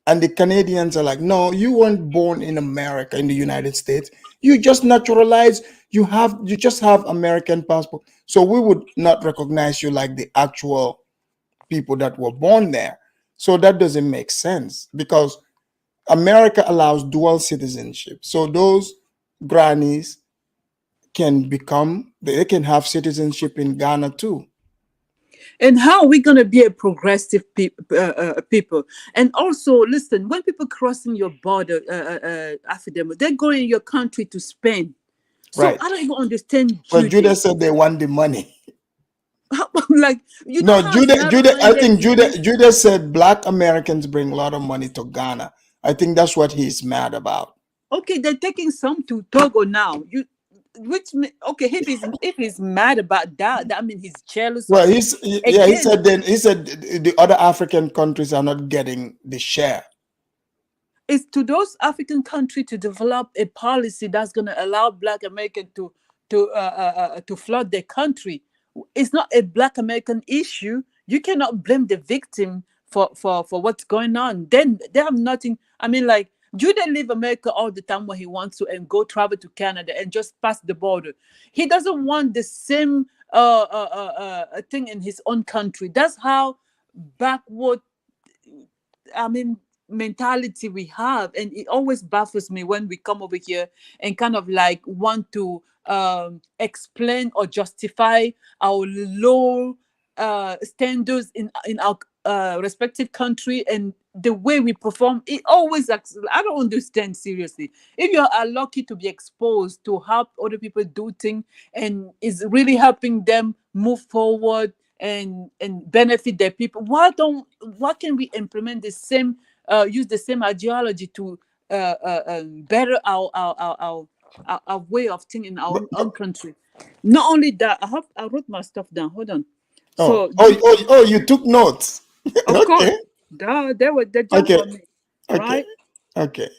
And the Canadians are like, no, you weren't born in America, in the United States. You just naturalized. You just have American passport. So we would not recognize you like the actual people that were born there. So that doesn't make sense because America allows dual citizenship. So those grannies they can have citizenship in Ghana too. And how are we going to be a progressive people? And also, listen, when people crossing your border, Afridamus, they're going in your country to spend. So Right. I don't even understand. But Judah said they want the money. Like, you know, I think Judah said Black Americans bring a lot of money to Ghana. I think that's what he's mad about. Okay, they're taking some to Togo now. If he's mad about that means he's jealous. Well, he said the other African countries are not getting the share. It's to those African countries to develop a policy that's going to allow Black Americans to flood their country. It's not a Black American issue. You cannot blame the victim for what's going on. Then they have nothing. I mean, like, Judah leave America all the time when he wants to and go travel to Canada and just pass the border. He doesn't want the same thing in his own country. That's how backward, mentality we have. And it always baffles me when we come over here and kind of like want to explain or justify our low standards in our respective country and the way we perform. It always, I don't understand, seriously. If you are lucky to be exposed to help other people do things and is really helping them move forward and benefit their people, why can we implement the same use the same ideology to better our way of thinking in our own country? Not only that, I wrote my stuff down. Hold on. You took notes. Of course. They jumped on me. Right? Okay.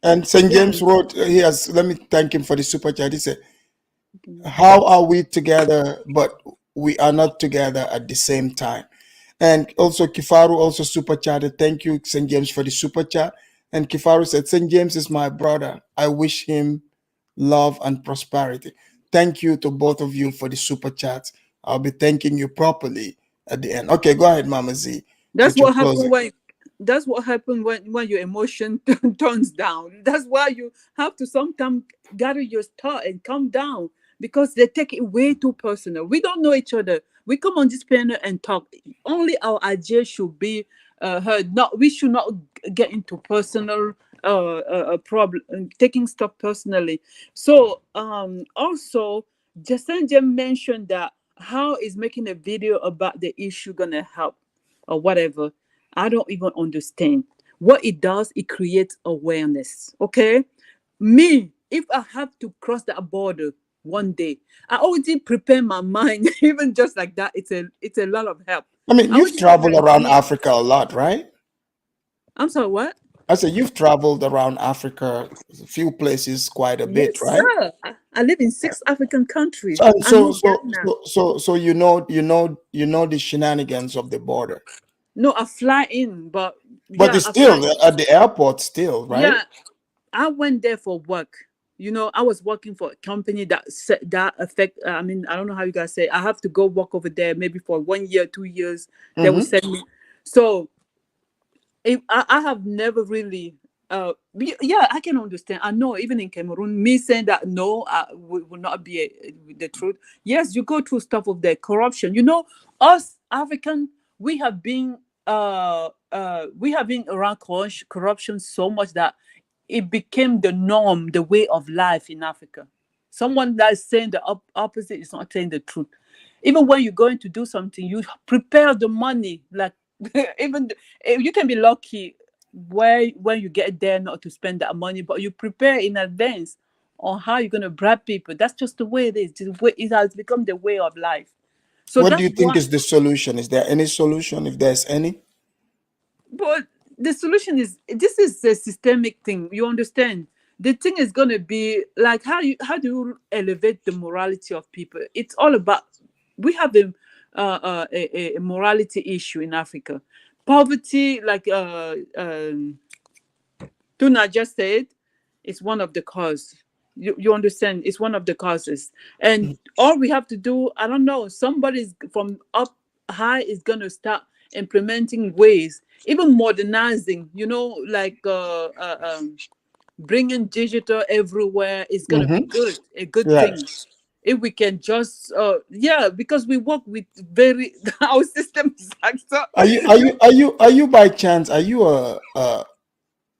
And St. James wrote, let me thank him for the super chat. He said, how are we together, but we are not together at the same time? And also Kifaru also super chatted. Thank you, St. James, for the super chat. And Kifaru said, St. James is my brother. I wish him love and prosperity. Thank you to both of you for the super chats. I'll be thanking you properly at the end. Okay, go ahead, Mama Z. That's what happened when your emotion turns down. That's why you have to sometimes gather your thought and calm down, because they take it way too personal. We don't know each other. We come on this panel and talk. Only our ideas should be heard. We should not get into personal problem, taking stuff personally. So also, Jason Jim mentioned that how is making a video about the issue gonna help or whatever. I don't even understand. What it does, it creates awareness. Okay, me, if I have to cross that border one day, I already prepare my mind. Even just like that, it's a lot of help. I mean, you've traveled around Africa a lot, right? I'm sorry, what? I said you've traveled around Africa, a few places, quite a bit, right? Sir. I live in 6 African countries. So you know the shenanigans of the border. No, I fly in, but it's still at the airport, still, right? Yeah, I went there for work. You know, I was working for a company that affect. I don't know how you guys say. I have to go work over there maybe for 1 year, 2 years. They will send me. So I have never really. I can understand. I know even in Cameroon, me saying that no, will not be the truth. Yes, you go through stuff of the corruption. You know, us African, we have been around corruption so much that it became the norm, the way of life in Africa. Someone that's saying the opposite is not saying the truth. Even when you're going to do something, you prepare the money. Like you can be lucky when you get there not to spend that money, but you prepare in advance on how you're going to bribe people. That's just the way it is. It has become the way of life. So What do that's you think why. is the solution? Is there any solution, if there's any? But the solution is, this is a systemic thing. You understand? The thing is going to be like, how do you elevate the morality of people? It's all about, we have a morality issue in Africa. Poverty, like Tuna just said, is one of the causes. You understand? It's one of the causes. And all we have to do, I don't know, somebody's from up high is going to start implementing ways, even modernizing, like bringing digital everywhere is going to be good, a good Yeah. thing. If we can just, because we work with our system is like so. Are you by chance, are you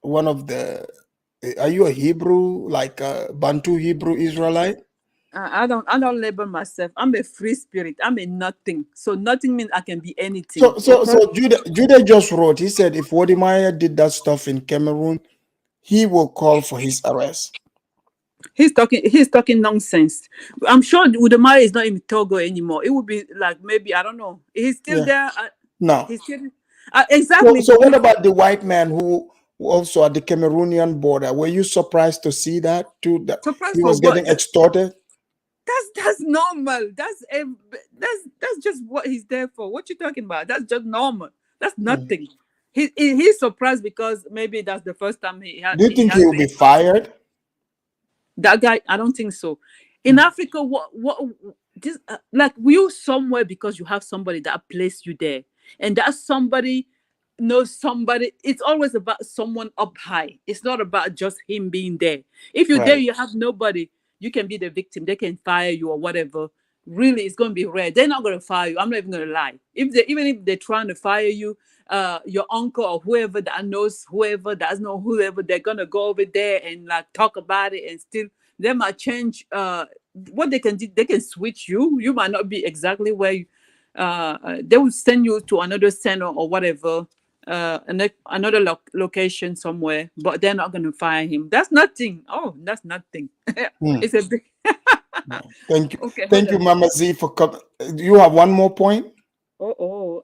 one of the, are you a Hebrew, like a Bantu Hebrew Israelite? I don't label myself. I'm a free spirit. I'm a nothing. So nothing means I can be anything. So Judah just wrote, he said if Wode Maya did that stuff in Cameroon, he will call for his arrest. He's talking nonsense. I'm sure Wode Maya is not in Togo anymore. It would be like, maybe, I don't know. He's still there. No. He's still exactly. So what about the white man who also at the Cameroonian border? Were you surprised to see that too? That Surprised he for was what? getting extorted? That's normal. That's just what he's there for. What you talking about? That's just normal. That's nothing. He's surprised because maybe that's the first time he had. Do you think he will be fired? That guy, I don't think so. In Africa, what this like, you somewhere because you have somebody that placed you there, and that somebody knows somebody. It's always about someone up high. It's not about just him being there. If you're there, you have nobody. You can be the victim. They can fire you or whatever. Really, it's going to be rare. They're not going to fire you. I'm not even going to lie. Even if they're trying to fire you, your uncle or whoever that knows whoever, they're going to go over there and like talk about it, and still they might change what they can do. They can switch you. You might not be exactly where you, they will send you to another center or whatever, another location somewhere, but they're not going to fire him. That's nothing. Oh, that's nothing. It's a big. Thank you. Okay, Thank you, Mama Z, for coming. Do you have one more point?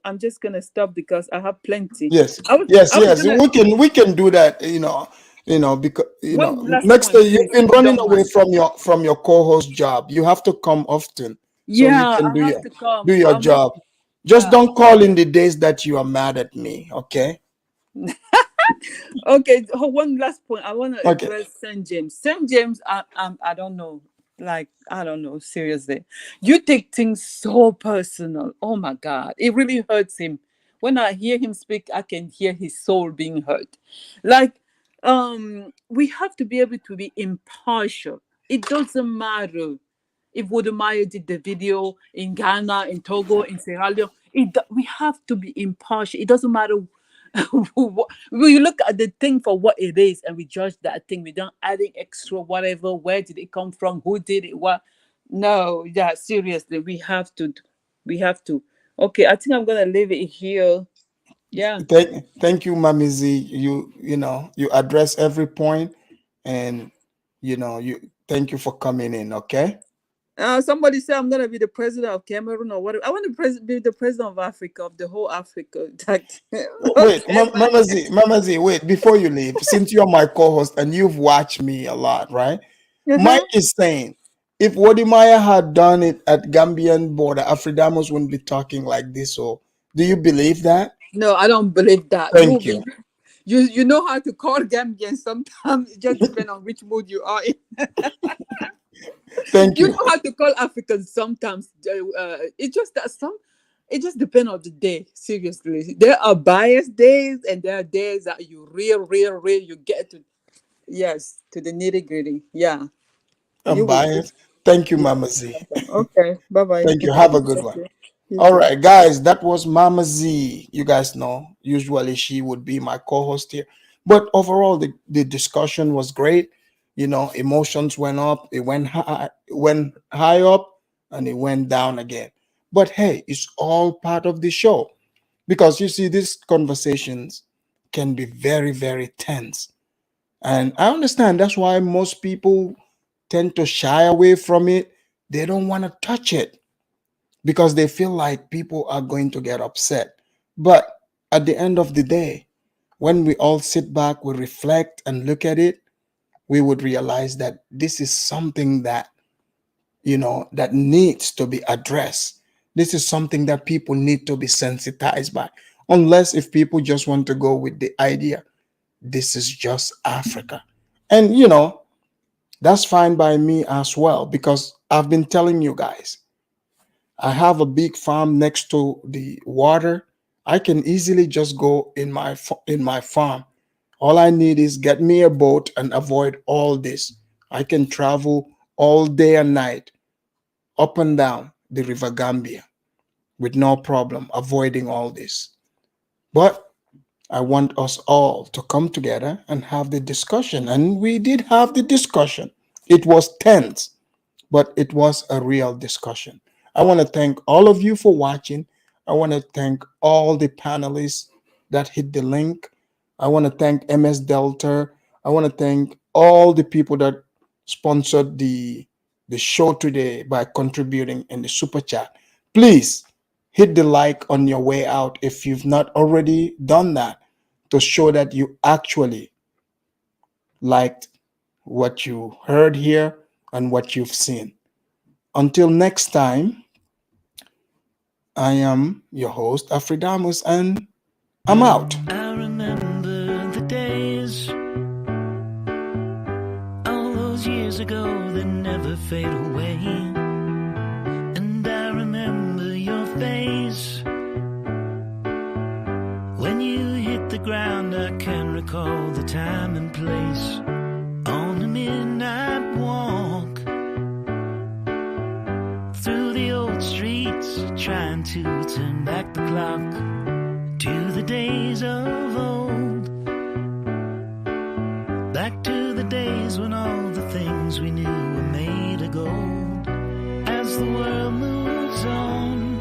I'm just gonna stop because I have plenty. Yes. I was We can do that. Because One last next point, day you've please, been if you running don't away mind. from your co-host job. You have to come often so you Yeah, can I have to come. do your I'll make job. Just don't call in the days that you are mad at me, okay? Okay, one last point. I want to Okay. address St. James. St. James, I don't know. Like, I don't know. Seriously, you take things so personal. Oh my God, it really hurts him. When I hear him speak, I can hear his soul being hurt. Like, we have to be able to be impartial. It doesn't matter if Wode Maya did the video in Ghana, in Togo, in Sierra Leone. We have to be impartial. It doesn't matter. We look at the thing for what it is and we judge that thing. We don't adding extra whatever. Where did it come from? Who did it? What? No, yeah, seriously, we have to. Okay, I think I'm gonna leave it here. Yeah. Thank you, Mami Z. You address every point, and thank you for coming in. Okay. Somebody said I'm gonna be the president of Cameroon or whatever. I want to be the president of Africa, of the whole Africa. Wait, Mama Z, wait, before you leave, since you're my co-host and you've watched me a lot, right? Mike is saying if Wode Maya had done it at Gambian border, Afridamus wouldn't be talking like this. So do you believe that? No, I don't believe that. Thank you. You know how to call Gambian. Sometimes it just depends on which mood you are in. Thank you. You know how to call Africans sometimes. It just depends on the day. Seriously, there are biased days and there are days that you real you get to to the nitty gritty. Yeah, I'm biased. Thank you, Mama Z. Okay, bye bye. Thank you. Have a good one. All right, guys, that was Mama Z. You guys know, usually she would be my co-host here. But overall, the discussion was great. You know, emotions went up, it went high up, and it went down again. But hey, it's all part of the show. Because you see, these conversations can be very, very tense. And I understand that's why most people tend to shy away from it. They don't want to touch it because they feel like people are going to get upset. But at the end of the day, when we all sit back, we reflect and look at it, we would realize that this is something that, you know, that needs to be addressed. This is something that people need to be sensitized by. Unless if people just want to go with the idea, this is just Africa. And, you know, that's fine by me as well, because I've been telling you guys, I have a big farm next to the water. I can easily just go in my farm. All I need is get me a boat and avoid all this. I can travel all day and night up and down the River Gambia with no problem, avoiding all this. But I want us all to come together and have the discussion. And we did have the discussion. It was tense, but it was a real discussion. I want to thank all of you for watching. I want to thank all the panelists that hit the link. I want to thank MS Delta. I want to thank all the people that sponsored the show today by contributing in the super chat. Please hit the like on your way out if you've not already done that, to show that you actually liked what you heard here and what you've seen. Until next time, I am your host, Afridamus, and I'm out. I remember the days, all those years ago that never fade away. And I remember your face when you hit the ground. I can recall the time and place on a midnight walk through the old streets, trying to turn back the clock to the days of old, back to the days when all the things we knew were made of gold. As the world moves on,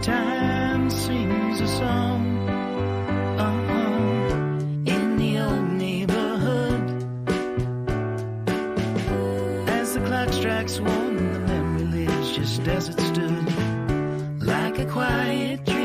time sings a song. In the old neighborhood, as the clock strikes one, the memory lives just as it stood, like a quiet dream.